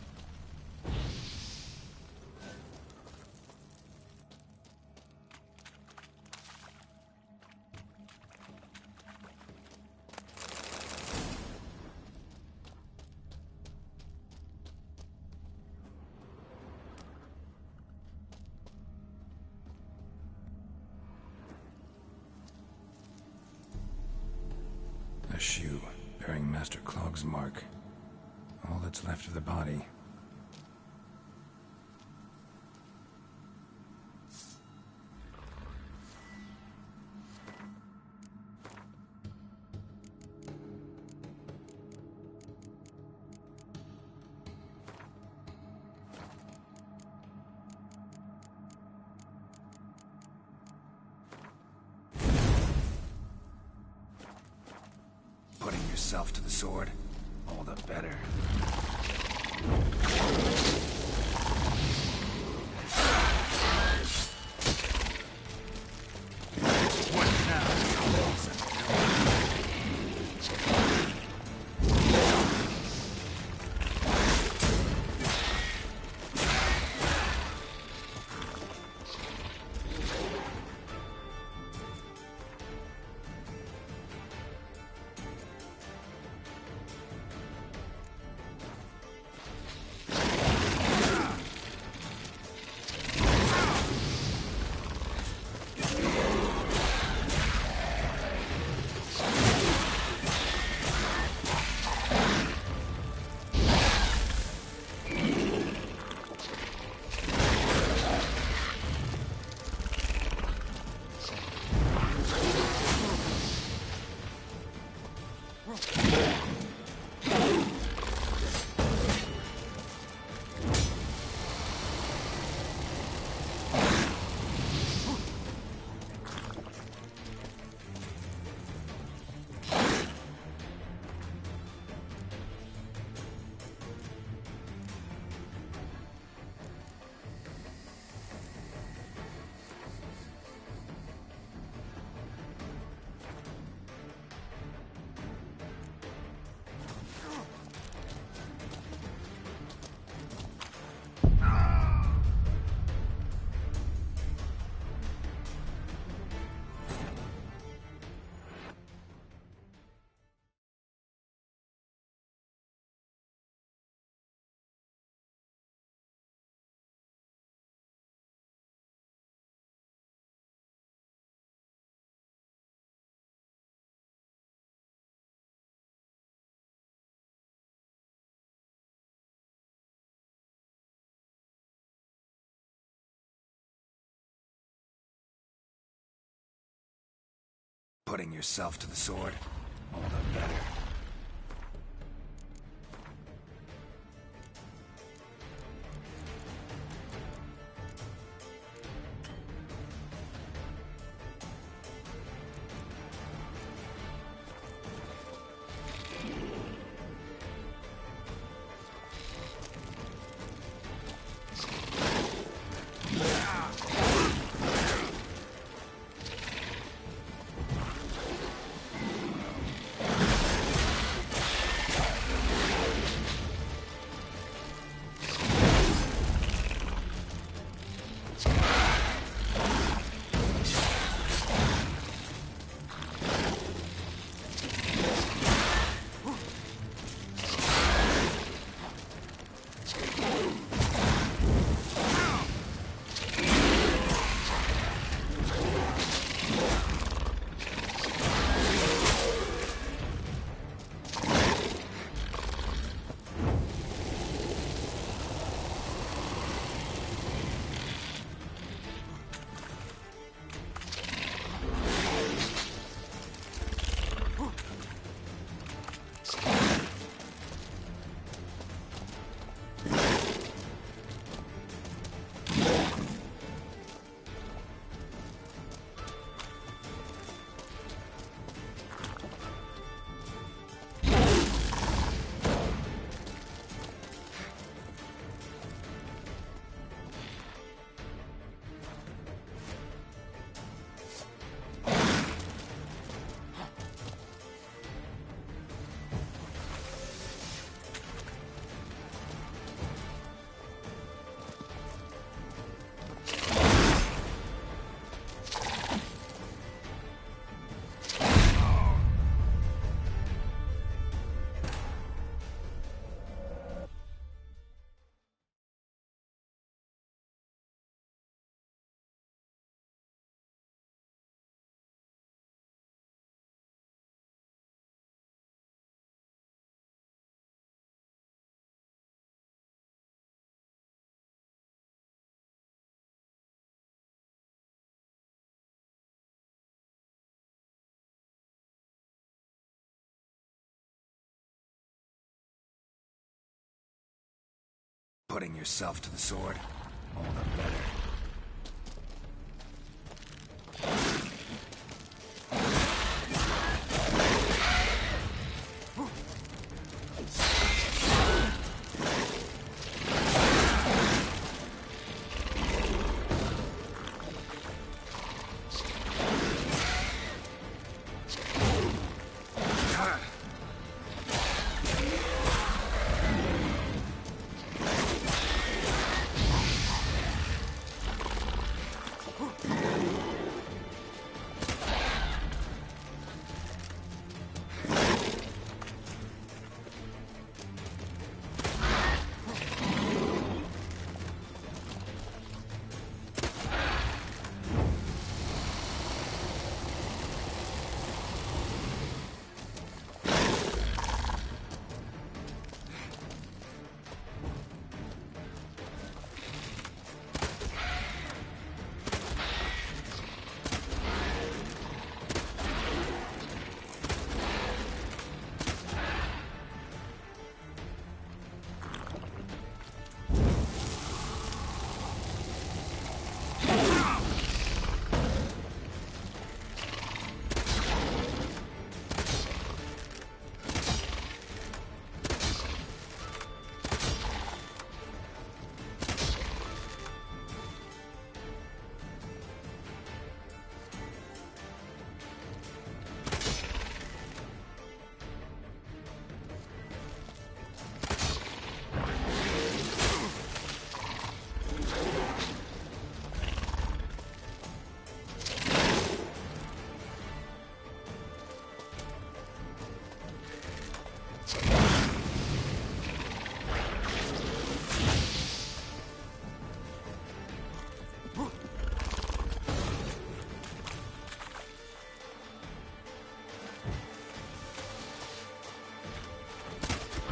A shoe bearing Master Clog's mark. All that's left of the body. Putting yourself to the sword, all the better. Putting yourself to the sword, all the better. Putting yourself to the sword, all the better.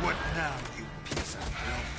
What now, you piece of filth?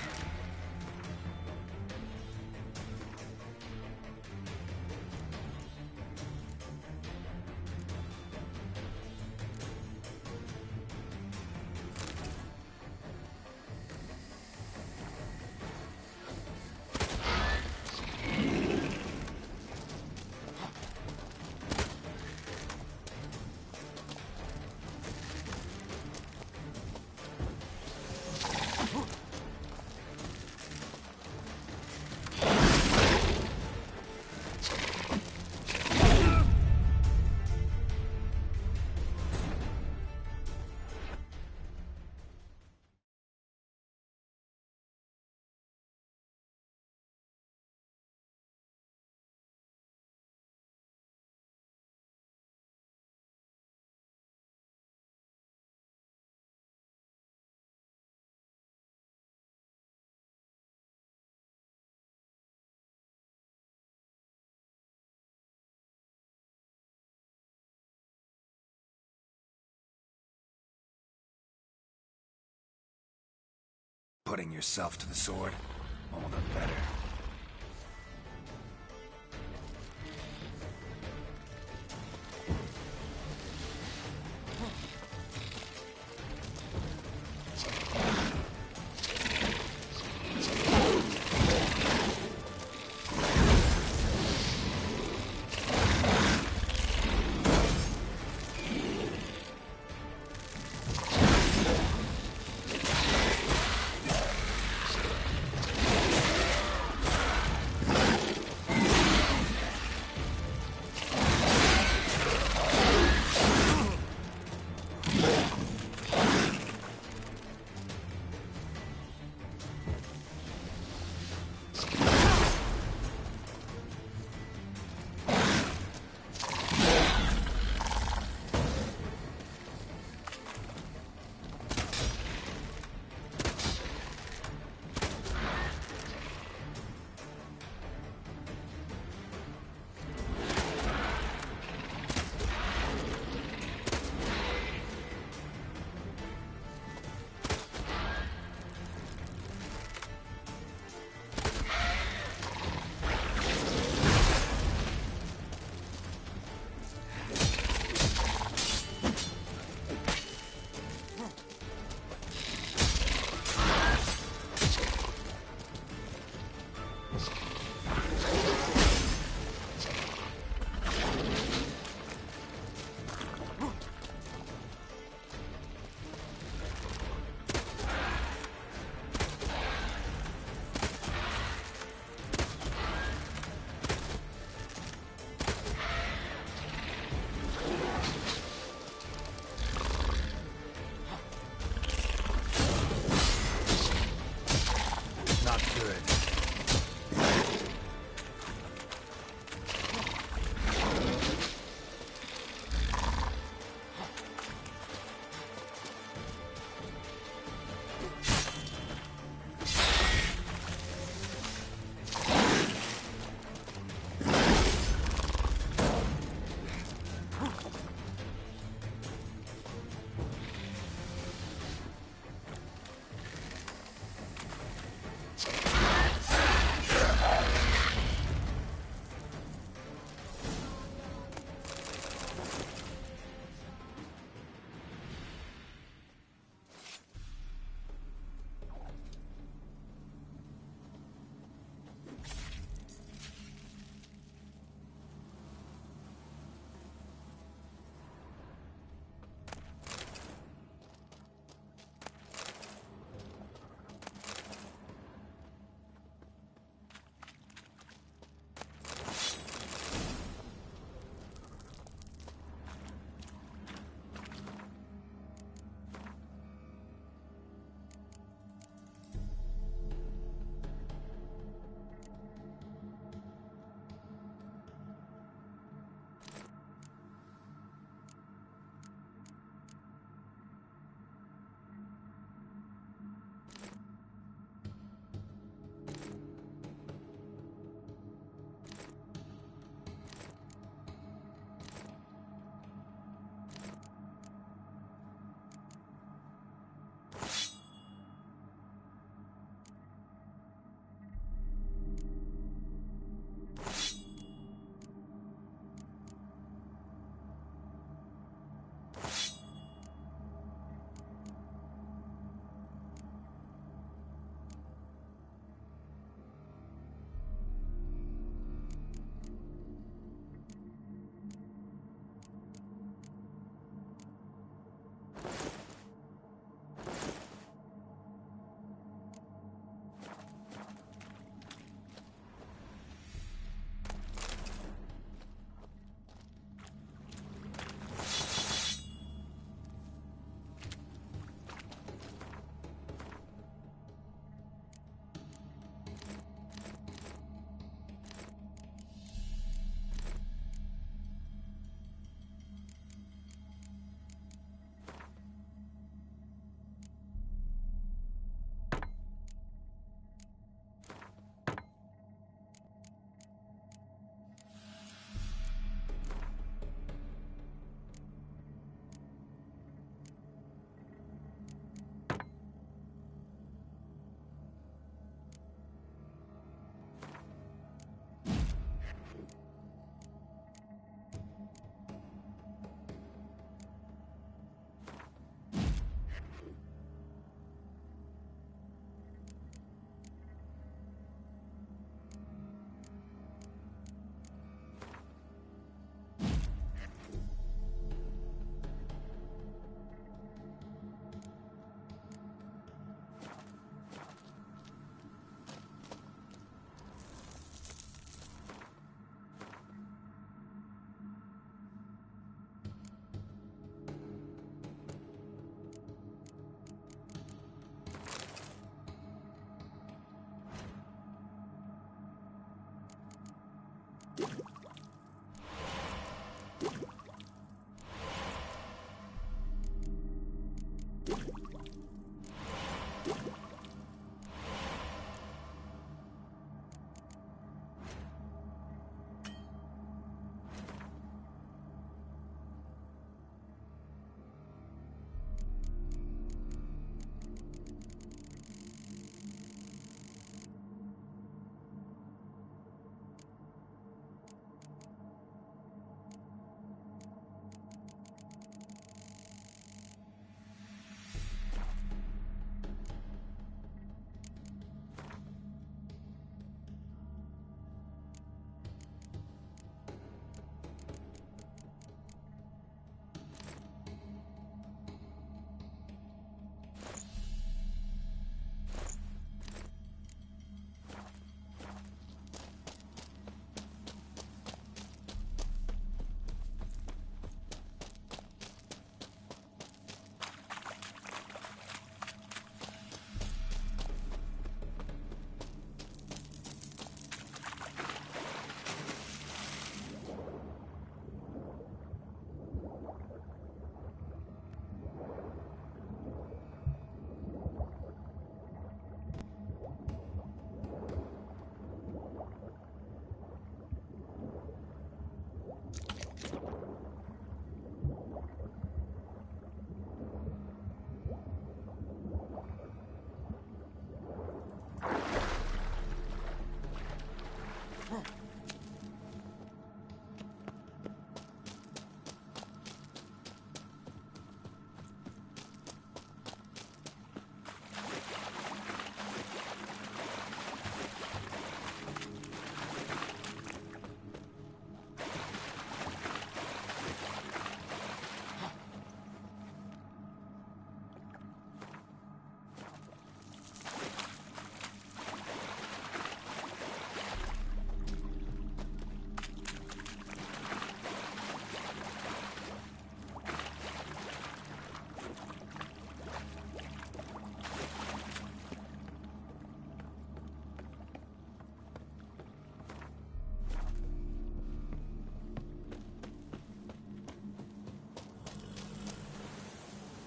Putting yourself to the sword, all the better.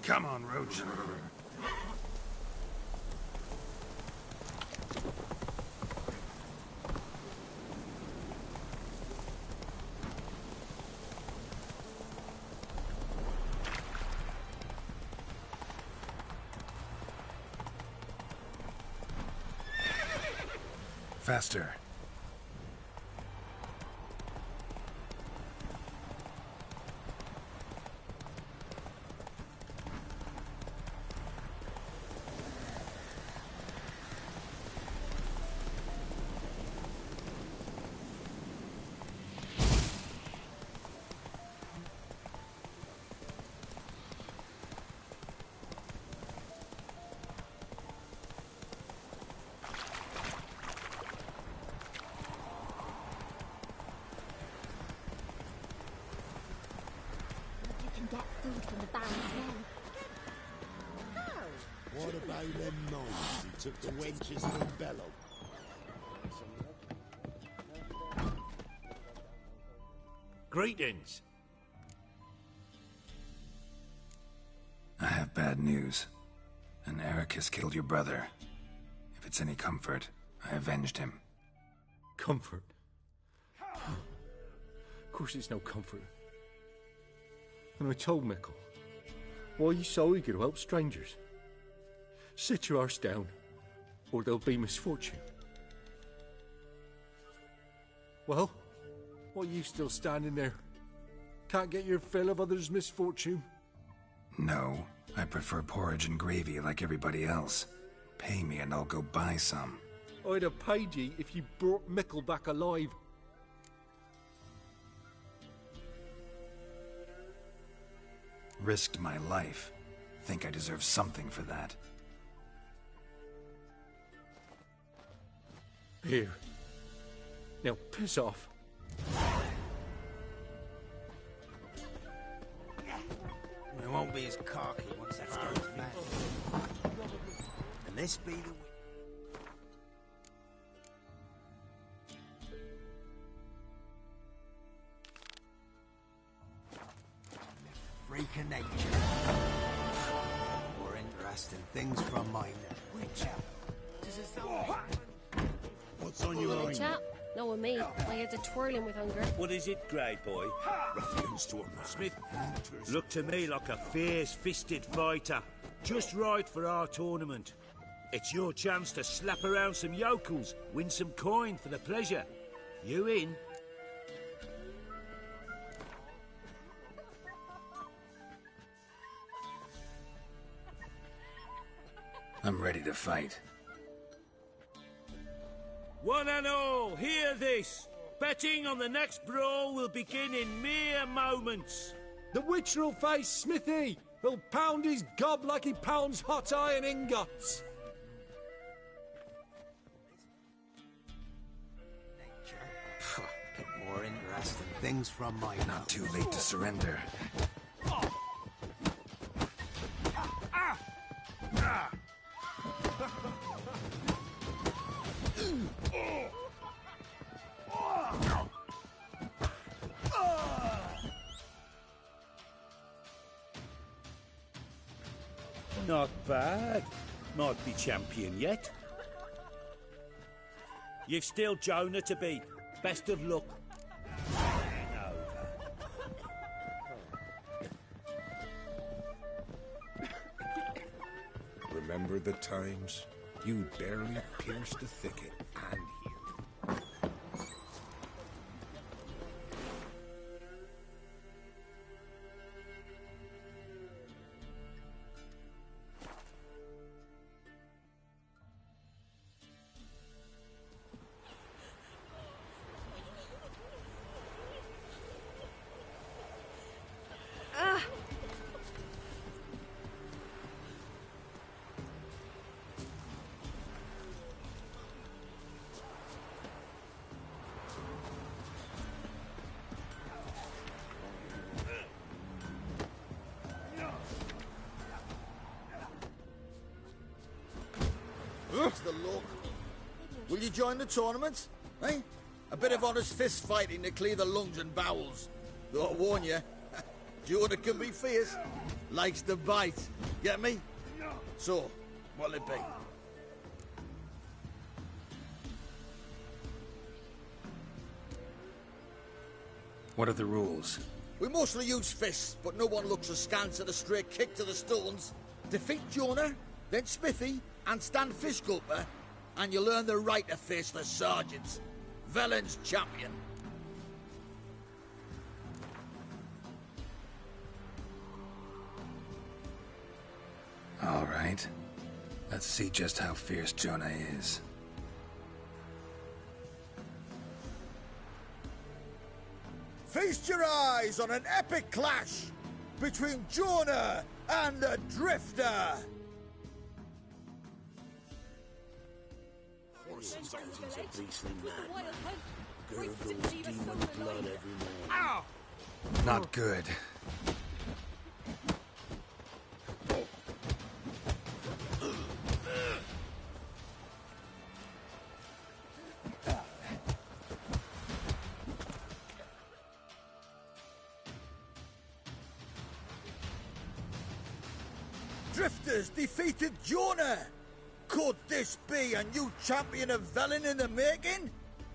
Come on, Roach. Faster. Get food from the Baron's men. What about them knives who took the wenches from Bellow? Greetings. I have bad news. An Eric has killed your brother. If it's any comfort, I avenged him. Comfort? Of course it's no comfort. And I told Mikkel, why you so eager to help strangers? Sit your arse down, or there'll be misfortune. Well, why are you still standing there? Can't get your fill of others' misfortune? No, I prefer porridge and gravy like everybody else. Pay me and I'll go buy some. I'd have paid ye if you brought Mikkel back alive. Risked my life. Think I deserve something for that. Here. Now piss off. We won't be as cocky once that's done flat. And this be the... freak of nature. More interesting things from my witch. What's on your Hello, mind? chap. No, with me. My head's a twirling with hunger. What is it, Grey Boy? Ruffians to a man. Smith, look to me like a fierce-fisted fighter. Just right for our tournament. It's your chance to slap around some yokels, win some coin for the pleasure. You in? I'm ready to fight. One and all, hear this. Betting on the next brawl will begin in mere moments. The Witcher'll face Smithy. He'll pound his gob like he pounds hot iron ingots. Get more interesting things from my... Not too late to surrender. Not bad. Might be champion yet. You've still Jonah to beat. Best of luck. Remember the times? You barely pierced a thicket, and here. the luck. Will you join the tournament? Eh? A bit of honest fist fighting to clear the lungs and bowels. Though I warn you, Jonah can be fierce. Likes to bite. Get me? So, what'll it be? What are the rules? We mostly use fists, but no one looks askance at a straight kick to the stones. Defeat Jonah, then Smithy, and stand Fishgulper, and you'll earn the right to face the sergeants. Velen's champion. All right. Let's see just how fierce Jonah is. Feast your eyes on an epic clash between Jonah and the Drifter. Horses cause he's a beastly madman. Gurgles demon blood every morning. Ow! Not good. Drifters defeated Jonah! Could this be a new champion of Velen in the making?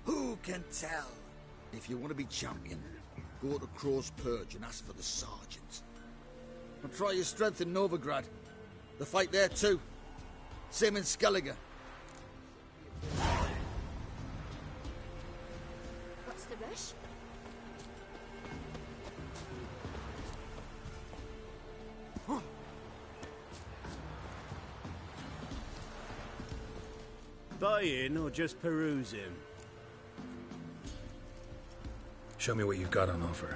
Who can tell? If you want to be champion, go to Crow's Purge and ask for the sergeant. And try your strength in Novigrad. The fight there too. Same in Skellige. What's the rush? Buying or just perusing? Show me what you've got on offer.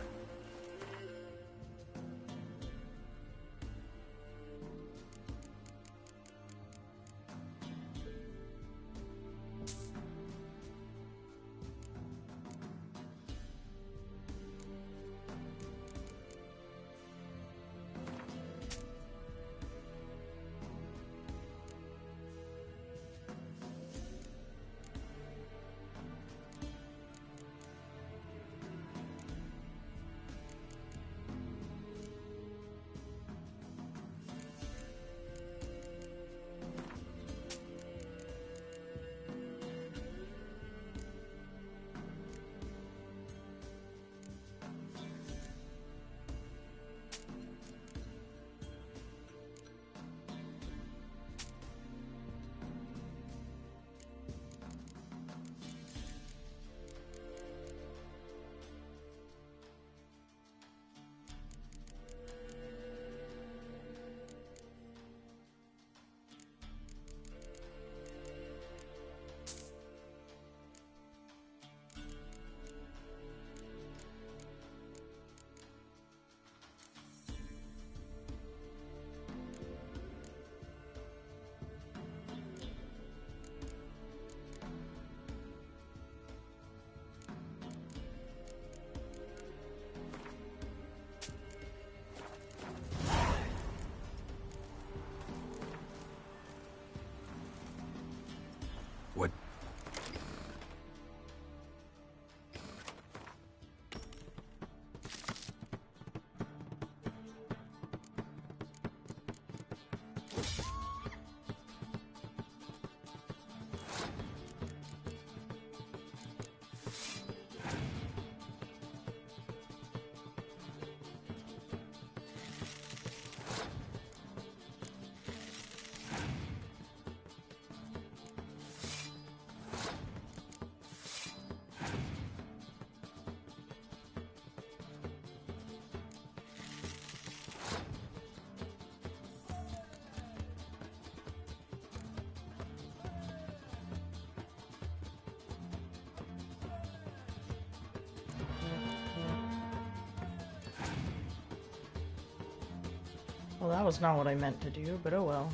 What? Well, that was not what I meant to do, but oh well.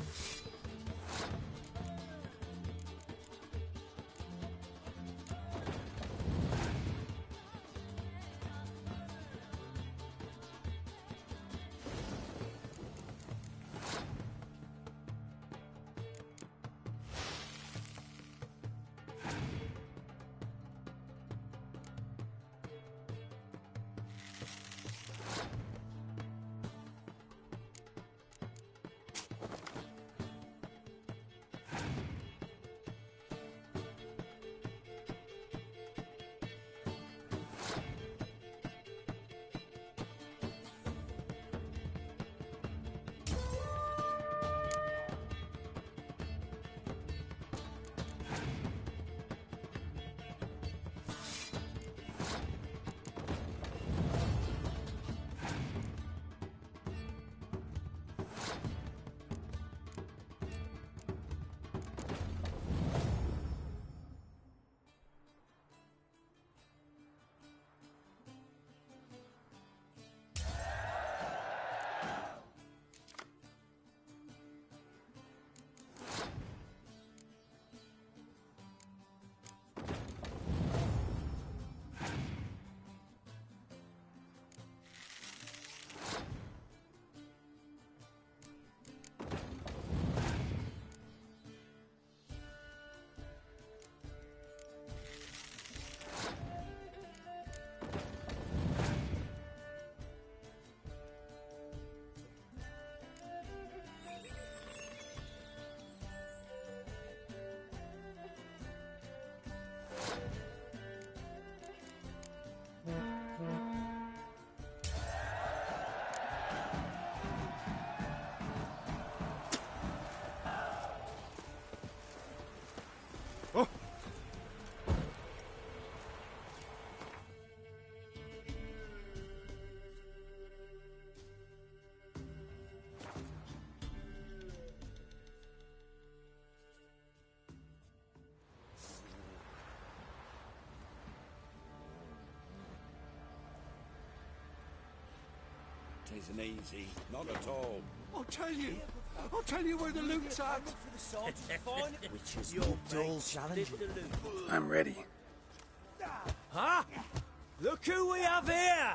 Tisn't easy, not at all. I'll tell you where the loot's at. Which is your dull challenge. I'm ready. Huh? Look who we have here!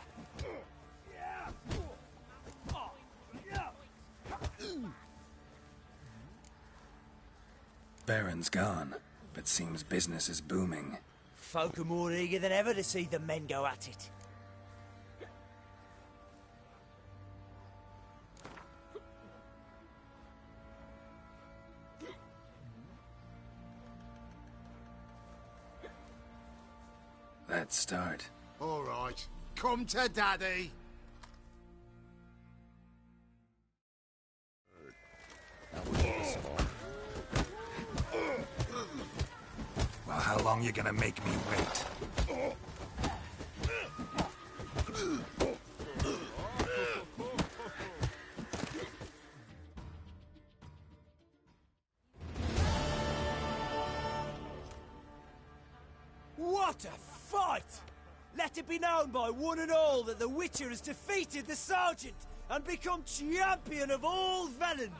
Baron's gone, but seems business is booming. Folk are more eager than ever to see the men go at it. Let's start. All right, come to Daddy. Well, how long you gonna make me wait? What a fight! Let it be known by one and all that the Witcher has defeated the Sergeant and become champion of all Velen.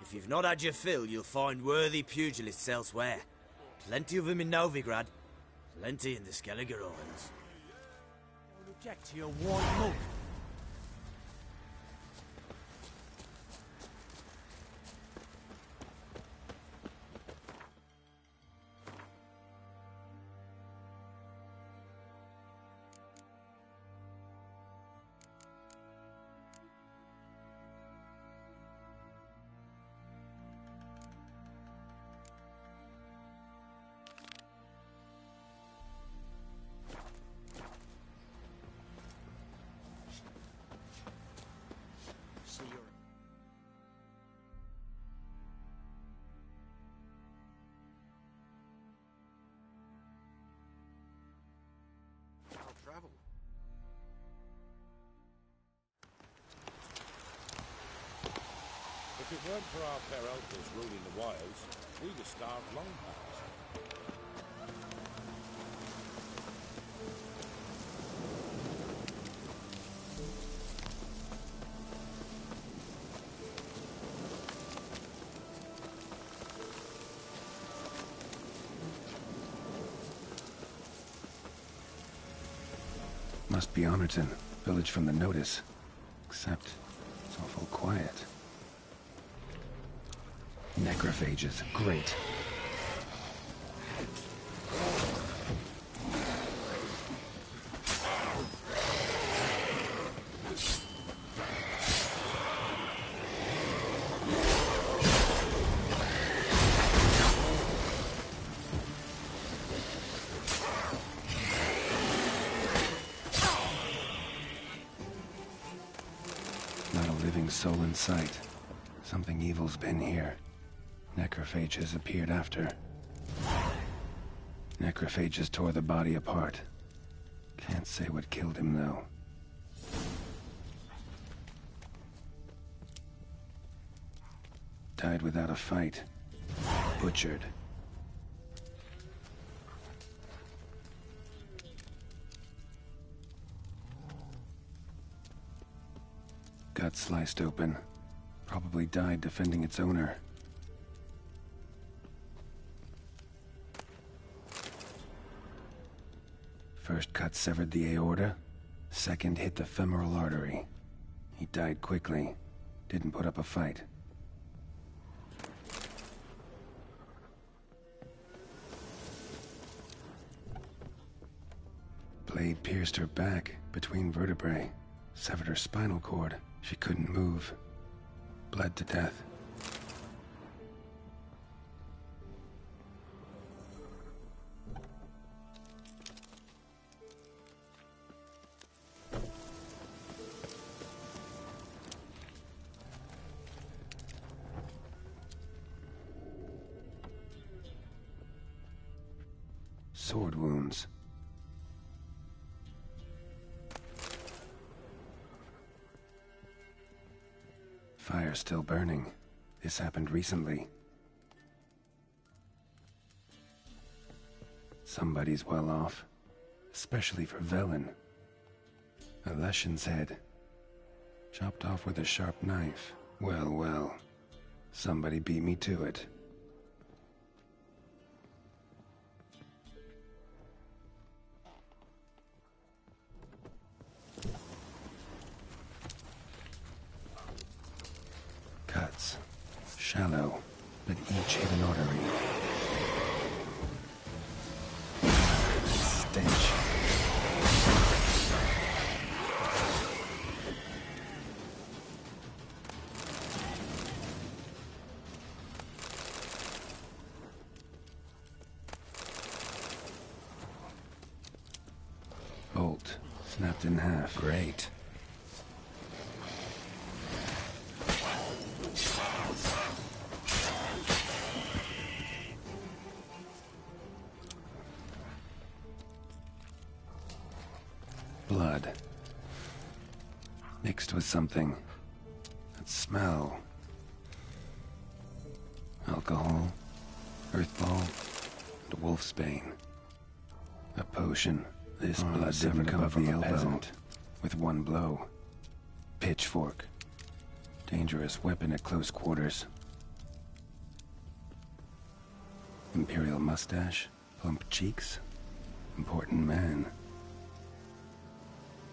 If you've not had your fill, you'll find worthy pugilists elsewhere. Plenty of them in Novigrad, plenty in the Skelliger Isles. Don't object to your white mug. Travel. If it weren't for our fair uncles ruling the wilds, we'd have starved long past. Must be Honorton, village from the notice. Except, it's awful quiet. Necrophages, great. Not a living soul in sight. Something evil's been here. Necrophages appeared after. Necrophages tore the body apart. Can't say what killed him, though. Died without a fight. Butchered. Gut sliced open. Probably died defending its owner. First cut severed the aorta. Second hit the femoral artery. He died quickly. Didn't put up a fight. Blade pierced her back, between vertebrae. Severed her spinal cord. She couldn't move. Bled to death. Sword wounds. Fire still burning. This happened recently. Somebody's well off. Especially for Velen. A Leshen's head. Chopped off with a sharp knife. Well, well. Somebody beat me to it. Cuts. Shallow, but each hit an artery. Stench. Bolt. Snapped in half. Great. Blood. Mixed with something. That smell. Alcohol. Earthball. And wolfsbane. A potion. This blood didn't come from a peasant. With one blow. Pitchfork. Dangerous weapon at close quarters. Imperial mustache. Plump cheeks. Important man.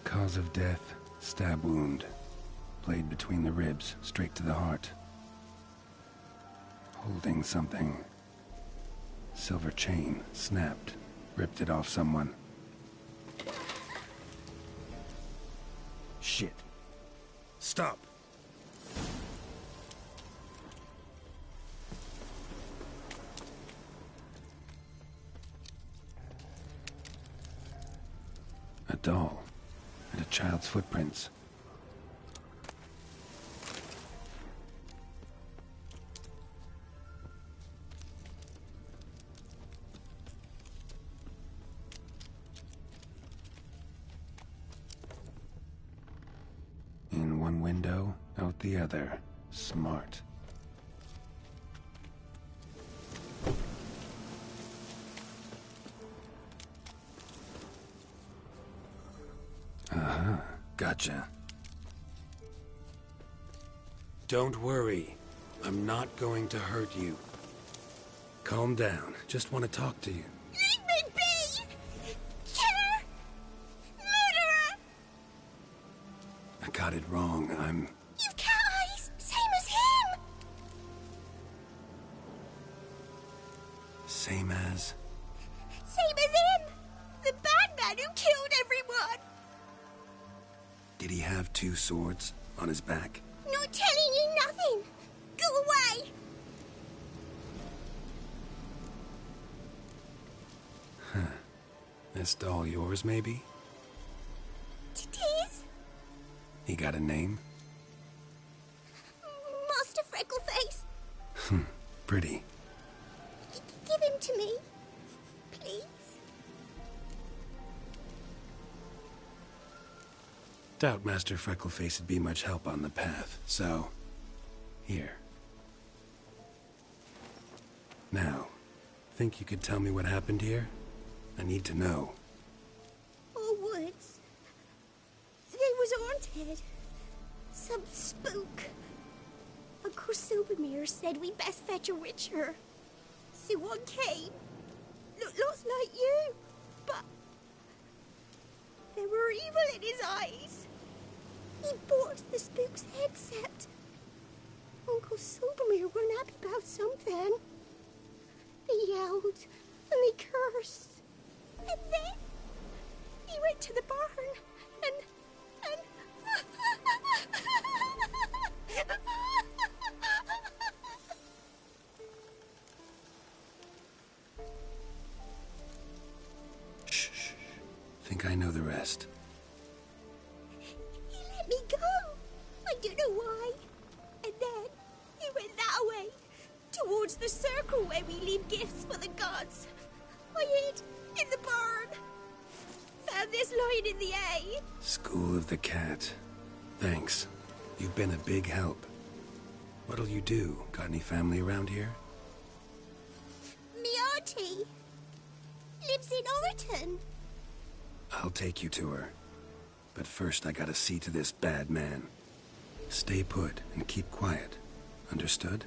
Cause of death, stab wound. Blade between the ribs, straight to the heart. Holding something. Silver chain, snapped. Ripped it off someone. Shit. Stop. A doll. And a child's footprints. In one window, out the other. Smart. Gotcha. Don't worry. I'm not going to hurt you. Calm down. Just want to talk to you. Leave me be! Killer! Murderer! I got it wrong. You've cat eyes, same as him! Same as? Same as him! The bad man who killed everyone! Did he have two swords on his back? Not telling you nothing! Go away! Huh. This doll yours, maybe? It is? He got a name? Master Freckleface. Pretty. Give him to me. Please. Doubt Master Freckleface would be much help on the path, so... Here. Now, think you could tell me what happened here? I need to know. All woods. They was haunted. Some spook. Uncle Silvermere said we best fetch a witcher. So one came. Looked lots like you, but... there were evil in his eyes. He bought the spook's headset. Uncle Silvermere weren't happy about something. They yelled and they cursed. And then he went to the barn and Shh. Think I know the rest. He let me go. I don't know why. And then he went that way, towards the circle where we leave gifts for the gods. I hid in the barn. Found this lying in the hay. School of the Cat. Thanks. You've been a big help. What'll you do? Got any family around here? Me auntie lives in Overton. I'll take you to her. But first I gotta see to this bad man. Stay put and keep quiet. Understood?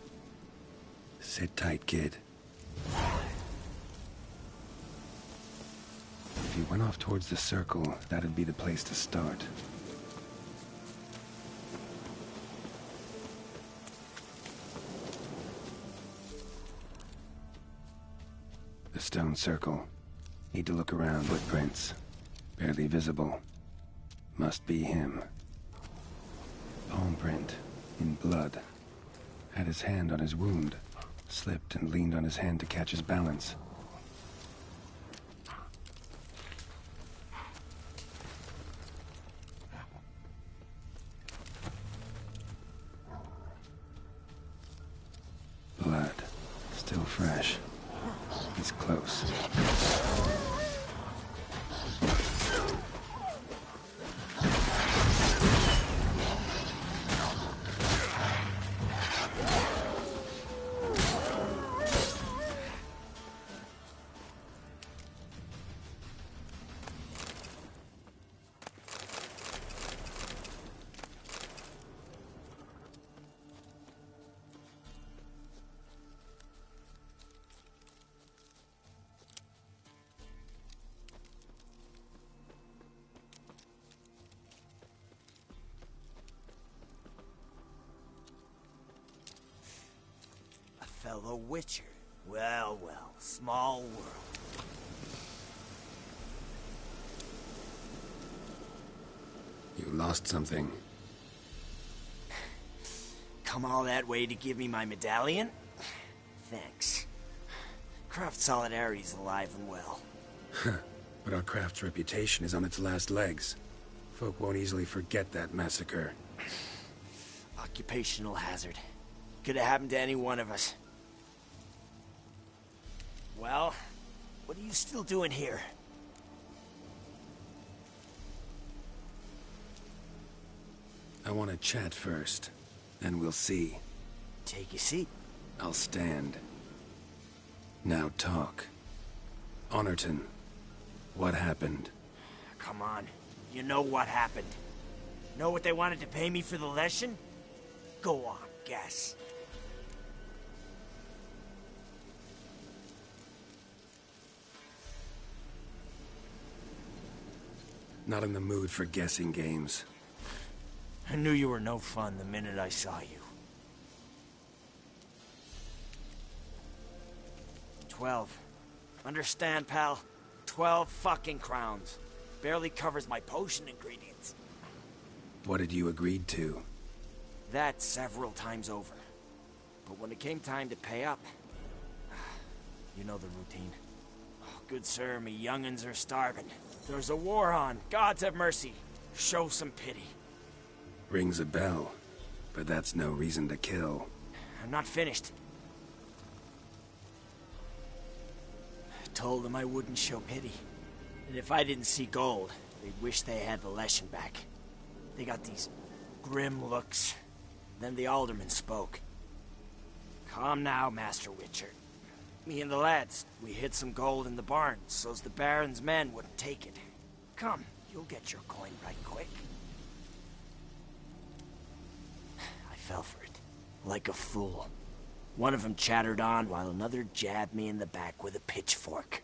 Sit tight, kid. If you went off towards the circle, that'd be the place to start. The stone circle. Need to look around. Footprints. Barely visible. Must be him. Palm print. In blood. Had his hand on his wound. Slipped and leaned on his hand to catch his balance. Blood. Still fresh. He's close. Fellow Witcher. Well, well, small world. You lost something. Come all that way to give me my medallion? Thanks. Craft Solidarity's alive and well. But our craft's reputation is on its last legs. Folk won't easily forget that massacre. Occupational hazard. Could have happened to any one of us. Well, what are you still doing here? I want to chat first, then we'll see. Take a seat. I'll stand. Now talk. Honorton, what happened? Come on. You know what happened. Know what they wanted to pay me for the lesson? Go on, guess. Not in the mood for guessing games. I knew you were no fun the minute I saw you. 12. Understand, pal? 12 fucking crowns. Barely covers my potion ingredients. What had you agreed to? That several times over. But when it came time to pay up... You know the routine. Oh, good sir, me young'uns are starving. There's a war on. Gods have mercy. Show some pity. Rings a bell, but that's no reason to kill. I'm not finished. I told them I wouldn't show pity. And if I didn't see gold, they'd wish they had the lesson back. They got these grim looks. Then the alderman spoke. Come now, Master Witcher. Me and the lads, we hid some gold in the barn, so's the Baron's men wouldn't take it. Come, you'll get your coin right quick. I fell for it, like a fool. One of them chattered on while another jabbed me in the back with a pitchfork.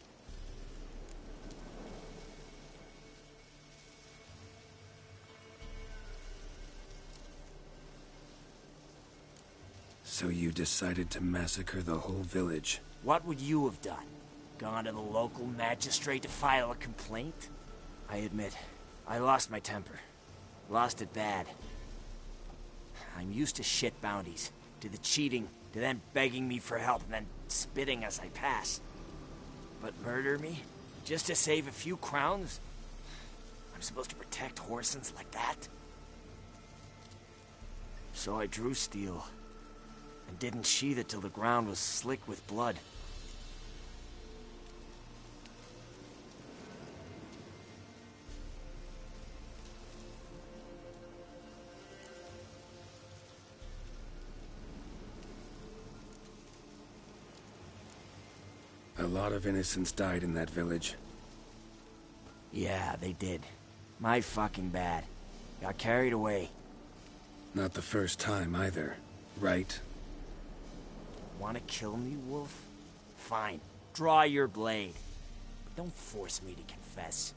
So you decided to massacre the whole village? What would you have done? Gone to the local magistrate to file a complaint? I admit, I lost my temper. Lost it bad. I'm used to shit bounties, to the cheating, to them begging me for help and then spitting as I pass. But murder me? Just to save a few crowns? I'm supposed to protect Horsens like that? So I drew steel, and didn't sheathe it till the ground was slick with blood. A lot of innocents died in that village. Yeah, they did. My fucking bad. Got carried away. Not the first time either, right? Want to kill me, Wolf? Fine. Draw your blade. But don't force me to confess.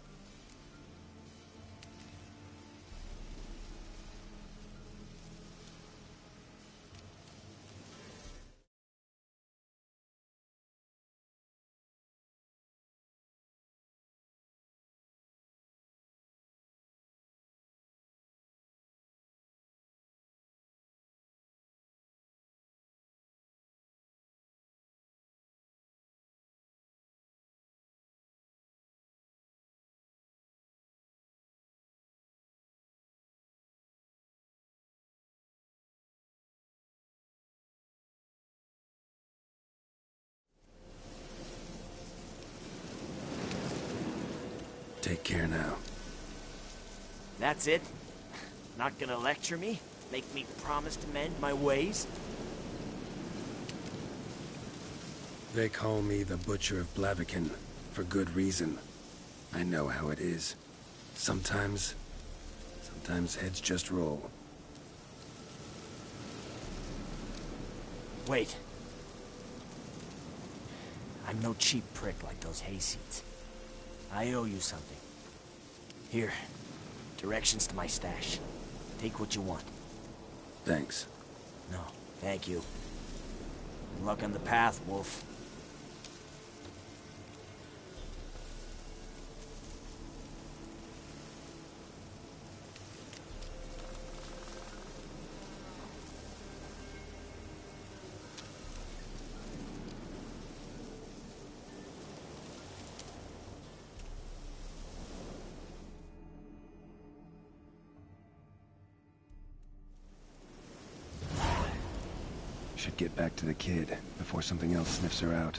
Take care now. That's it? Not gonna lecture me? Make me promise to mend my ways? They call me the Butcher of Blaviken, for good reason. I know how it is. Sometimes heads just roll. Wait. I'm no cheap prick like those hayseeds. I owe you something. Here, directions to my stash. Take what you want. Thanks. No, thank you. Good luck on the path, Wolf. Should get back to the kid before something else sniffs her out.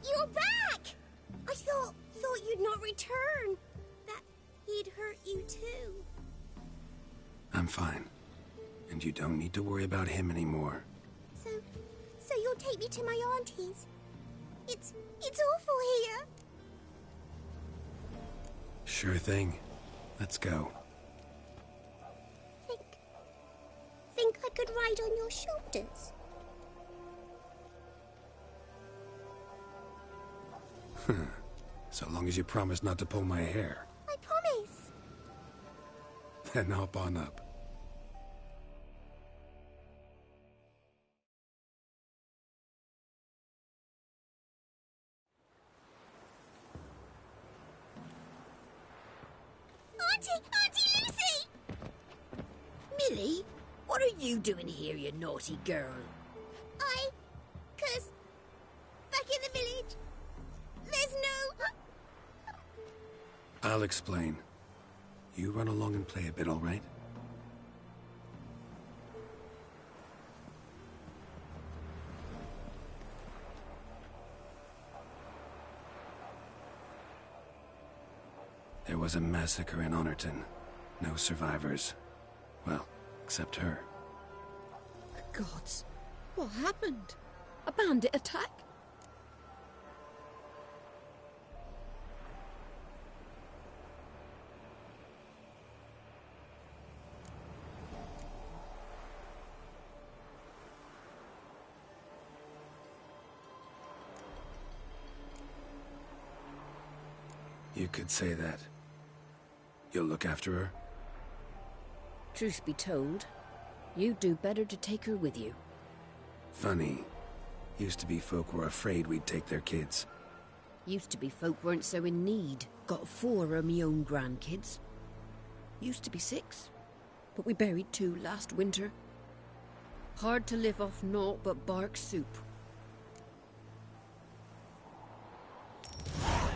You're back! I thought you'd not return. That he'd hurt you too. I'm fine. And you don't need to worry about him anymore. So you'll take me to my auntie's. It's awful here. Sure thing. Let's go. Think I could ride on your shoulders? So long as you promise not to pull my hair. I promise. Then hop on up. Auntie Lucy! Millie, what are you doing here, you naughty girl? 'Cause back in the village, there's no... I'll explain. You run along and play a bit, all right? There was a massacre in Honorton. No survivors. Well, except her. The gods, what happened? A bandit attack? You could say that. You'll look after her? Truth be told, you'd do better to take her with you. Funny. Used to be folk were afraid we'd take their kids. Used to be folk weren't so in need. Got 4 of me own grandkids. Used to be 6, but we buried 2 last winter. Hard to live off naught but bark soup.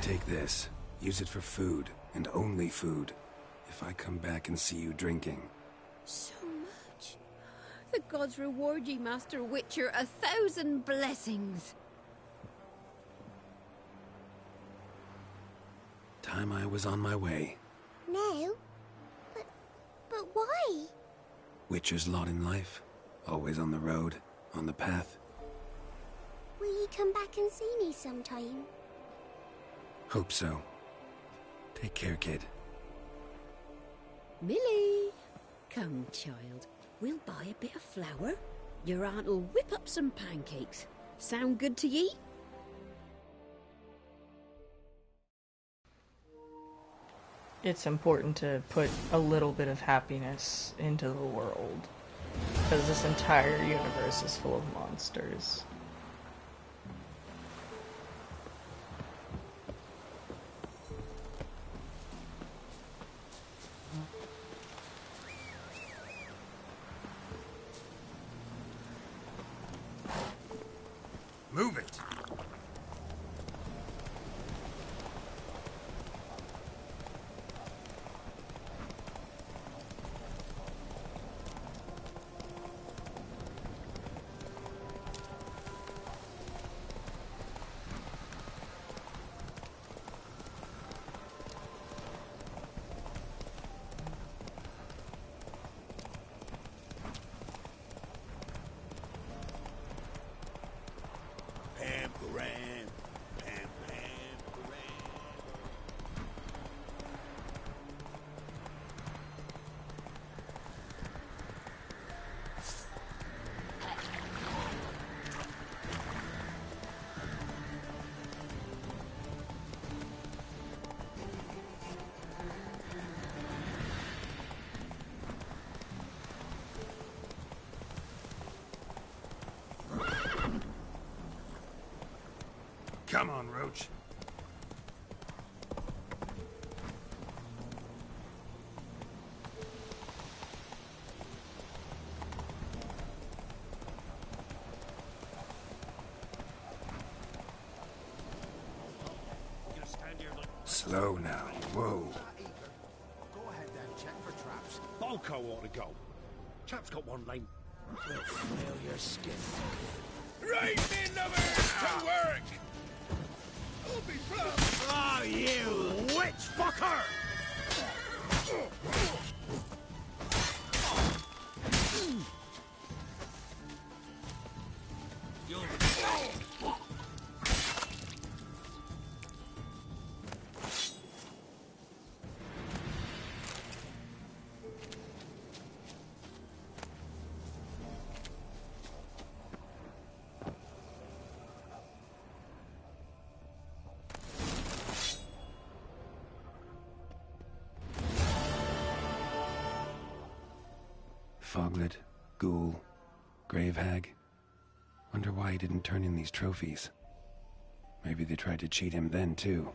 Take this. Use it for food, and only food. If I come back and see you drinking. So much. The gods reward ye, Master Witcher, 1,000 blessings. Time I was on my way. No. But why? Witcher's lot in life. Always on the road, on the path. Will you come back and see me sometime? Hope so. Take care, kid. Millie! Come, child. We'll buy a bit of flour. Your aunt'll whip up some pancakes. Sound good to ye? It's important to put a little bit of happiness into the world. Because this entire universe is full of monsters. Move it! Come on, Roach. Slow now. Whoa. Go ahead then, check for traps. Balco ought to go. Chap's got one line. We'll flail your skin. Right, men lovers, to work! Oh, you witch fucker! Foglet, Ghoul, Grave Hag. Wonder why he didn't turn in these trophies. Maybe they tried to cheat him then, too.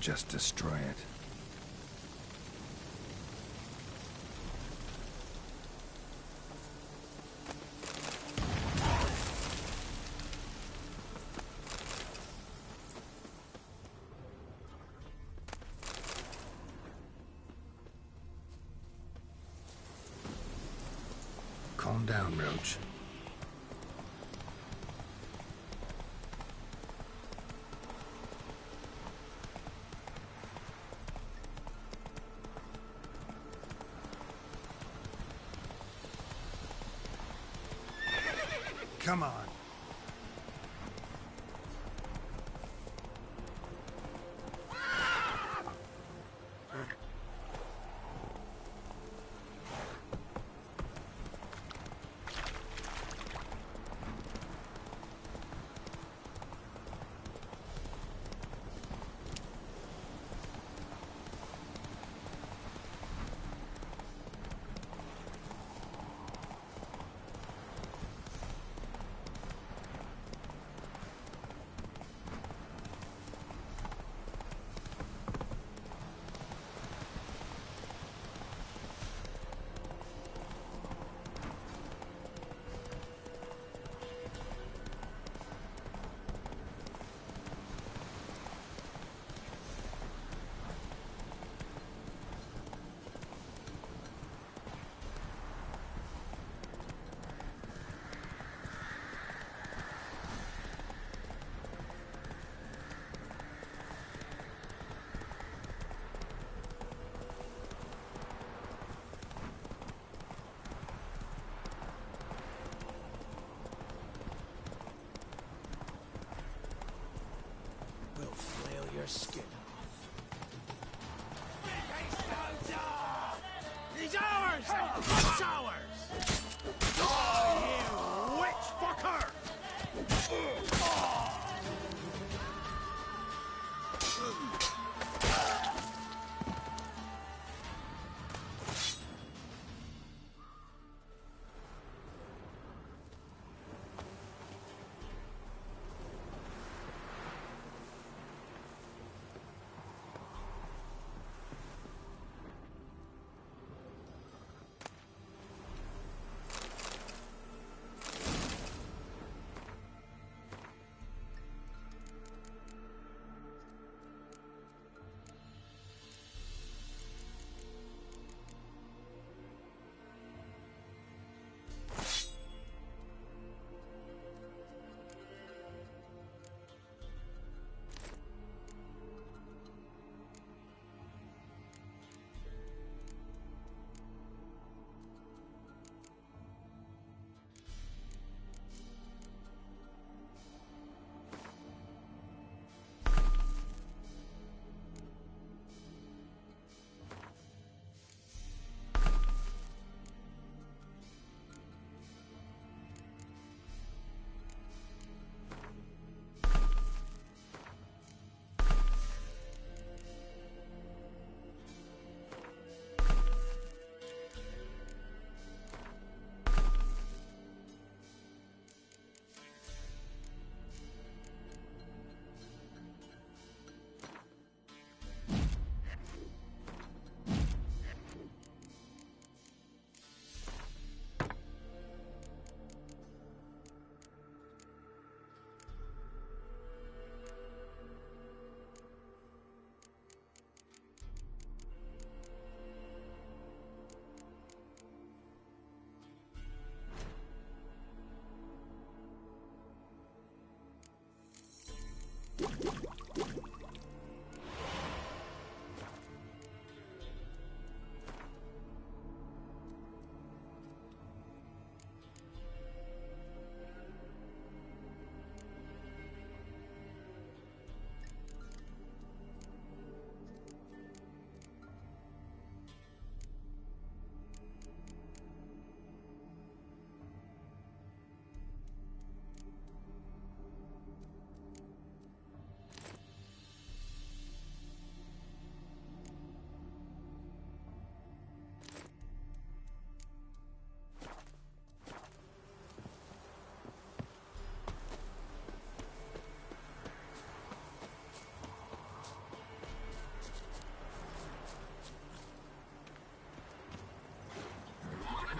just destroy it. Calm down, Roach. Come on. Your skin off. He's ours! It's ours! Oh, you witch fucker!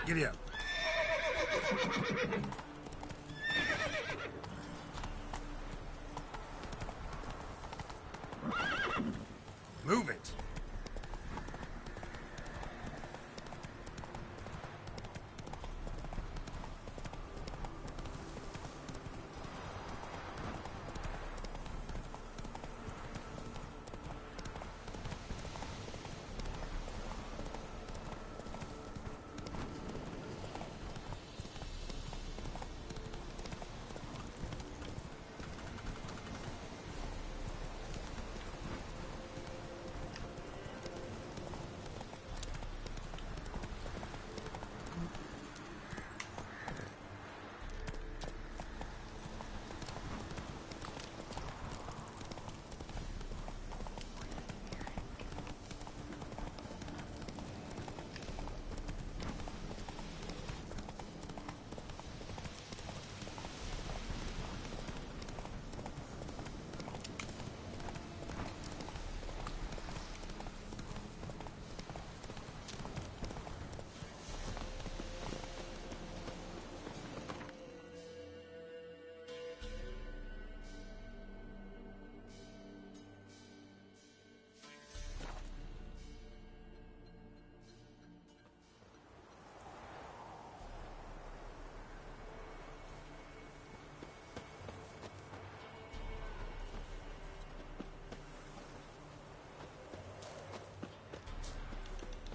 Giddy up. Move it.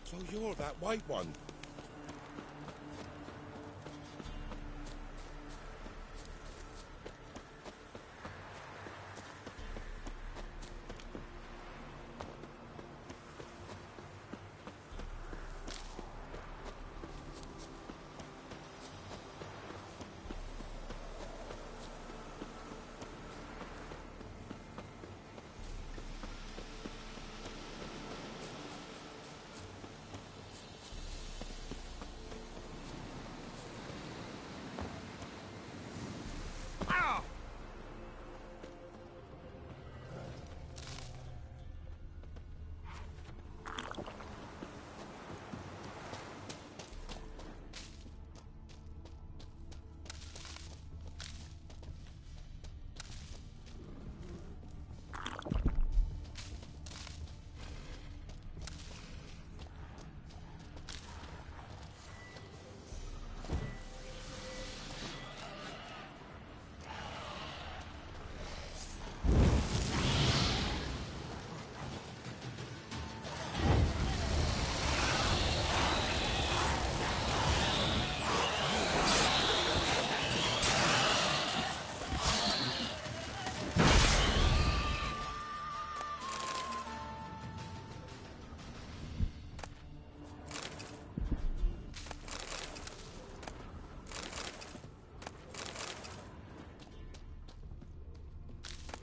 So you're that white one.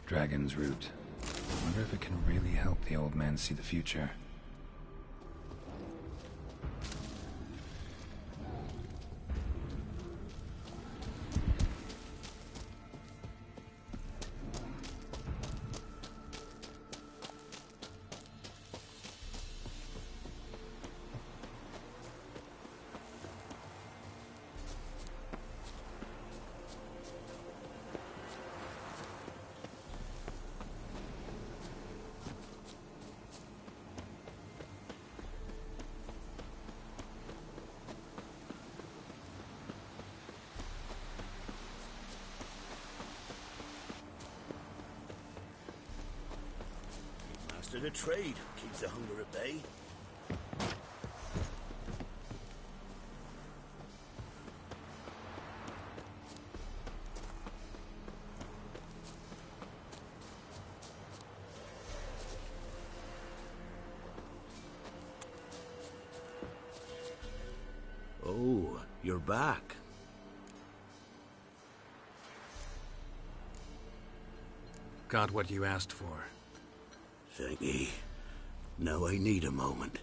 Dragon's Root. Wonder if it can really help the old man see the future. Master of trade keeps the hunger at bay. Oh, you're back. Got what you asked for. Thank ye. Now I need a moment.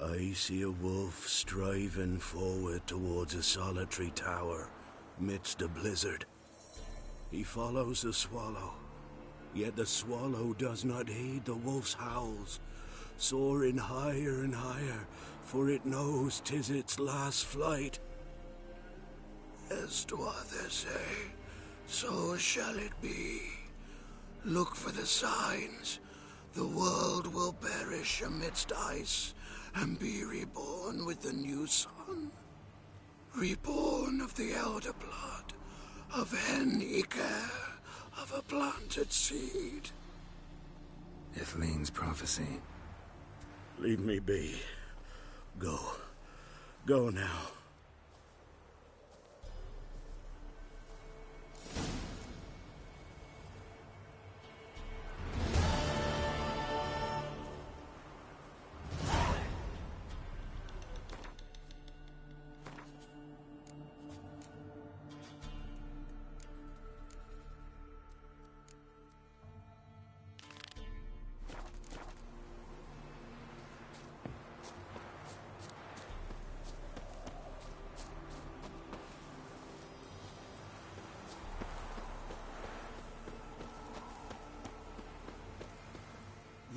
I I see a wolf striving forward towards a solitary tower midst a blizzard. He follows the swallow, yet the swallow does not heed the wolf's howls, soaring higher and higher, for it knows 'tis its last flight. As Dwatha say, so shall it be. Look for the signs. The world will perish amidst ice and be reborn with the new sun. Reborn of the elder blood, of Hen-Iker, of a planted seed. Ithleen's prophecy. Leave me be. Go. Go now.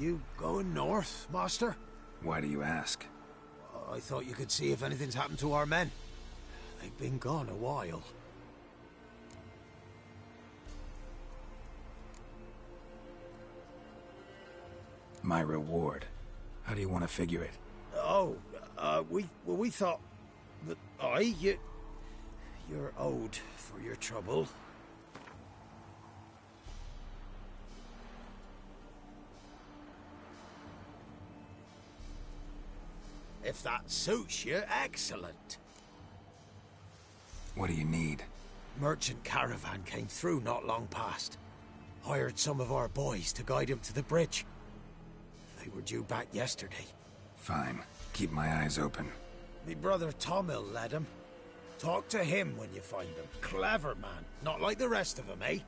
You going north, Master? Why do you ask? I thought you could see if anything's happened to our men. They've been gone a while. My reward. How do you want to figure it? Oh, we thought that you're owed for your trouble. If that suits you, excellent. What do you need? Merchant caravan came through not long past. Hired some of our boys to guide him to the bridge. They were due back yesterday. Fine. Keep my eyes open. Me brother Tomil led him. Talk to him when you find him. Clever man. Not like the rest of them, eh?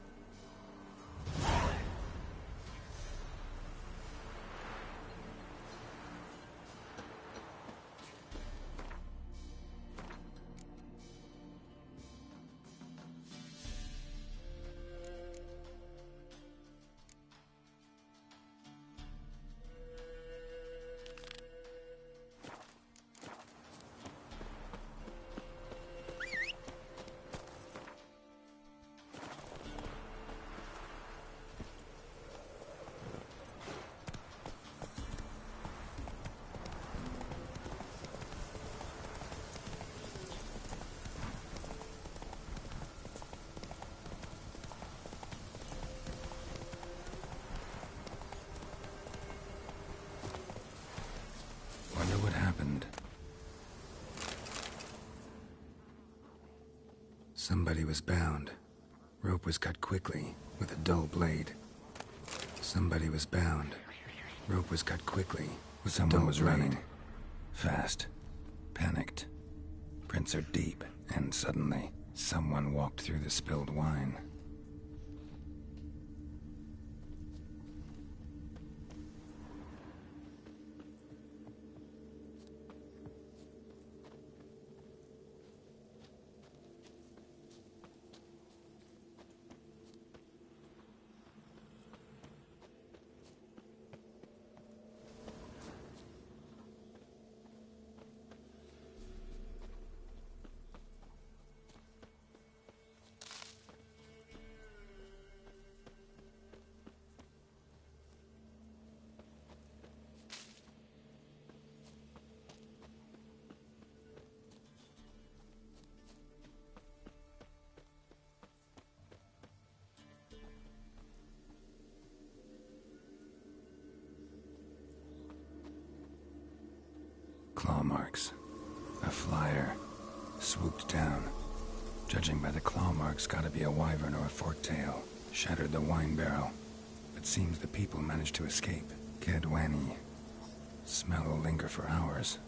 Wonder what happened. Somebody was bound. Rope was cut quickly, with a dull blade. Somebody was bound. Rope was cut quickly, with a dull blade. Someone was running. Fast. Panicked. Prints are deep, and suddenly, someone walked through the spilled wine. Claw marks. A flyer. Swooped down. Judging by the claw marks, gotta be a wyvern or a forktail. Shattered the wine barrel. But seems the people managed to escape. Kedwani. Smell will linger for hours.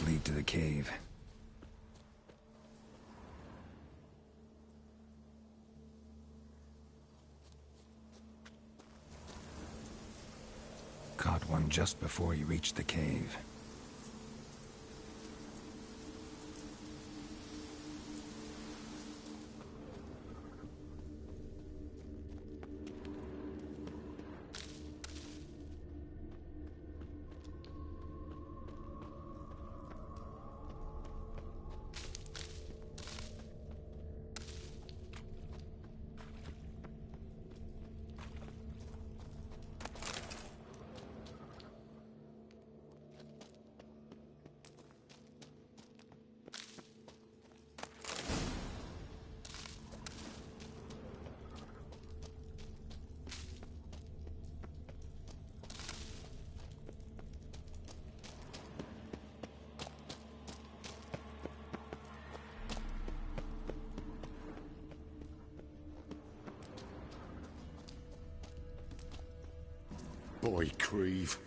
tracks lead to the cave. Caught one just before he reached the cave. Boy, Creve,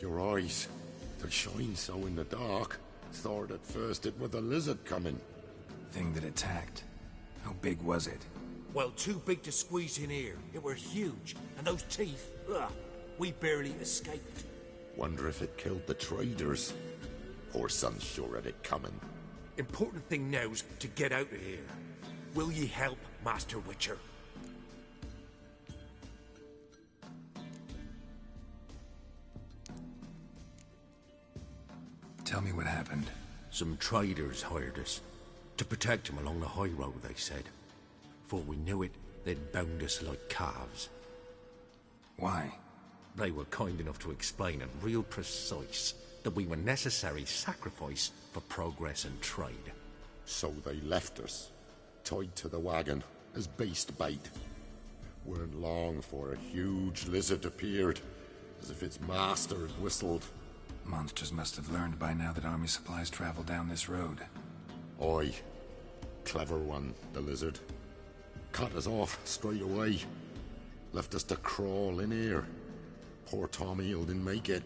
your eyes, they shine so in the dark. Thought at first it was a lizard coming. Thing that attacked. How big was it? Well, too big to squeeze in here. It were huge, and those teeth, ugh, we barely escaped. Wonder if it killed the traders. Poor son's sure at it coming. Important thing now's to get out of here. Will ye help, Master Witcher? Tell me what happened. Some traders hired us. To protect him along the high road, they said. Before we knew it, they'd bound us like calves. Why? They were kind enough to explain it real precise, that we were necessary sacrifice for progress and trade. So they left us, tied to the wagon, as beast bait. Weren't long for a huge lizard appeared, as if its master had whistled. Monsters must have learned by now that army supplies travel down this road. Oi. Clever one, the lizard. Cut us off straight away. Left us to crawl in here. Poor Tommy didn't make it.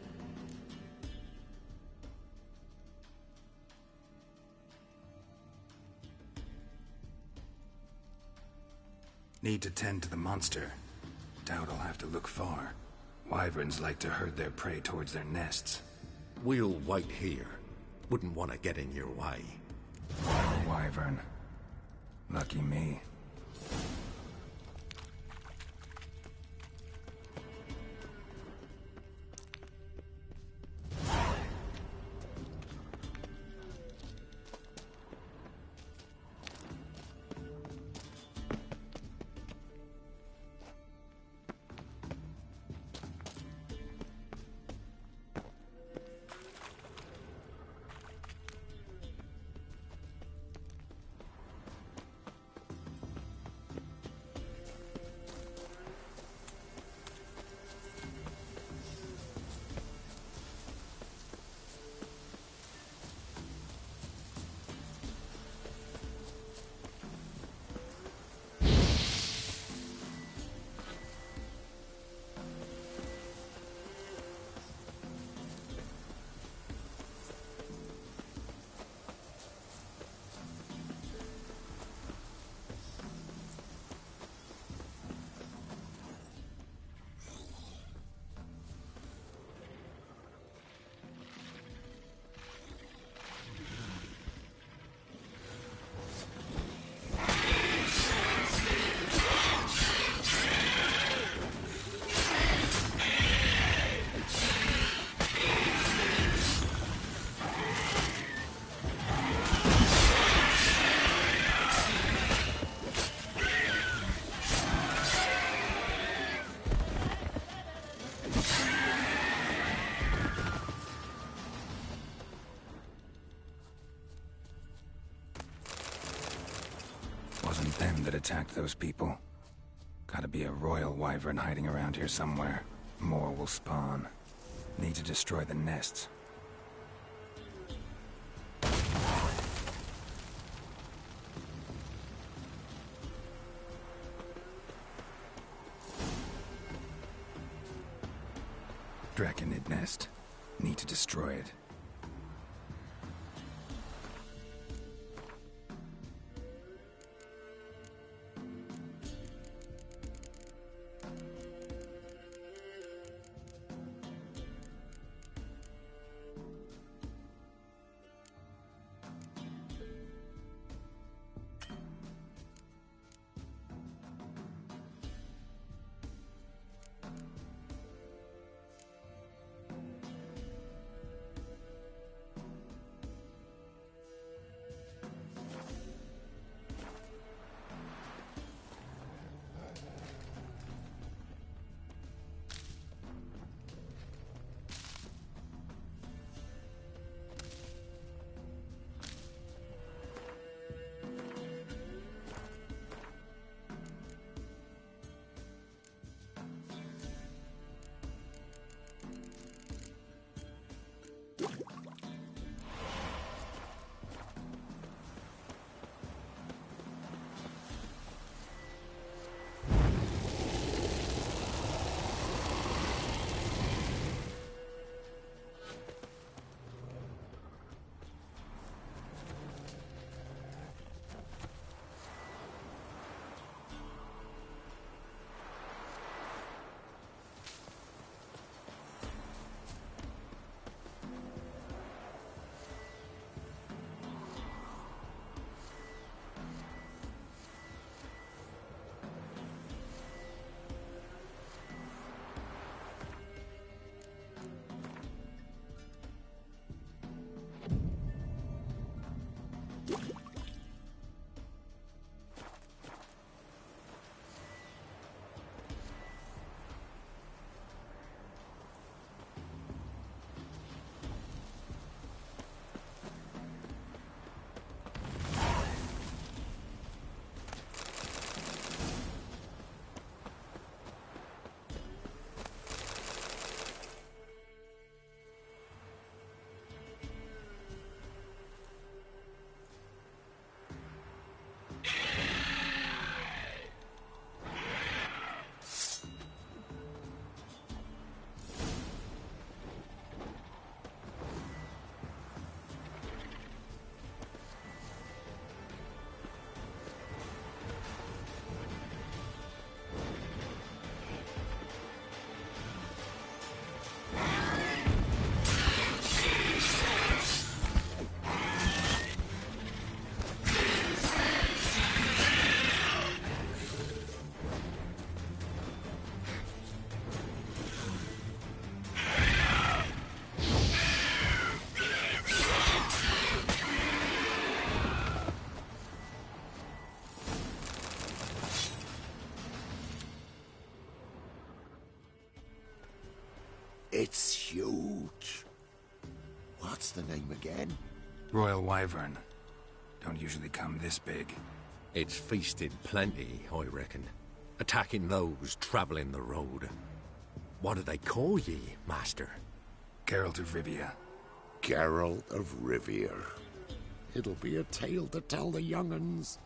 Need to tend to the monster. Doubt I'll have to look far. Wyverns like to herd their prey towards their nests. We'll wait here. Wouldn't want to get in your way. Wyvern. Lucky me. Wasn't them that attacked those people. Gotta be a royal wyvern hiding around here somewhere. More will spawn. Need to destroy the nests. Draconid nest. Need to destroy it. It's huge. What's the name again? Royal Wyvern. Don't usually come this big. It's feasting plenty, I reckon. Attacking those traveling the road. What do they call ye, Master? Geralt of Rivia. Geralt of Rivia. It'll be a tale to tell the young'uns.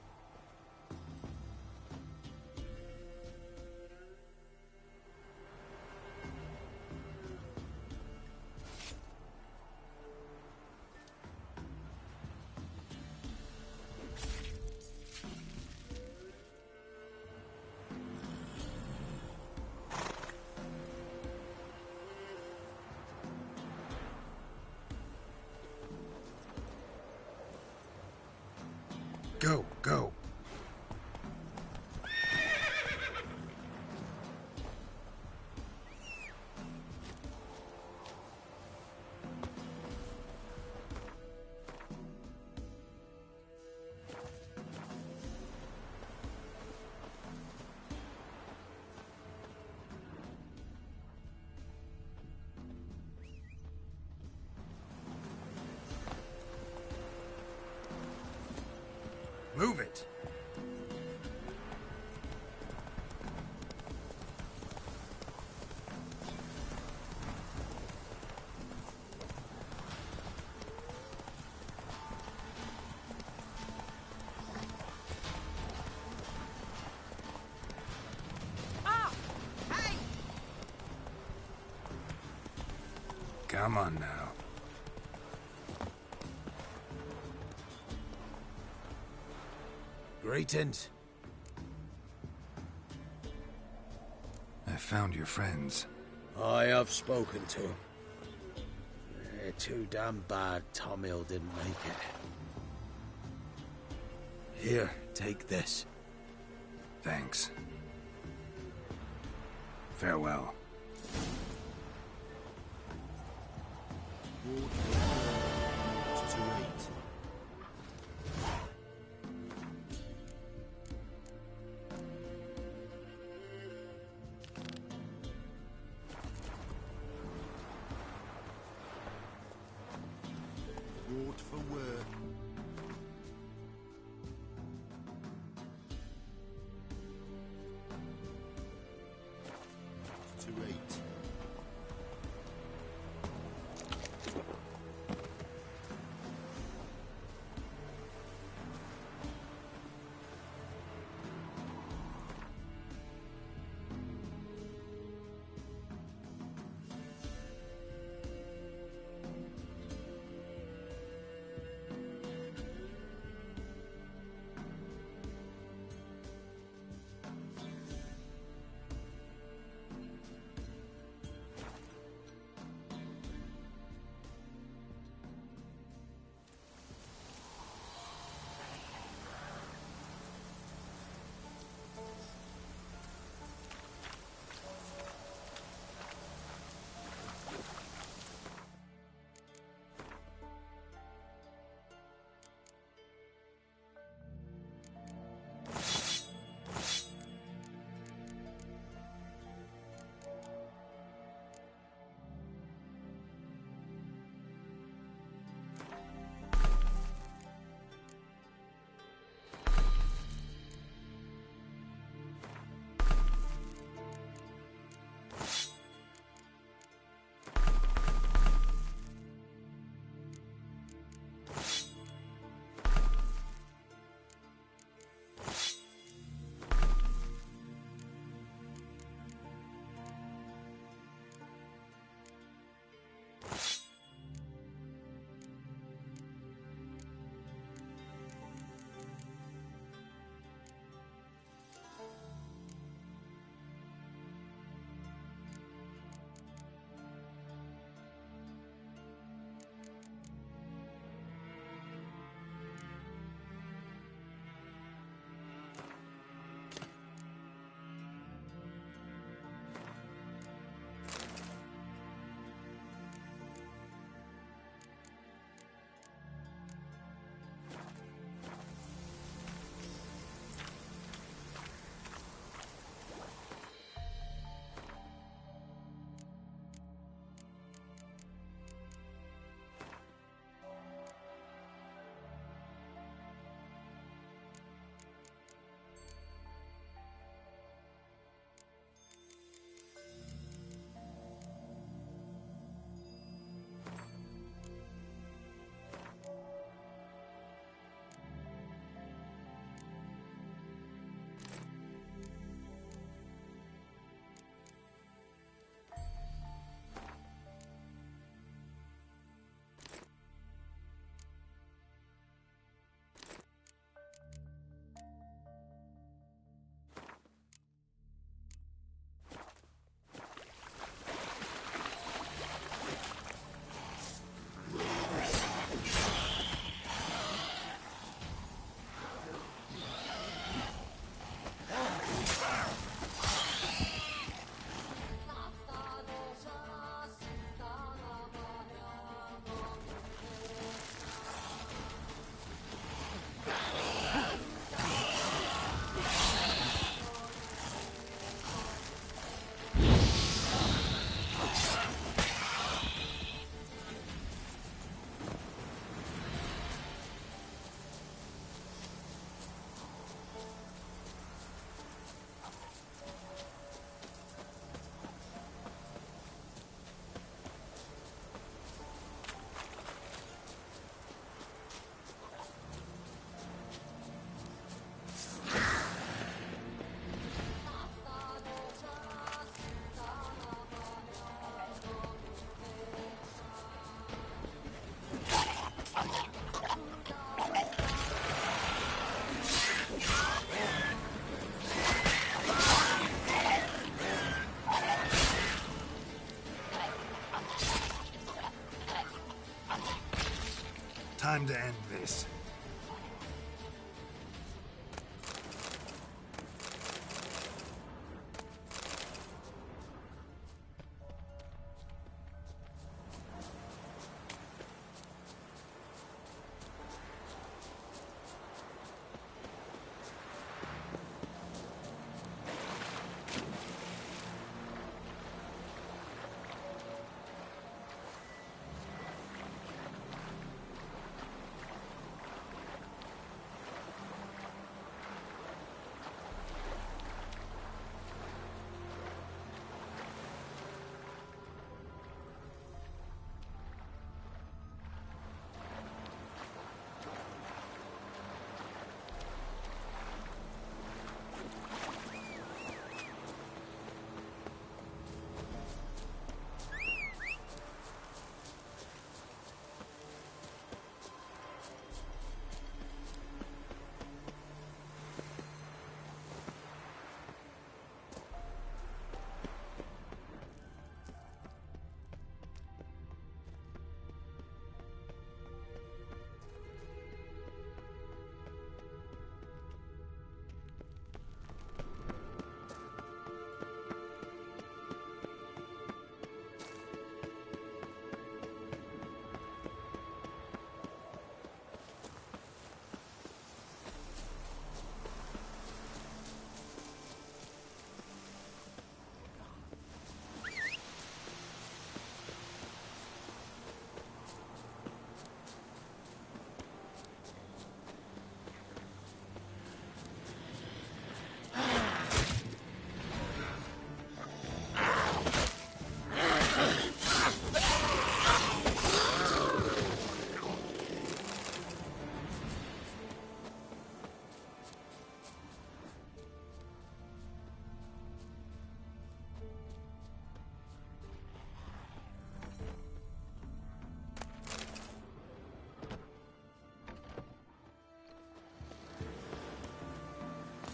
Go, go. Move it. Come on now. Greetings. I found your friends. I have spoken to them. They're too damn bad Tomil didn't make it. Here, take this. Thanks. Farewell. Word for word. To 8. time to end this.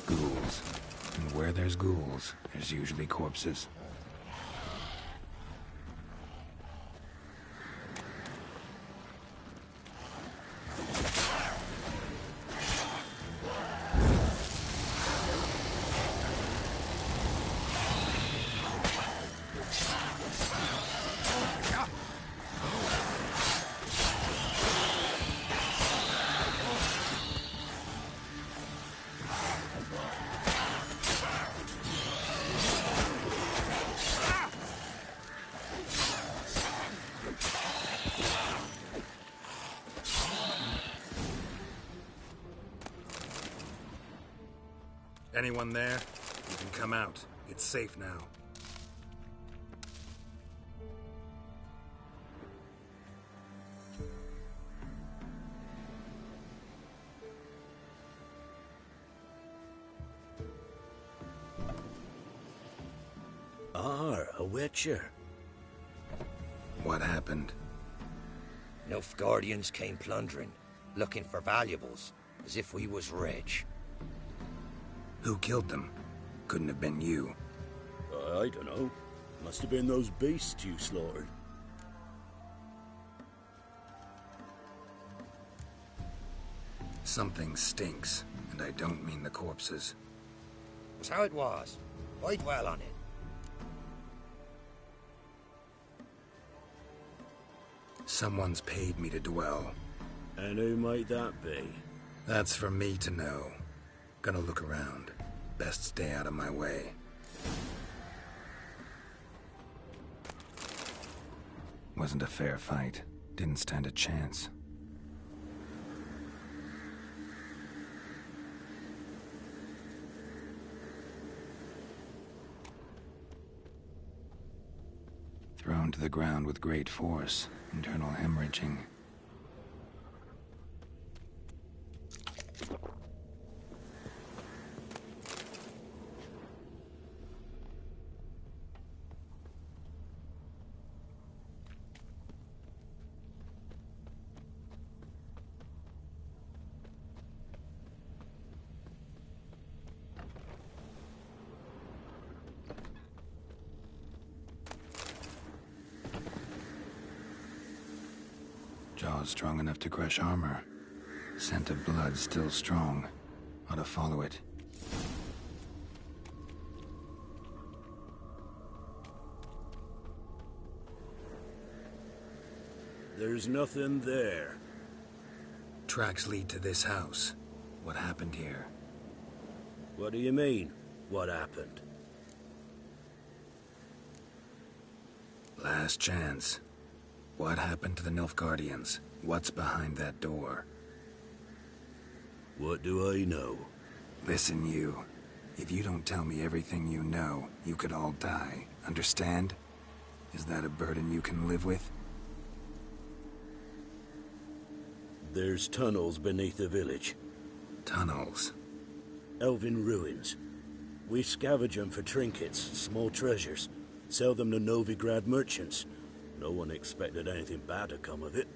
Ghouls. And where there's ghouls, there's usually corpses. Anyone there? You can come out. It's safe now. A witcher. What happened? Nilfgaardians came plundering, looking for valuables, as if we was rich. Who killed them? Couldn't have been you. I don't know. Must have been those beasts you slaughtered. Something stinks, and I don't mean the corpses. Was how it was. Why dwell on it? Someone's paid me to dwell. And who might that be? That's for me to know. Gonna look around. Best stay out of my way. Wasn't a fair fight. Didn't stand a chance. Thrown to the ground with great force. Internal hemorrhaging. claws strong enough to crush armor. Scent of blood still strong. Ought to follow it. There's nothing there. Tracks lead to this house. What happened here? What do you mean, what happened? Last chance. What happened to the Nilfgaardians? What's behind that door? What do I know? Listen, you. If you don't tell me everything you know, you could all die. Understand? Is that a burden you can live with? There's tunnels beneath the village. Tunnels? Elven ruins. We scavenge them for trinkets, small treasures. Sell them to Novigrad merchants. No one expected anything bad to come of it.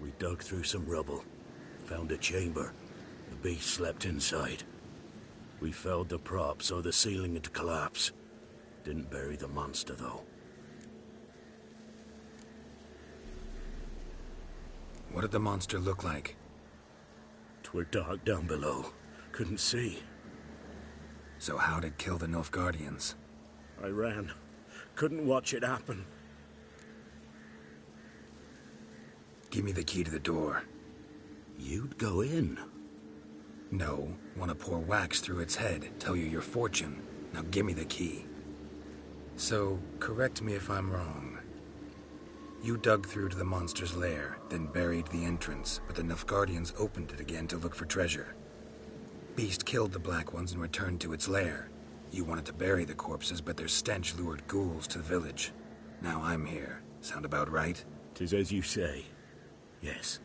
We dug through some rubble. Found a chamber. The beast slept inside. We felled the prop so the ceiling had collapsed. Didn't bury the monster, though. What did the monster look like? 'Twere dark down below. Couldn't see. So how'd it kill the Nilfgaardians? I ran. Couldn't watch it happen. Give me the key to the door. You'd go in? No. Want to pour wax through its head, tell you your fortune. Now give me the key. So, correct me if I'm wrong. You dug through to the monster's lair, then buried the entrance, but the Nilfgaardians opened it again to look for treasure. Beast killed the Black Ones and returned to its lair. You wanted to bury the corpses, but their stench lured ghouls to the village. Now I'm here. Sound about right? 'Tis as you say. Yes.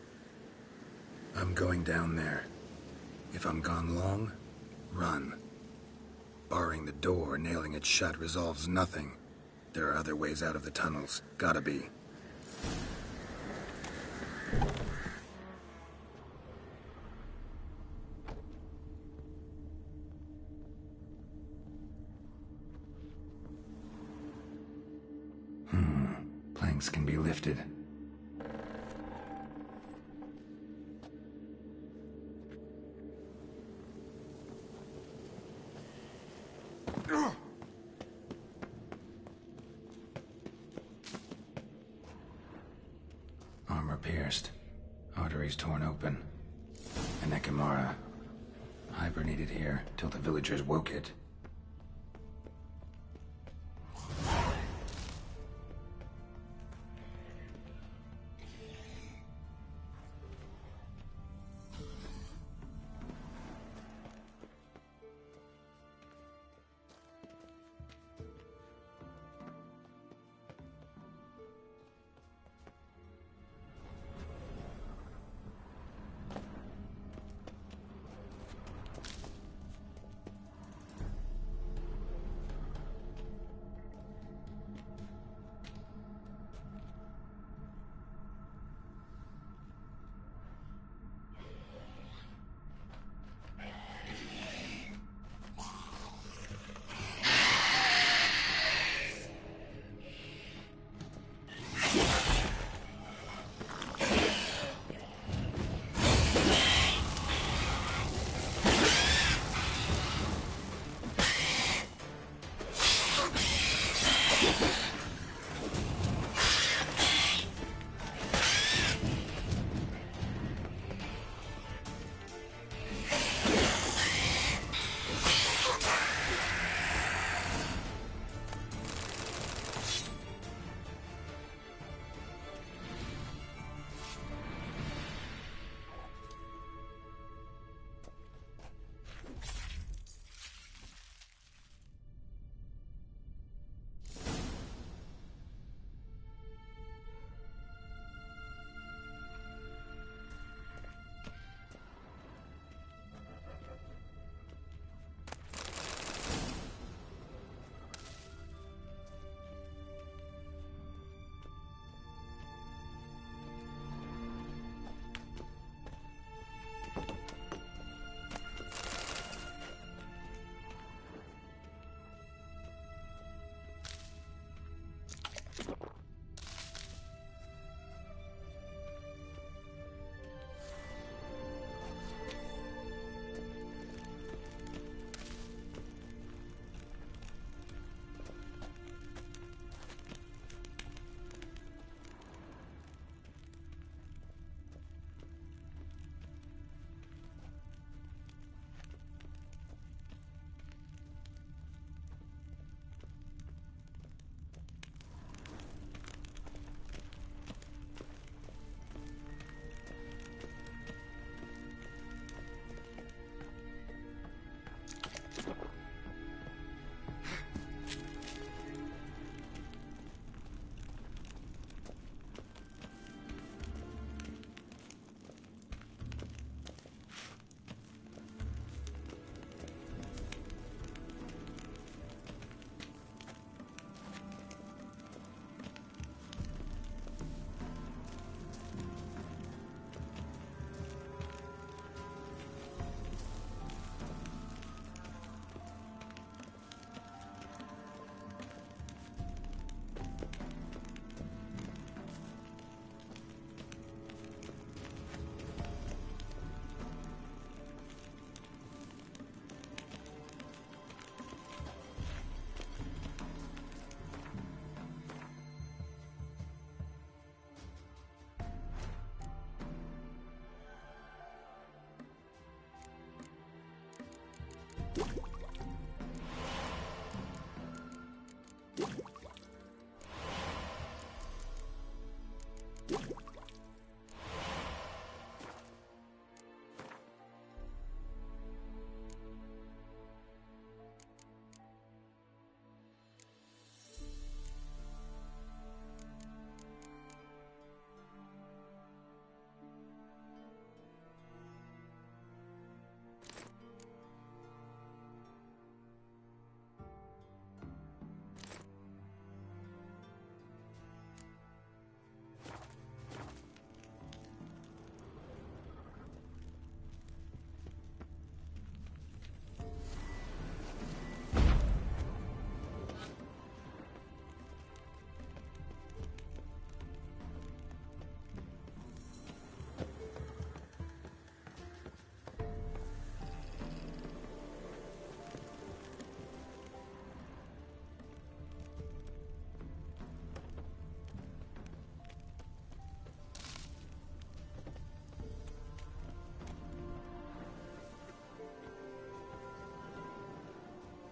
I'm going down there. If I'm gone long, run. Barring the door, nailing it shut resolves nothing. There are other ways out of the tunnels. Gotta be. Planks can be lifted. Armor pierced. Arteries torn open. An Ekimara. Hibernated here till the villagers woke it.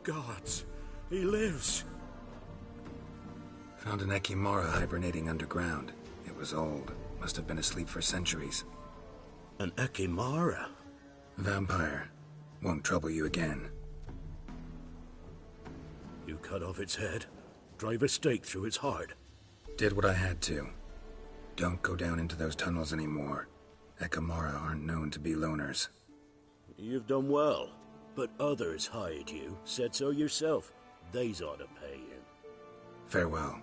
Gods, he lives. Found an Ekimara hibernating underground. It was old. Must have been asleep for centuries. An Ekimara? Vampire. Won't trouble you again. You cut off its head, drive a stake through its heart. Did what I had to. Don't go down into those tunnels anymore. Ekimara aren't known to be loners. You've done well, but others hired you. Said so yourself. They's ought to pay you. Farewell.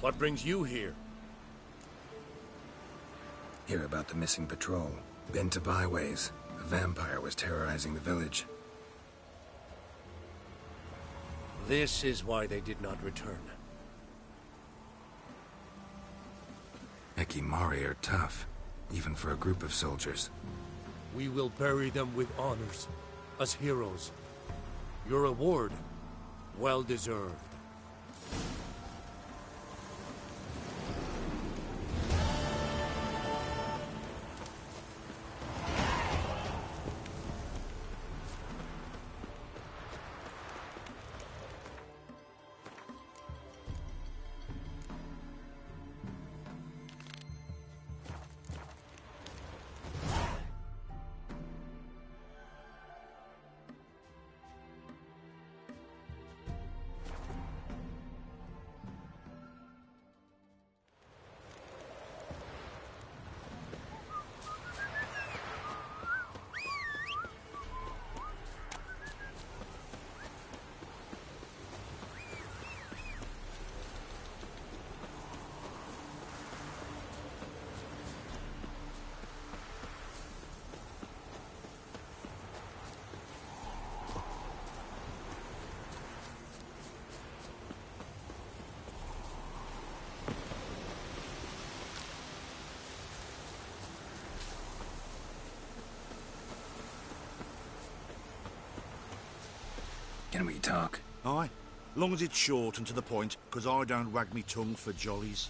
What brings you here? Hear about the missing patrol. Been to Byways. A vampire was terrorizing the village. This is why they did not return. Ekimari are tough, even for a group of soldiers. We will bury them with honors, as heroes. Your reward, well deserved. Can we talk? Aye. Long as it's short and to the point, 'cause I don't wag me tongue for jollies.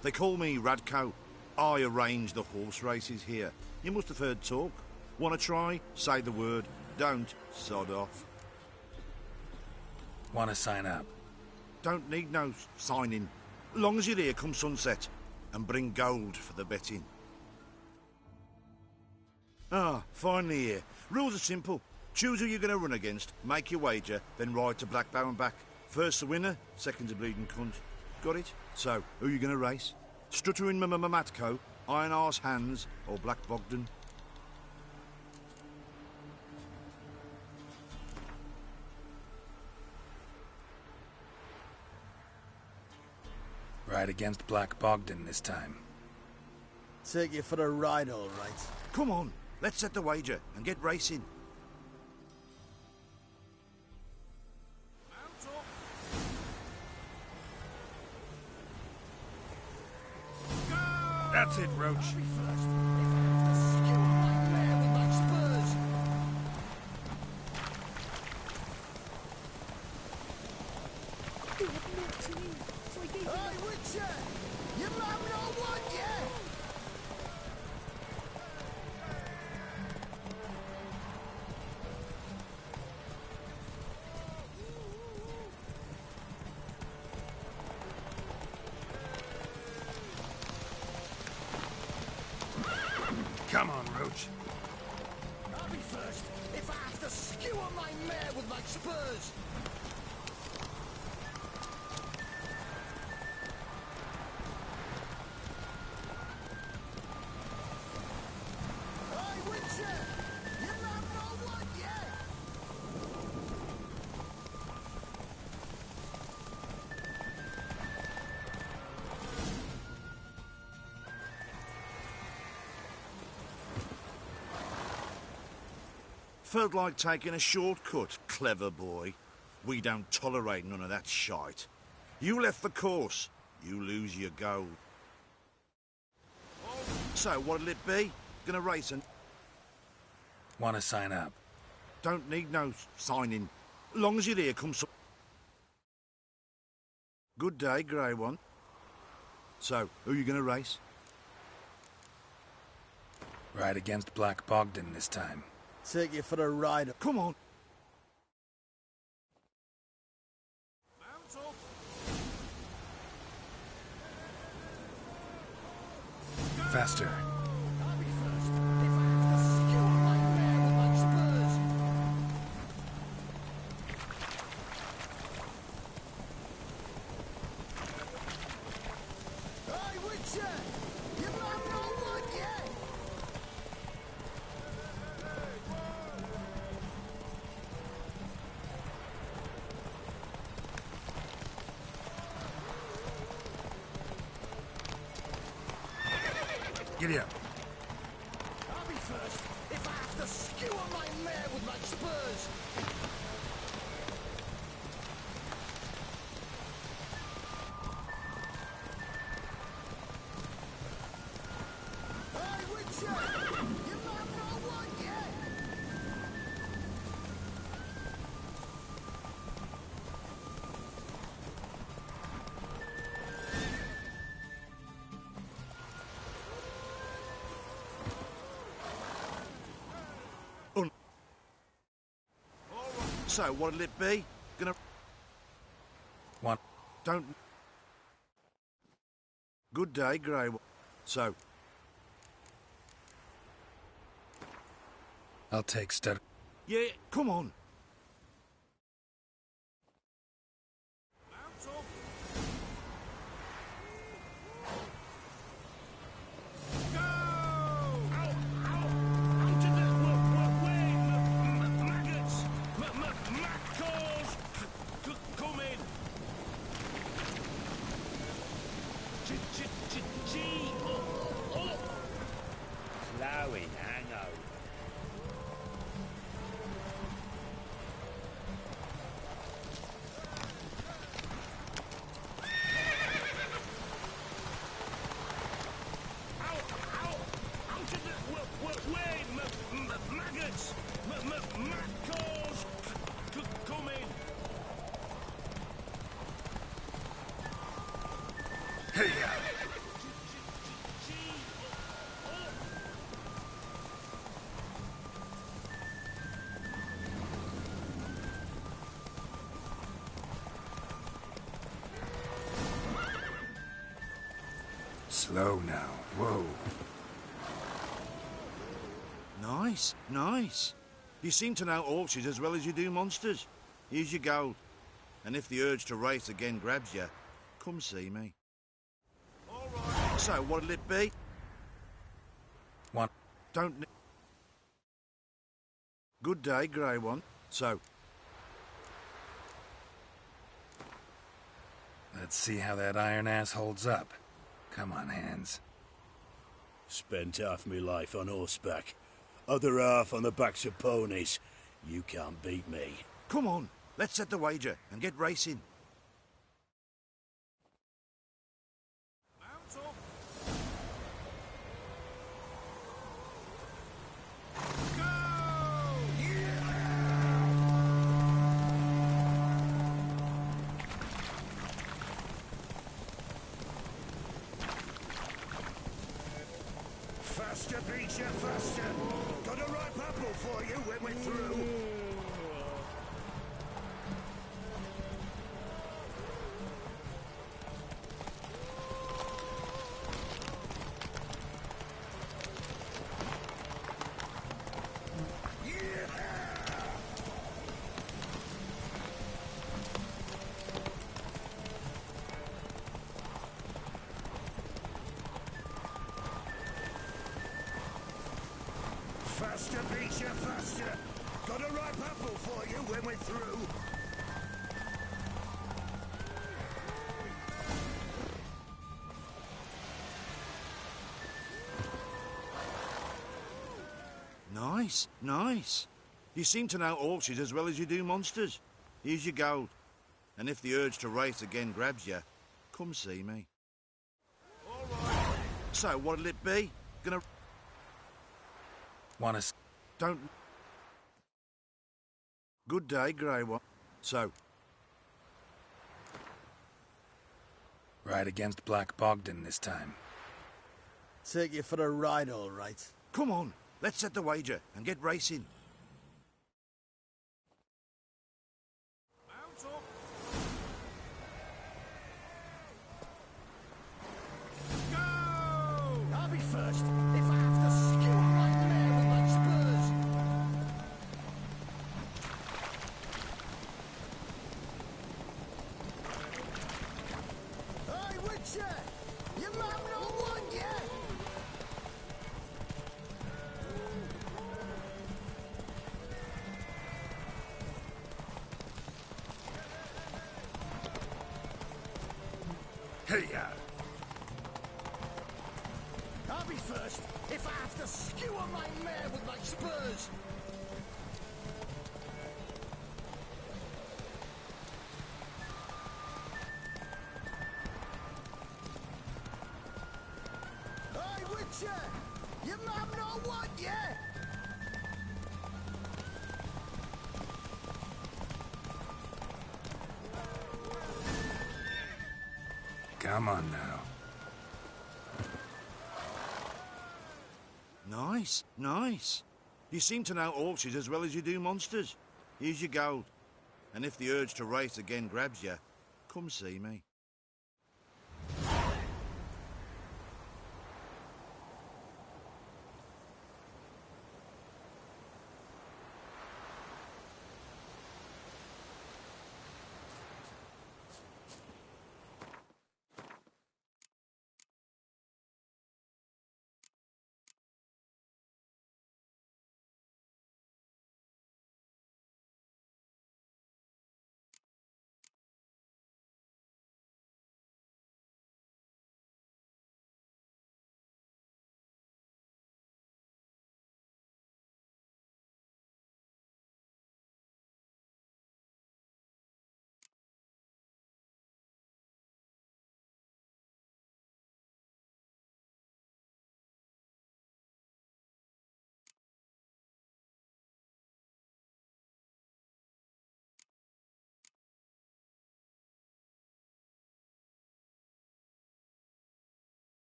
They call me Radko. I arrange the horse races here. You must have heard talk. Want to try? Say the word. Don't, sod off. Want to sign up? Don't need no signing. Long as you're here come sunset. And bring gold for the betting. Ah, finally here. Rules are simple. Choose who you're going to run against, make your wager, then ride to Blackbow and back. First the winner, second's a bleeding cunt. Got it? So, who you going to race? Stuttering Matko, Iron Arse Hands, or Black Bogdan? Ride against Black Bogdan this time. Take you for a ride, all right. Come on, let's set the wager and get racing. That's it, Roach. Hey, Witcher! Your mum not want you! Come on, Roach. I'll be first if I have to skewer my mare with my spurs. Hey, Witcher! You not know what yet? Felt like taking a shortcut, clever boy. We don't tolerate none of that shite. You left the course, you lose your gold. So, what'll it be? Gonna race and... Want to sign up? Don't need no signing. Long as you're here, come some... Good day, Grey One. So, who you gonna race? Ride against Black Bogdan this time. Take you for a ride. Come on. Faster. I'll be first if I have to skewer my mare with my spurs. Hey, Witcher! You not know what yet? Giddy up. I'll be first if I have to skewer my mare with my spurs. Hey, Witcher! You not know what yet? So, what'll it be? Gonna... What? Don't... Good day, Grey One. So, I'll take Stud. yeah, come on. Slowing, hang on. Slow now. Whoa. Nice, nice. You seem to know horses as well as you do monsters. Here's your gold. And if the urge to race again grabs you, come see me. All right. So, what'll it be? What? Don't... Good day, Grey One. So... Let's see how that iron ass holds up. Come on, Hands. Spent half my life on horseback. Other half on the backs of ponies. You can't beat me. Come on, let's set the wager and get racing. Faster, beat you, faster. Got a ripe apple for you when we're through. Master. Got a ripe apple for you when we're through. Nice, nice. You seem to know orchards as well as you do monsters. Here's your gold. And if the urge to race again grabs you, come see me. All right. So, what'll it be? Gonna... Want to... Don't... Good day, Grey One. So... Ride against Black Bogdan this time. Take you for a ride, all right. Come on, let's set the wager and get racing. I'll be first, if I have to skewer my mare with my spurs. Hey, Witcher! Your mum not one yet? Hey-ya! I'll be first, if I have to skewer my mare with my spurs. Hey, Witcher! Your mum not one yet? Come on now. Nice, nice. You seem to know orchards as well as you do monsters. Here's your gold. And if the urge to race again grabs you, come see me.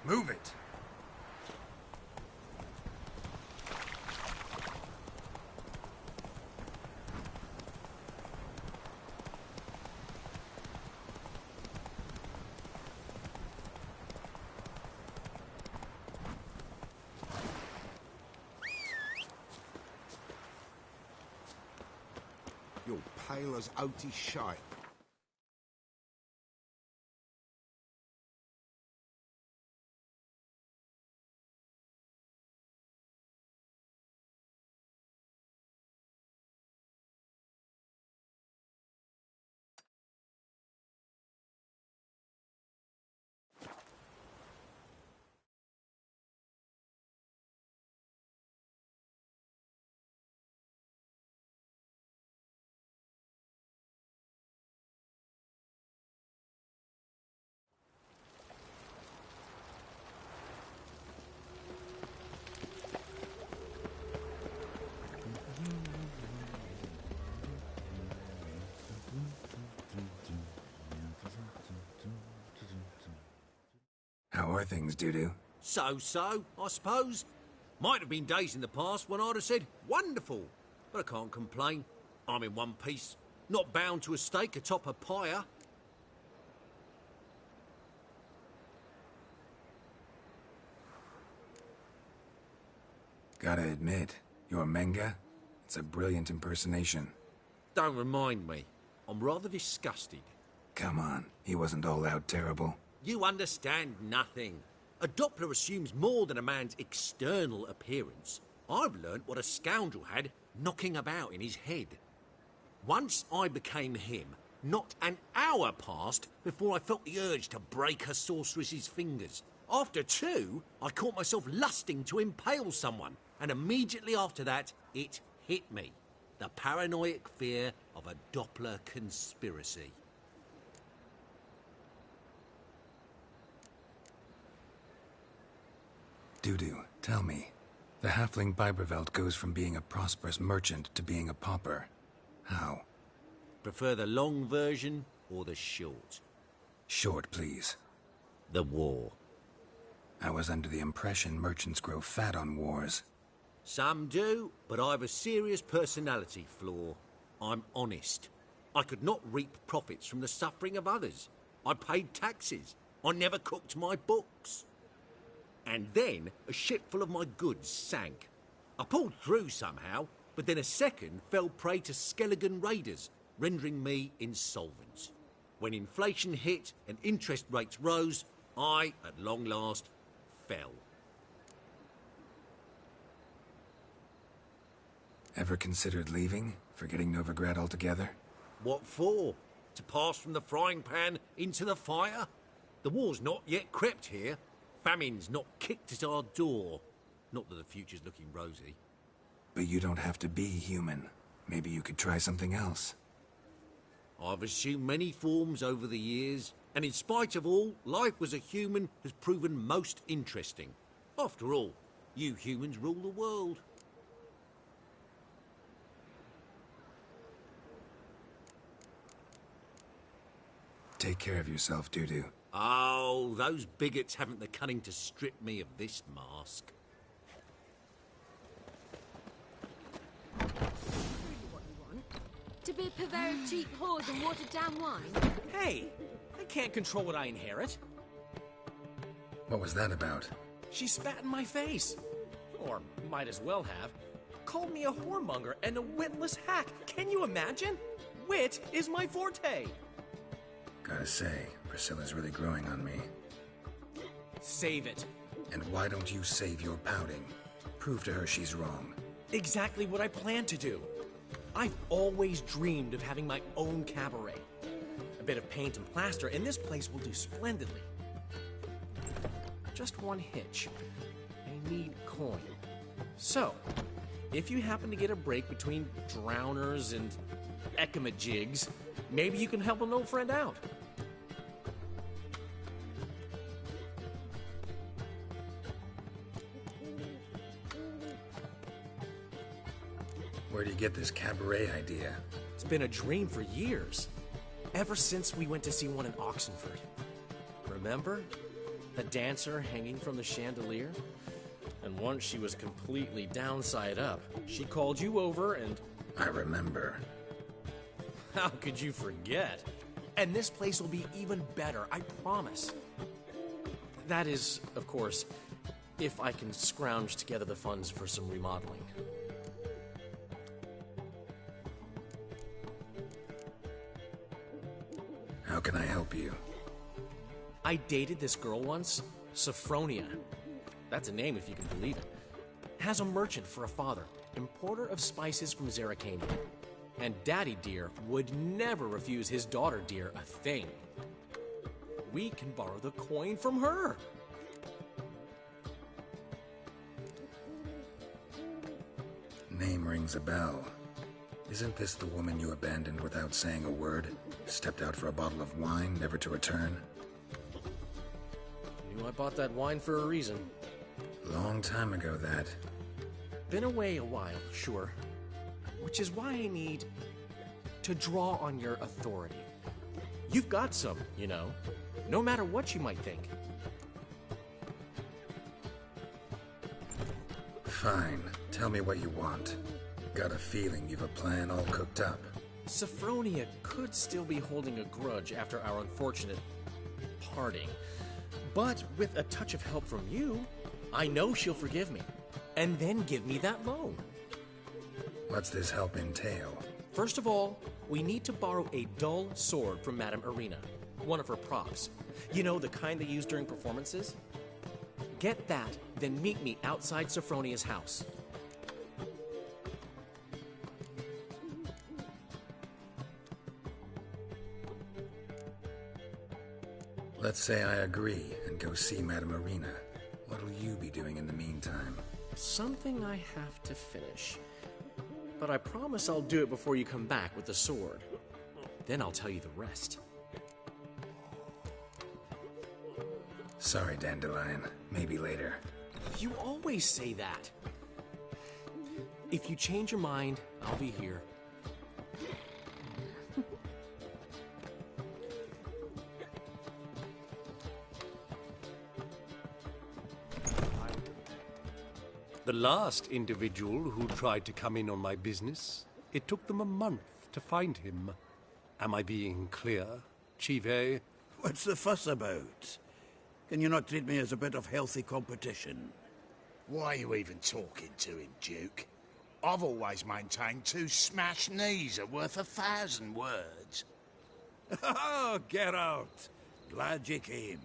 Move it! You're pale as outy shite. How are things, Dudu? So, I suppose. Might have been days in the past when I'd have said, wonderful. But I can't complain. I'm in one piece. Not bound to a stake atop a pyre. Gotta admit, your Menga, it's a brilliant impersonation. Don't remind me. I'm rather disgusted. Come on, he wasn't all out terrible. You understand nothing. A Doppler assumes more than a man's external appearance. I've learnt what a scoundrel had knocking about in his head. Once I became him, not an hour passed before I felt the urge to break a sorceress's fingers. After 2, I caught myself lusting to impale someone, and immediately after that, it hit me. The paranoid fear of a Doppler conspiracy. Dudu, tell me. The halfling Biberveld goes from being a prosperous merchant to being a pauper. How? Prefer the long version or the short? Short, please. The war. I was under the impression merchants grow fat on wars. Some do, but I've a serious personality flaw. I'm honest. I could not reap profits from the suffering of others. I paid taxes. I never cooked my books. And then a ship full of my goods sank. I pulled through somehow, but then a second fell prey to Skelligan raiders, rendering me insolvent. When inflation hit and interest rates rose, I, at long last, fell. Ever considered leaving? Forgetting Novigrad altogether? What for? To pass from the frying pan into the fire? The war's not yet crept here. Famine's not kicked at our door. Not that the future's looking rosy. But you don't have to be human. Maybe you could try something else. I've assumed many forms over the years, and in spite of all, life as a human has proven most interesting. After all, you humans rule the world. Take care of yourself, Dudu. Oh, those bigots haven't the cunning to strip me of this mask. To be a purveyor of cheap whores and watered-down wine? Hey, I can't control what I inherit. What was that about? She spat in my face. Or might as well have. Called me a whoremonger and a witless hack. Can you imagine? Wit is my forte. Gotta say, Priscilla's really growing on me. Save it. And why don't you save your pouting? Prove to her she's wrong. Exactly what I plan to do. I've always dreamed of having my own cabaret. A bit of paint and plaster, and this place will do splendidly. Just one hitch. I need coin. So, if you happen to get a break between drowners and ekamajigs, maybe you can help an old friend out. Where do you get this cabaret idea? It's been a dream for years. Ever since we went to see one in Oxenford. Remember? The dancer hanging from the chandelier? And once she was completely downside up. She called you over and... I remember. How could you forget? And this place will be even better, I promise. That is, of course, if I can scrounge together the funds for some remodeling. How can I help you? I dated this girl once, Sophronia. That's a name if you can believe it. Has a merchant for a father, importer of spices from Zerrikania. And Daddy Dear would never refuse his daughter Dear a thing. We can borrow the coin from her. Name rings a bell. Isn't this the woman you abandoned without saying a word? Stepped out for a bottle of wine, never to return? Knew I bought that wine for a reason. Long time ago, that. Been away a while, sure. Which is why I need to draw on your authority. You've got some, you know, no matter what you might think. Fine. Tell me what you want. Got a feeling you've a plan all cooked up. Sophronia could still be holding a grudge after our unfortunate parting. But with a touch of help from you, I know she'll forgive me. And then give me that loan. What's this help entail? First of all, we need to borrow a dull sword from Madame Irina. One of her props. You know, the kind they use during performances? Get that, then meet me outside Sophronia's house. Let's say I agree and go see Madame Irina. What'll you be doing in the meantime? Something I have to finish. But I promise I'll do it before you come back with the sword. Then I'll tell you the rest. Sorry, Dandelion. Maybe later. You always say that. If you change your mind, I'll be here. The last individual who tried to come in on my business, it took them a month to find him. Am I being clear, Chive? What's the fuss about? Can you not treat me as a bit of healthy competition? Why are you even talking to him, Duke? I've always maintained 2 smashed knees are worth 1,000 words. Oh, Geralt. Glad you came.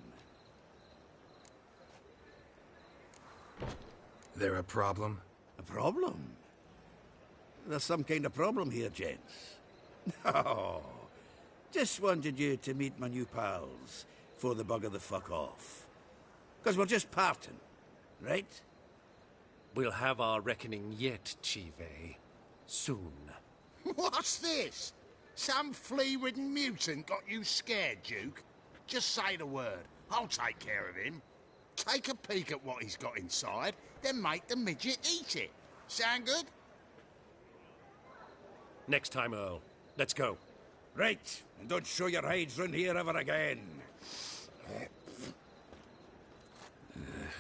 There a problem? A problem? There's some kind of problem here, gents. Oh, just wanted you to meet my new pals before they bugger the fuck off. Because we're just parting, right? We'll have our reckoning yet, Chive. Soon. What's this? Some flea-ridden mutant got you scared, Duke? Just say the word. I'll take care of him. Take a peek at what he's got inside, then make the midget eat it. Sound good? Next time, Earl. Let's go. Right, and don't show your hides round here ever again.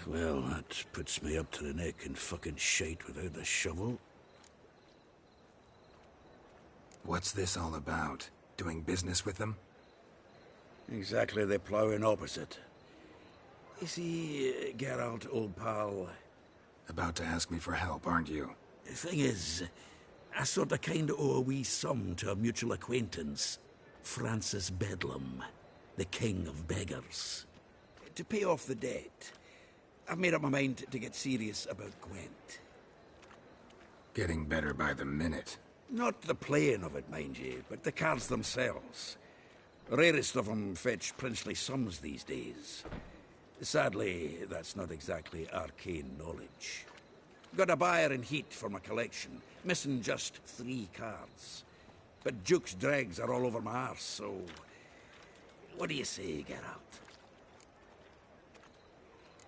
Well, that puts me up to the neck in fucking shite without the shovel. What's this all about? Doing business with them? Exactly the ploughing opposite. You see, Geralt, old pal... About to ask me for help, aren't you? The thing is, I sort of kind of owe a wee sum to a mutual acquaintance. Francis Bedlam, the king of beggars. To pay off the debt, I've made up my mind to get serious about Gwent. Getting better by the minute. Not the playing of it, mind you, but the cards themselves. The rarest of them fetch princely sums these days. Sadly, that's not exactly arcane knowledge. Got a buyer in heat for my collection, missing just 3 cards. But Duke's dregs are all over my arse, so... What do you say, Geralt?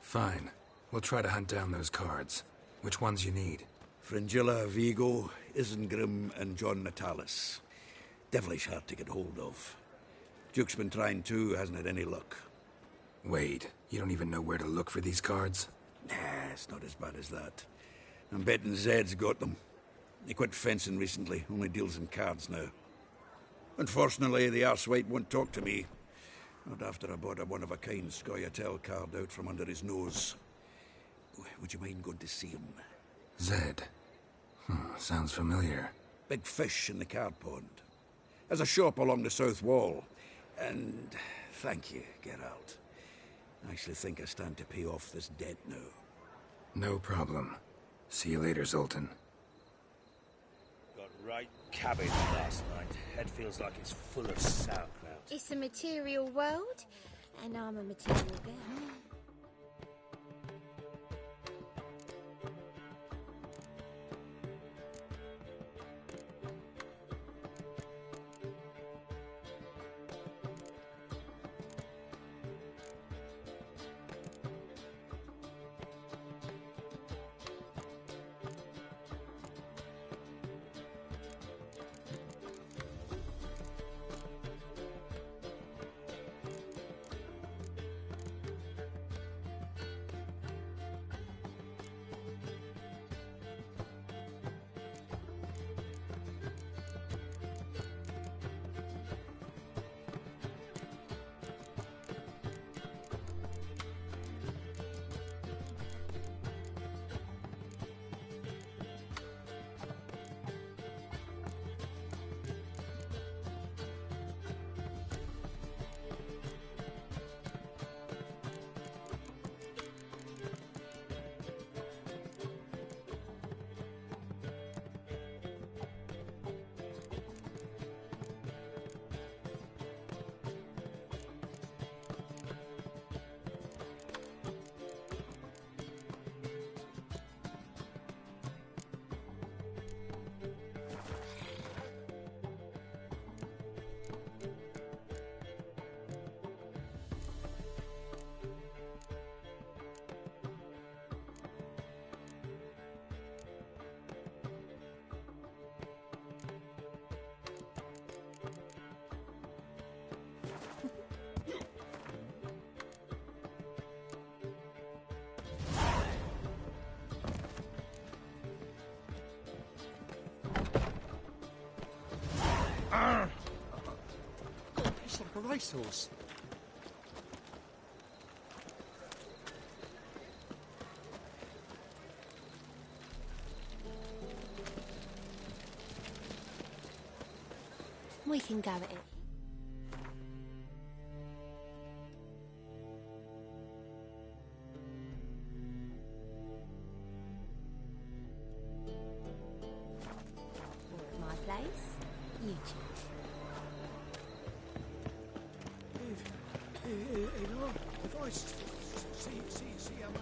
Fine. We'll try to hunt down those cards. Which ones you need? Fringilla, Vigo, Isengrim, and John Natalis. Devilish hard to get hold of. Duke's been trying too, hasn't had any luck. Wait, you don't even know where to look for these cards? Nah, it's not as bad as that. I'm betting Zed's got them. He quit fencing recently, only deals in cards now. Unfortunately, the arsewite won't talk to me. Not after I bought a one-of-a-kind Scoia'tael card out from under his nose. Would you mind going to see him? Zed. Sounds familiar. Big fish in the card pond. Has a shop along the south wall. And thank you, Geralt. I actually think I stand to pay off this debt now. No problem. See you later, Zoltan. Got right cabbage last night. Head feels like it's full of sauerkraut. It's a material world, and I'm a material girl. racehorse. We can go at it. Or at my place, you choose. If I see him.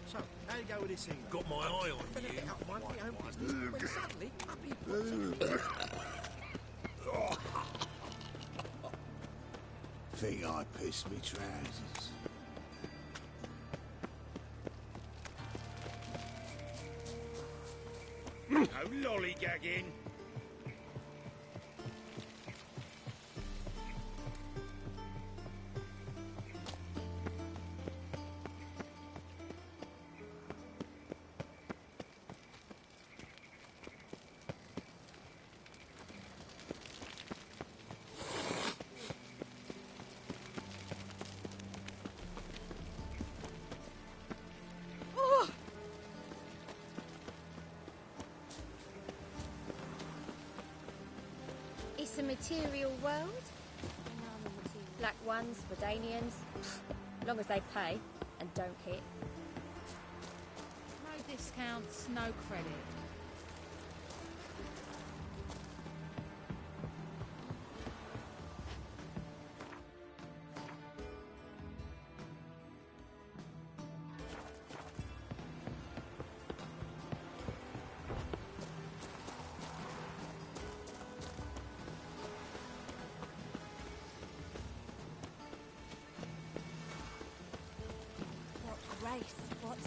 So, how you go with this thing? Got my eye on Been a you. bit up my own business, when suddenly up he pops. Think I pissed me trousers. No lollygagging. It's a material world. Black ones, Redanians. Long as they pay and don't hit. No discounts, no credit. What grace, what